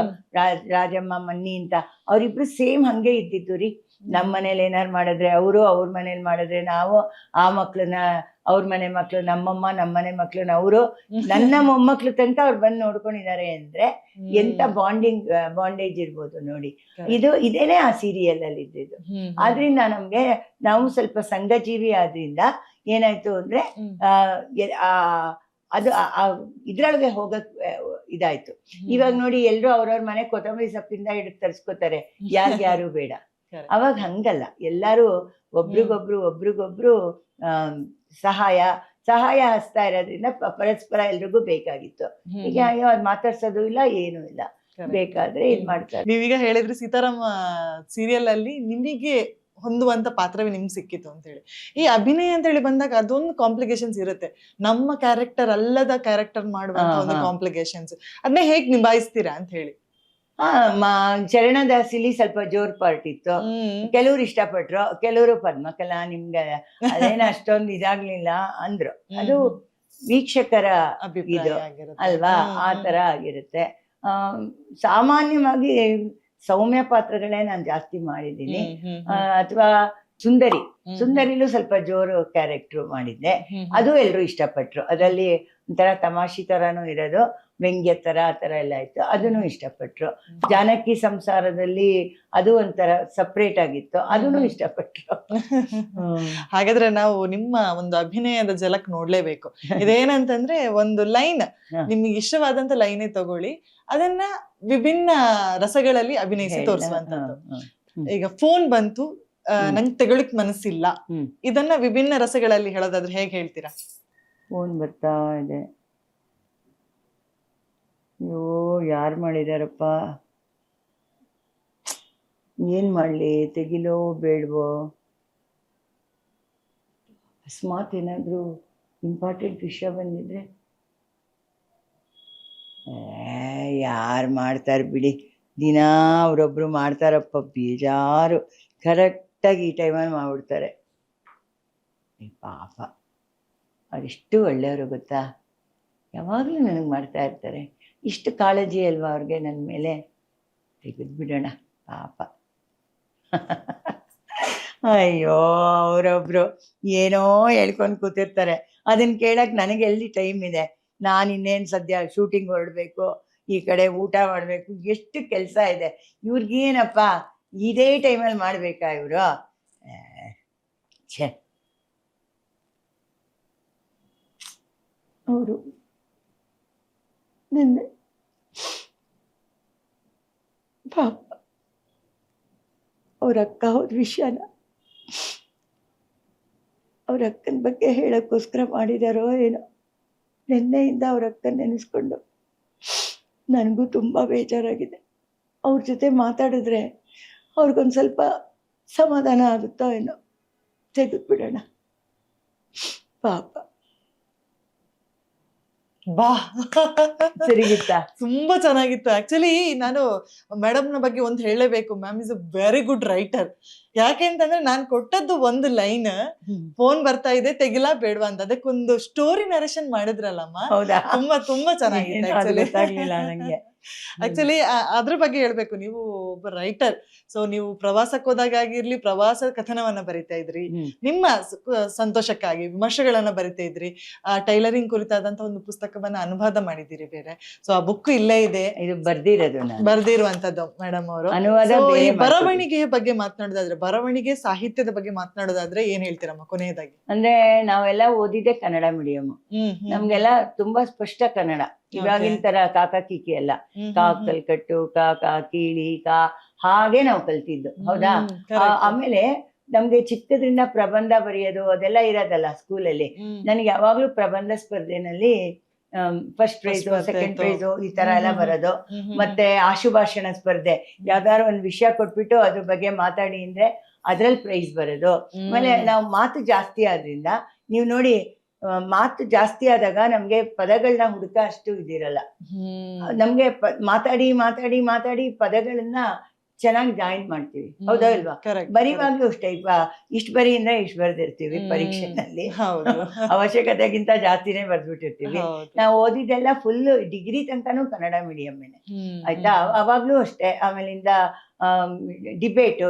ರಾಜಮ್ಮ ಮನ್ನಿ ಅಂತ, ಅವ್ರಿಬ್ರು ಸೇಮ್ ಹಂಗೆ ಇದ್ದಿದ್ದು ರೀ. ನಮ್ಮ ಮನೇಲಿ ಏನಾರು ಮಾಡಿದ್ರೆ ಅವರು, ಅವ್ರ ಮನೇಲಿ ಮಾಡಿದ್ರೆ ನಾವು, ಆ ಮಕ್ಳನ್ನ ಅವ್ರ ಮನೆ ಮಕ್ಳು, ನಮ್ಮಮ್ಮ ನಮ್ಮ ಮನೆ ಮಕ್ಳನ್ನ ಅವರು, ನನ್ನ ಮೊಮ್ಮಕ್ಳು ತನಕ ಅವ್ರು ಬಂದು ನೋಡ್ಕೊಂಡಿದ್ದಾರೆ ಅಂದ್ರೆ ಎಂತ ಬಾಂಡೇಜ್ ಇರ್ಬೋದು ನೋಡಿ. ಇದೇನೆ ಆ ಸೀರಿಯಲ್ ಅಲ್ಲಿ ಇದ್ದಿದ್ದು. ಆದ್ರಿಂದ ನಾವು ಸ್ವಲ್ಪ ಸಂಘಜೀವಿ ಆದ್ರಿಂದ ಏನಾಯ್ತು ಅಂದ್ರೆ ಅದು ಇದ್ರೊಳಗೆ ಹೋಗಕ್ ಇದಾಯ್ತು. ಇವಾಗ ನೋಡಿ ಎಲ್ರು ಅವ್ರವ್ರ ಮನೆ ಕೊತ್ತಂಬರಿ ಸೊಪ್ಪಿಂದ ಹಿಡಿದು ತರ್ಸ್ಕೊತಾರೆ, ಯಾರು ಬೇಡ. ಅವಾಗ ಹಂಗಲ್ಲ, ಎಲ್ಲಾರು ಒಬ್ರಿಗೊಬ್ರು ಸಹಾಯ ಹಸ್ತಾ ಇರೋದ್ರಿಂದ ಪರಸ್ಪರ ಎಲ್ರಿಗೂ ಬೇಕಾಗಿತ್ತು. ಈಗ ಅದ್ ಮಾತಾಡ್ಸೋದು ಇಲ್ಲ, ಏನೂ ಇಲ್ಲ, ಬೇಕಾದ್ರೆ ಇದ್ ಮಾಡ್ತಾರೆ. ನೀವೀಗ ಹೇಳಿದ್ರಿ ಸೀತಾರಾಮ ಸೀರಿಯಲ್ ಅಲ್ಲಿ ನಿಮಗೆ ಹೊಂದುವಂತ ಪಾತ್ರವೇ ನಿಮ್ಗೆ ಸಿಕ್ಕಿತ್ತು ಅಂತ ಹೇಳಿ. ಈ ಅಭಿನಯ ಅಂತ ಹೇಳಿ ಬಂದಾಗ ಅದೊಂದು ಕಾಂಪ್ಲಿಕೇಶನ್ಸ್ ಇರುತ್ತೆ, ನಮ್ಮ ಕ್ಯಾರೆಕ್ಟರ್ ಅಲ್ಲದ ಕ್ಯಾರೆಕ್ಟರ್ ಮಾಡುವಂತ ಒಂದು ಕಾಂಪ್ಲಿಕೇಶನ್ಸ್. ಅದನ್ನೇ ಹೇಗ್ ನಿಭಾಯಿಸ್ತೀರಾ ಅಂತ ಹೇಳಿ. ಚರಣದಾಸಿಲಿ ಸ್ವಲ್ಪ ಜೋರ್ ಪಾರ್ಟ್ ಇತ್ತು, ಕೆಲವ್ರು ಇಷ್ಟಪಟ್ರು, ಕೆಲವರು ಪದ್ಮಕಲಾ ನಿಮ್ಗೆ ಅದೇನ ಅಷ್ಟೊಂದು ಇದಾಗ್ಲಿಲ್ಲ ಅಂದ್ರು. ಅದು ವೀಕ್ಷಕರ ಇದು ಅಲ್ವಾ, ಆ ತರ ಆಗಿರುತ್ತೆ. ಸಾಮಾನ್ಯವಾಗಿ ಸೌಮ್ಯ ಪಾತ್ರಗಳೇ ನಾನು ಜಾಸ್ತಿ ಮಾಡಿದ್ದೀನಿ. ಅಥವಾ ಸುಂದರಿಲೂ ಸ್ವಲ್ಪ ಜೋರು ಕ್ಯಾರೆಕ್ಟರ್ ಮಾಡಿದ್ದೆ, ಅದು ಎಲ್ರು ಇಷ್ಟಪಟ್ರು. ಅದರಲ್ಲಿ ಒಂಥರ ತಮಾಷೆ ತರಾನು ಇರೋದು, ವ್ಯಂಗ್ಯ ತರ ಆ ತರ ಎಲ್ಲ ಇತ್ತು, ಅದನ್ನು ಇಷ್ಟಪಟ್ರು. ಜಾನಕಿ ಸಂಸಾರದಲ್ಲಿ ಅದು ಒಂಥರ ಸಪ್ರೇಟ್ ಆಗಿತ್ತು, ಅದನ್ನು ಇಷ್ಟಪಟ್ರು. ಹಾಗಾದ್ರೆ ನಾವು ನಿಮ್ಮ ಒಂದು ಅಭಿನಯದ ಝಲಕ್ ನೋಡ್ಲೇಬೇಕು. ಇದೇನಂತಂದ್ರೆ ಒಂದು ಲೈನ್, ನಿಮ್ಗೆ ಇಷ್ಟವಾದಂತ ಲೈನೇ ತಗೊಳ್ಳಿ, ಅದನ್ನ ವಿಭಿನ್ನ ರಸಗಳಲ್ಲಿ ಅಭಿನಯಿಸಿ ತೋರಿಸುವಂತದ್ದು. ಈಗ ಫೋನ್ ಬಂತು, ನಂಗೆ ತಗೊಳಿಕ್ ಮನಸ್ಸಿಲ್ಲ, ಇದನ್ನ ವಿಭಿನ್ನ ರಸಗಳಲ್ಲಿ ಹೇಳೋದಾದ್ರೆ ಹೇಗೆ ಹೇಳ್ತೀರಾ? ಫೋನ್ ಬರ್ತಾ ಇದೆ, ಅಯ್ಯೋ ಯಾರು ಮಾಡಿದಾರಪ್ಪ, ಏನ್ ಮಾಡ್ಲಿ, ತೆಗಿಲೋ ಬೇಡವೋ, ಅಕಸ್ಮಾತ್ ಏನಾದ್ರು ಇಂಪಾರ್ಟೆಂಟ್ ವಿಷಯ ಬಂದಿದ್ರೆ ಯಾರು ಮಾಡ್ತಾರೆ ಬಿಡಿ, ದಿನಾ ಅವ್ರೊಬ್ರು ಮಾಡ್ತಾರಪ್ಪ, ಬೇಜಾರು. ಕರೆಕ್ಟಾಗಿ ಈ ಟೈಮಲ್ಲಿ ಮಾಡ್ಬಿಡ್ತಾರೆ. ಪಾಪ ಅವರೆಷ್ಟು ಒಳ್ಳೆಯವರು ಗೊತ್ತಾ, ಯಾವಾಗಲೂ ನನಗೆ ಮಾಡ್ತಾ ಇರ್ತಾರೆ. ಇಷ್ಟು ಕಾಳಜಿ ಅಲ್ವಾ ಅವ್ರಿಗೆ ನನ್ನ ಮೇಲೆ, ತೆಗೆದ್ಬಿಡೋಣ ಪಾಪ. ಅಯ್ಯೋ ಅವರೊಬ್ರು ಏನೋ ಹೇಳ್ಕೊಂಡು ಕೂತಿರ್ತಾರೆ, ಅದನ್ನ ಕೇಳಕ್ಕೆ ನನಗೆ ಎಲ್ಲಿ ಟೈಮ್ ಇದೆ? ನಾನು ಇನ್ನೇನು ಸದ್ಯ ಶೂಟಿಂಗ್ ಹೊರಡಬೇಕು, ಈ ಕಡೆ ಊಟ ಮಾಡಬೇಕು, ಎಷ್ಟು ಕೆಲಸ ಇದೆ. ಇವ್ರಿಗೇನಪ್ಪ ಇದೇ ಟೈಮಲ್ಲಿ ಮಾಡಬೇಕಾ ಇವರು? ಛೇ, ಅವರು ನಿನ್ನೆ ಪಾಪ ಅವ್ರ ಅಕ್ಕ ಹೋದ ವಿಷಯನ ಅವ್ರ ಅಕ್ಕನ ಬಗ್ಗೆ ಹೇಳೋಕ್ಕೋಸ್ಕರ ಮಾಡಿದಾರೋ ಏನೋ. ನಿನ್ನೆಯಿಂದ ಅವ್ರ ಅಕ್ಕನ ನೆನೆಸ್ಕೊಂಡು ನನಗೂ ತುಂಬ ಬೇಜಾರಾಗಿದೆ. ಅವ್ರ ಜೊತೆ ಮಾತಾಡಿದ್ರೆ ಅವ್ರಿಗೊಂದು ಸ್ವಲ್ಪ ಸಮಾಧಾನ ಆಗುತ್ತೋ ಏನೋ. ತೆಗೆದ್ಬಿಡೋಣ ಪಾಪ. ಬಾ ಸರಿಗಿತ್ತಾ? ತುಂಬಾ ಚೆನ್ನಾಗಿತ್ತು. ಆಕ್ಚುಲಿ ನಾನು ಮೇಡಮ್ ನ ಬಗ್ಗೆ ಒಂದ್ ಹೇಳಲೇಬೇಕು. Ma'am is a very good writer. ಯಾಕೆ ಅಂತಂದ್ರೆ ನಾನ್ ಕೊಟ್ಟದ್ದು ಒಂದು ಲೈನ್, ಫೋನ್ ಬರ್ತಾ ಇದೆ ತೆಗಿಲಾ ಬೇಡವಾ ಅಂತ, ಅದಕ್ಕೊಂದು ಸ್ಟೋರಿ ನರೇಷನ್ ಮಾಡಿದ್ರಲ್ಲಮ್ಮ, ಹೌದಾ? ತುಂಬಾ ತುಂಬಾ ಚೆನ್ನಾಗಿತ್ತು ಏನೋ ಅದು ಆಕ್ಚುಲಿ. ಗೊತ್ತಾಗ್ಲಿಲ್ಲ ನಂಗೆ. ಆಕ್ಚುಲಿ ಅದ್ರ ಬಗ್ಗೆ ಹೇಳ್ಬೇಕು, ನೀವು ಒಬ್ಬ ರೈಟರ್. ಸೊ ನೀವು ಪ್ರವಾಸಕ್ಕೆ ಹೋದಾಗ ಆಗಿರ್ಲಿ, ಪ್ರವಾಸ ಕಥನವನ್ನ ಬರಿತಾ ಇದ್ರಿ, ನಿಮ್ಮ ಸಂತೋಷಕ್ಕಾಗಿ ವಿಮರ್ಶೆಗಳನ್ನ ಬರಿತಾ ಇದ್ರಿ, ಟೈಲರಿಂಗ್ ಕುರಿತಾದಂತ ಒಂದು ಪುಸ್ತಕವನ್ನ ಅನುವಾದ ಮಾಡಿದ್ದೀರಿ ಬೇರೆ. ಸೊ ಆ ಬುಕ್ ಇಲ್ಲೇ ಇದೆ, ಇದು ಬರ್ದಿರೋದು ನಾನು. ಬರ್ದಿರುವಂತದ್ದು ಮೇಡಮ್ ಅವರು. ಅನುವಾದ So, ಬೇರೆ ಈ ಮಾಡ್ಕೊಟ್ಟಿದ್ದು. ಬರವಣಿಗೆಯ ಬಗ್ಗೆ ಮಾತನಾಡೋದಾದ್ರೆ, ಬರವಣಿಗೆ ಸಾಹಿತ್ಯದ ಬಗ್ಗೆ ಮಾತನಾಡೋದಾದ್ರೆ ಏನ್ ಹೇಳ್ತೀರಮ್ಮ ಕೊನೆಯದಾಗಿ? ಅಂದ್ರೆ ನಾವೆಲ್ಲ ಓದಿದ್ದೆ ಕನ್ನಡ ಮೀಡಿಯಂ. ನಮ್ಗೆಲ್ಲ ತುಂಬಾ ಸ್ಪಷ್ಟ ಕನ್ನಡ. ಇವಾಗಿನ ತರ ಕಾಕ ಕೀಕಿ ಅಲ್ಲ. ಕಾಕ್ ಕಲ್ಕಟ್ಟು, ಕಾಕ ಕೀಳಿ ಕಾ ಹಾಗೆ ನಾವು ಕಲ್ತಿದ್ದು. ಹೌದಾ? ಆಮೇಲೆ ನಮ್ಗೆ ಚಿಕ್ಕದ್ರಿಂದ ಪ್ರಬಂಧ ಬರೆಯೋದು ಅದೆಲ್ಲ ಇರೋದಲ್ಲ ಸ್ಕೂಲಲ್ಲಿ. ನನಗೆ ಯಾವಾಗ್ಲೂ ಪ್ರಬಂಧ ಸ್ಪರ್ಧೆನಲ್ಲಿ ಫಸ್ಟ್ ಪ್ರೈಸು, ಸೆಕೆಂಡ್ ಪ್ರೈಸು ಈ ತರ ಎಲ್ಲ ಬರೋದು. ಮತ್ತೆ ಆಶುಭಾಷಣ ಸ್ಪರ್ಧೆ, ಯಾವ್ದಾದ್ರು ಒಂದ್ ವಿಷಯ ಕೊಟ್ಬಿಟ್ಟು ಅದ್ರ ಬಗ್ಗೆ ಮಾತಾಡಿ ಅಂದ್ರೆ ಅದ್ರಲ್ಲಿ ಪ್ರೈಸ್ ಬರೋದು. ಆಮೇಲೆ ನಾವು ಮಾತು ಜಾಸ್ತಿ ಆದ್ರಿಂದ ನೀವು ನೋಡಿ, ಮಾತು ಜಾಸ್ತಿ ಆದಾಗ ನಮ್ಗೆ ಪದಗಳನ್ನ ಹುಡುಕ ಅಷ್ಟು ಇದಿರಲ್ಲ. ನಮ್ಗೆ ಮಾತಾಡಿ ಮಾತಾಡಿ ಮಾತಾಡಿ ಪದಗಳನ್ನ ಚೆನ್ನಾಗಿ ಜಾಯಿನ್ ಮಾಡ್ತೀವಿ. ಹೌದಾ ಇಲ್ವಾ? ಬರೀವಾಗ್ಲೂ ಅಷ್ಟೇ, ಇಷ್ಟು ಬರಿ ಅಂದ್ರೆ ಇಷ್ಟು ಬರ್ದಿರ್ತೀವಿ ಪರೀಕ್ಷೆನಲ್ಲಿ. ಅವಶ್ಯಕತೆಗಿಂತ ಜಾಸ್ತಿನೇ ಬರ್ದ್ಬಿಟ್ಟಿರ್ತೀವಿ. ನಾವು ಓದಿದ್ದೆಲ್ಲ ಫುಲ್ ಡಿಗ್ರಿ ತನಕನೂ ಕನ್ನಡ ಮೀಡಿಯಮ್ಮೇನೆ, ಆಯ್ತಾ? ಅವಾಗ್ಲೂ ಅಷ್ಟೇ. ಆಮೇಲಿಂದ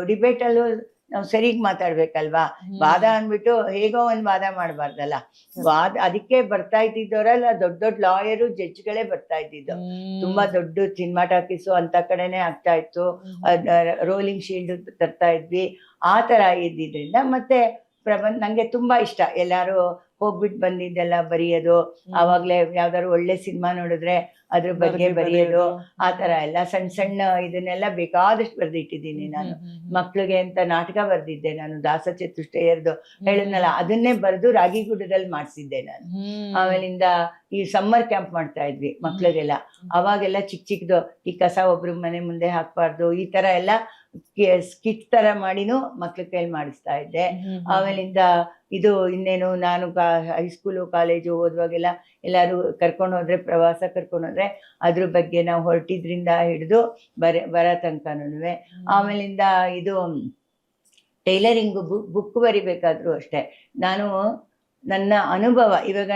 ಡಿಬೇಟಲ್ಲೂ ನಾವು ಸರಿಗ್ ಮಾತಾಡ್ಬೇಕಲ್ವಾ? ವಾದ ಅಂದ್ಬಿಟ್ಟು ಹೇಗೋ ಒಂದ್ ವಾದ ಮಾಡಬಾರ್ದಲ್ಲ. ವಾದ ಅದಕ್ಕೆ ಬರ್ತಾ ಇದ್ದಿದ್ದವರಲ್ಲ, ದೊಡ್ಡ ದೊಡ್ಡ ಲಾಯರು, ಜಡ್ಜ್ಗಳೇ ಬರ್ತಾ ಇದ್ದಿದ್ದು. ತುಂಬಾ ದೊಡ್ಡ ಸಿನಿಮಾ ಟಾಕೀಸು ಅಂತ ಕಡೆನೆ ಆಗ್ತಾ ಇತ್ತು. ರೋಲಿಂಗ್ ಶೀಲ್ಡ್ ತರ್ತಾ ಇದ್ವಿ. ಆ ತರ ಇದ್ದಿದ್ರಿಂದ ಮತ್ತೆ ಪ್ರಬಂಧ ನಂಗೆ ತುಂಬಾ ಇಷ್ಟ. ಎಲ್ಲಾರು ಹೋಗ್ಬಿಟ್ಟು ಬಂದಿದ್ದೆಲ್ಲ ಬರೆಯೋದು. ಆವಾಗ್ಲೇ ಯಾವ್ದಾದ್ರು ಒಳ್ಳೆ ಸಿನಿಮಾ ನೋಡಿದ್ರೆ ಅದ್ರ ಬಗ್ಗೆ ಬರೆಯೋದು. ಆ ತರ ಎಲ್ಲ ಸಣ್ಣ ಸಣ್ಣ ಇದನ್ನೆಲ್ಲ ಬೇಕಾದಷ್ಟು ಬರ್ದಿಟ್ಟಿದ್ದೀನಿ ನಾನು. ಮಕ್ಳಿಗೆ ಅಂತ ನಾಟಕ ಬರ್ದಿದ್ದೆ ನಾನು, ದಾಸ ಚತುಷ್ಟಯರ್ದು ಹೇಳಿದ್ನಲ್ಲ, ಅದನ್ನೇ ಬರೆದು ರಾಗಿಗುಡ್ಡದಲ್ಲಿ ಮಾಡ್ಸಿದ್ದೆ ನಾನು. ಆಮೇಲಿಂದ ಈ ಸಮ್ಮರ್ ಕ್ಯಾಂಪ್ ಮಾಡ್ತಾ ಇದ್ವಿ ಮಕ್ಳಿಗೆಲ್ಲ. ಅವಾಗೆಲ್ಲ ಚಿಕ್ಕ ಚಿಕ್ಕದು, ಈ ಕಸ ಒಬ್ರು ಮನೆ ಮುಂದೆ ಹಾಕ್ಬಾರ್ದು, ಈ ತರ ಎಲ್ಲ ಸ್ಕಿಟ್ ತರ ಮಾಡಿನೂ ಮಕ್ಳ ಕೈಲಿ ಮಾಡಿಸ್ತಾ ಇದ್ದೆ. ಆಮೇಲಿಂದ ಇದು ಇನ್ನೇನು, ನಾನು ಹೈಸ್ಕೂಲು ಕಾಲೇಜು ಓದುವಾಗೆಲ್ಲ ಎಲ್ಲಾರು ಕರ್ಕೊಂಡು ಹೋದ್ರೆ, ಪ್ರವಾಸ ಕರ್ಕೊಂಡು ಹೋದ್ರೆ ಅದ್ರ ಬಗ್ಗೆ ನಾವು ಹೊರಟಿದ್ರಿಂದ ಹಿಡಿದು ಬರೋ ತನಕನೂ. ಆಮೇಲಿಂದ ಇದು ಟೈಲರಿಂಗು ಬುಕ್ ಬರಿಬೇಕಾದ್ರೂ ಅಷ್ಟೇ. ನಾನು ನನ್ನ ಅನುಭವ, ಇವಾಗ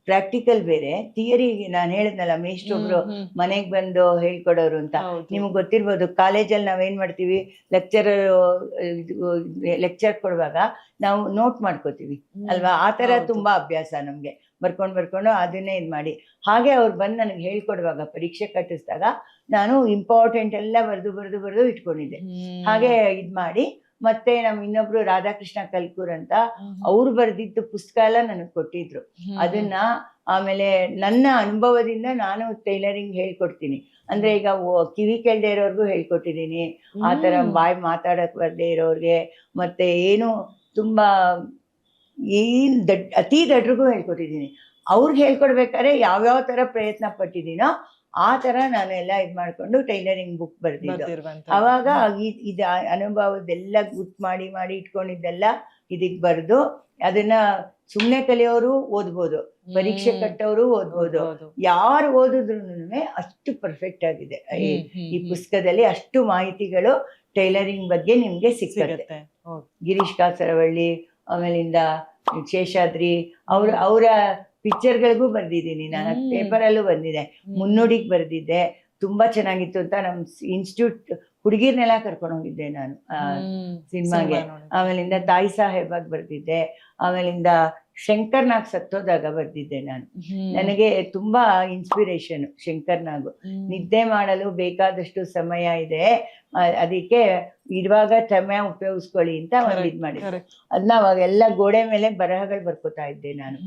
ಪ್ರಾಕ್ಟಿಕಲ್ ಬೇರೆ, ಥಿಯರಿ. ನಾನು ಹೇಳಿದ್ನಲ್ಲ, ಮೇಷ್ಟ್ರೊಬ್ರು ಮನೆಗೆ ಬಂದು ಹೇಳ್ಕೊಡೋರು ಅಂತ. ನಿಮ್ಗೆ ಗೊತ್ತಿರ್ಬೋದು, ಕಾಲೇಜಲ್ಲಿ ನಾವೇನ್ ಮಾಡ್ತೀವಿ, ಲೆಕ್ಚರ್ ಕೊಡುವಾಗ ನಾವು ನೋಟ್ ಮಾಡ್ಕೋತೀವಿ ಅಲ್ವಾ? ಆ ತರ ತುಂಬಾ ಅಭ್ಯಾಸ ನಮ್ಗೆ. ಬರ್ಕೊಂಡು ಅದನ್ನೇ ಇದ್ ಮಾಡಿ, ಹಾಗೆ ಅವ್ರು ಬಂದು ನನಗೆ ಹೇಳ್ಕೊಡುವಾಗ ಪರೀಕ್ಷೆ ಕಟ್ಟಿಸಿದಾಗ ನಾನು ಇಂಪಾರ್ಟೆಂಟ್ ಎಲ್ಲ ಬರೆದು ಇಟ್ಕೊಂಡಿದ್ದೆ. ಹಾಗೆ ಇದ್ ಮಾಡಿ, ಮತ್ತೆ ನಮ್ ಇನ್ನೊಬ್ರು ರಾಧಾಕೃಷ್ಣ ಕಲ್ಕೂರ್ ಅಂತ, ಅವ್ರು ಬರ್ದಿದ್ದು ಪುಸ್ತಕ ಎಲ್ಲ ನನಗೆ ಕೊಟ್ಟಿದ್ರು. ಅದನ್ನ ಆಮೇಲೆ ನನ್ನ ಅನುಭವದಿಂದ ನಾನು ಟೈಲರಿಂಗ್ ಹೇಳ್ಕೊಡ್ತೀನಿ. ಅಂದ್ರೆ ಈಗ ಕಿವಿ ಕೇಳದೆ ಇರೋರ್ಗು ಹೇಳ್ಕೊಟ್ಟಿದ್ದೀನಿ, ಆ ತರ ಬಾಯಿ ಮಾತಾಡಕ್ ಬರ್ದೇ ಇರೋರ್ಗೆ, ಮತ್ತೆ ಏನು ತುಂಬಾ ಅತಿ ದಡ್ರಿಗೂ ಹೇಳ್ಕೊಟ್ಟಿದ್ದೀನಿ. ಅವ್ರಿಗೆ ಹೇಳ್ಕೊಡ್ಬೇಕಾದ್ರೆ ಯಾವ್ಯಾವ ತರ ಪ್ರಯತ್ನ ಪಟ್ಟಿದ್ದೀನೋ ಆ ತರ ನಾನೆಲ್ಲ ಇದ್ ಮಾಡ್ಕೊಂಡು ಟೈಲರಿಂಗ್ ಬುಕ್ ಬರ್ದಿದ್ದು. ಅವಾಗ ಇದ ಅನುಭವದೆಲ್ಲ ಗುರ್ತು ಮಾಡಿ ಇಟ್ಕೊಂಡಿದ್ದೆಲ್ಲ ಇದಕ್ ಬರ್ದು, ಅದನ್ನ ಸುಮ್ನೆ ಕಲಿಯೋರು ಓದ್ಬೋದು, ಪರೀಕ್ಷೆ ಕಟ್ಟೋರು ಓದ್ಬೋದು. ಯಾರು ಓದಿದ್ರು ಅಷ್ಟು ಪರ್ಫೆಕ್ಟ್ ಆಗಿದೆ ಈ ಪುಸ್ತಕದಲ್ಲಿ. ಅಷ್ಟು ಮಾಹಿತಿಗಳು ಟೈಲರಿಂಗ್ ಬಗ್ಗೆ ನಿಮ್ಗೆ ಸಿಕ್ಕತ್ತೆ. ಗಿರೀಶ್ ಕಾಸರವಳ್ಳಿ, ಆಮೇಲಿಂದ ಶೇಷಾದ್ರಿ, ಅವರ ಪಿಕ್ಚರ್ಗಳಿಗೂ ಬರ್ದಿದ್ದೀನಿ ನಾನು. ಪೇಪರಲ್ಲೂ ಬಂದಿದೆ, ಮುನ್ನುಡಿಗೆ ಬರ್ದಿದ್ದೆ. ತುಂಬಾ ಚೆನ್ನಾಗಿತ್ತು ಅಂತ ನಮ್ ಇನ್ಸ್ಟಿಟ್ಯೂಟ್ ಹುಡುಗಿರ್ನೆಲ್ಲ ಕರ್ಕೊಂಡು ಹೋಗಿದ್ದೆ ನಾನು ಸಿನಿಮಾಗೆ. ಆಮೇಲಿಂದ ತಾಯಿ ಸಾಹೇಬಾಗ್ ಬರ್ದಿದ್ದೆ. ಆಮೇಲಿಂದ ಶಂಕರ್ನಾಗ್ ಸತ್ತೋದಾಗ ಬರ್ದಿದ್ದೆ ನಾನು. ನನಗೆ ತುಂಬಾ ಇನ್ಸ್ಪಿರೇಷನ್ ಶಂಕರ್ನಾಗು. ನಿದ್ದೆ ಮಾಡಲು ಬೇಕಾದಷ್ಟು ಸಮಯ ಇದೆ, ಅದಕ್ಕೆ ಇರುವಾಗ ಸಮಯ ಉಪಯೋಗಿಸ್ಕೊಳ್ಳಿ ಅಂತ ಒಂದು ಇದ್ ಮಾಡಿದ್ದೆ. ಅದನ್ನ ಅವಾಗೆಲ್ಲ ಗೋಡೆ ಮೇಲೆ ಬರಹಗಳು ಬರ್ಕೋತಾ ಇದ್ದೆ ನಾನು.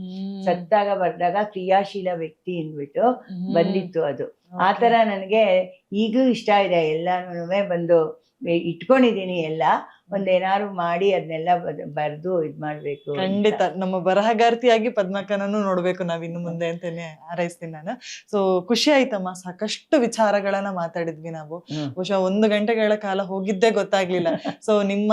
ಸತ್ತಾಗ ಬರ್ದಾಗ ಕ್ರಿಯಾಶೀಲ ವ್ಯಕ್ತಿ ಅಂದ್ಬಿಟ್ಟು ಬಂದಿತ್ತು ಅದು. ಆ ತರ ನನಗೆ ಈಗಲೂ ಇಷ್ಟ ಇದೆ. ಎಲ್ಲಾನು ಬಂದು ಇಟ್ಕೊಂಡಿದೀನಿ ಎಲ್ಲ. ಒಂದೇನಾದ್ರು ಮಾಡಿ ಅದನ್ನೆಲ್ಲ ಬರೆದು ಇದ್ ಮಾಡ್ಬೇಕು ಅಂತ. ಖಂಡಿತ ನಮ್ಮ ಬರಹಗಾರ್ತಿಯಾಗಿ ಪದ್ಮಕ್ಕನನ್ನು ನೋಡ್ಬೇಕು ನಾವ್ ಇನ್ನು ಮುಂದೆ ಅಂತಾನೆ ಹಾರೈಸ್ತೀನಿ ನಾನು. ಸೊ ಖುಷಿ ಆಯ್ತಮ್ಮ, ಸಾಕಷ್ಟು ವಿಚಾರಗಳನ್ನ ಮಾತಾಡಿದ್ವಿ ನಾವು. ಹ್ಮ್. ಬಹುಶಃ 1 ಗಂಟೆಗಳ ಕಾಲ ಹೋಗಿದ್ದೇ ಗೊತ್ತಾಗ್ಲಿಲ್ಲ. ಸೊ ನಿಮ್ಮ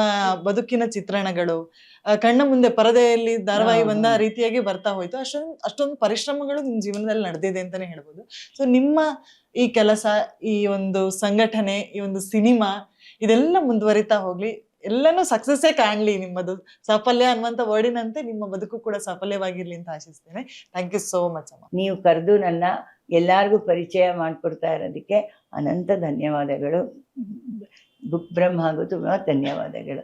ಬದುಕಿನ ಚಿತ್ರಣಗಳು ಕಣ್ಣ ಮುಂದೆ ಪರದೆಯಲ್ಲಿ ಧಾರಾವಾಹಿ ಬಂದ ರೀತಿಯಾಗಿ ಬರ್ತಾ ಹೋಯ್ತು. ಅಷ್ಟೊಂದು ಪರಿಶ್ರಮಗಳು ನಿಮ್ ಜೀವನದಲ್ಲಿ ನಡೆದಿದೆ ಅಂತಾನೆ ಹೇಳ್ಬೋದು. ಸೊ ನಿಮ್ಮ ಈ ಕೆಲಸ, ಈ ಒಂದು ಸಂಘಟನೆ, ಈ ಒಂದು ಸಿನಿಮಾ ಇದೆಲ್ಲ ಮುಂದುವರಿತಾ ಹೋಗ್ಲಿ, ಎಲ್ಲನೂ ಸಕ್ಸಸ್ಸೇ ಕಾಣ್ಲಿ. ನಿಮ್ಮದು ಸಾಫಲ್ಯ ಅನ್ನುವಂತ ವರ್ಡಿನಂತೆ ನಿಮ್ಮ ಬದುಕು ಕೂಡ ಸಾಫಲ್ಯವಾಗಿರ್ಲಿ ಅಂತ ಆಶಿಸ್ತೇನೆ. ಥ್ಯಾಂಕ್ ಯು ಸೋ ಮಚ್ ಅಮ್ಮ. ನೀವು ಕರೆದು ನನ್ನ ಎಲ್ಲಾರ್ಗೂ ಪರಿಚಯ ಮಾಡಿಕೊಡ್ತಾ ಇರೋದಕ್ಕೆ ಅನಂತ ಧನ್ಯವಾದಗಳು. ಬುಕ್ ಬ್ರಹ್ಮ ಹಾಗೂ ತುಂಬಾ ಧನ್ಯವಾದಗಳು.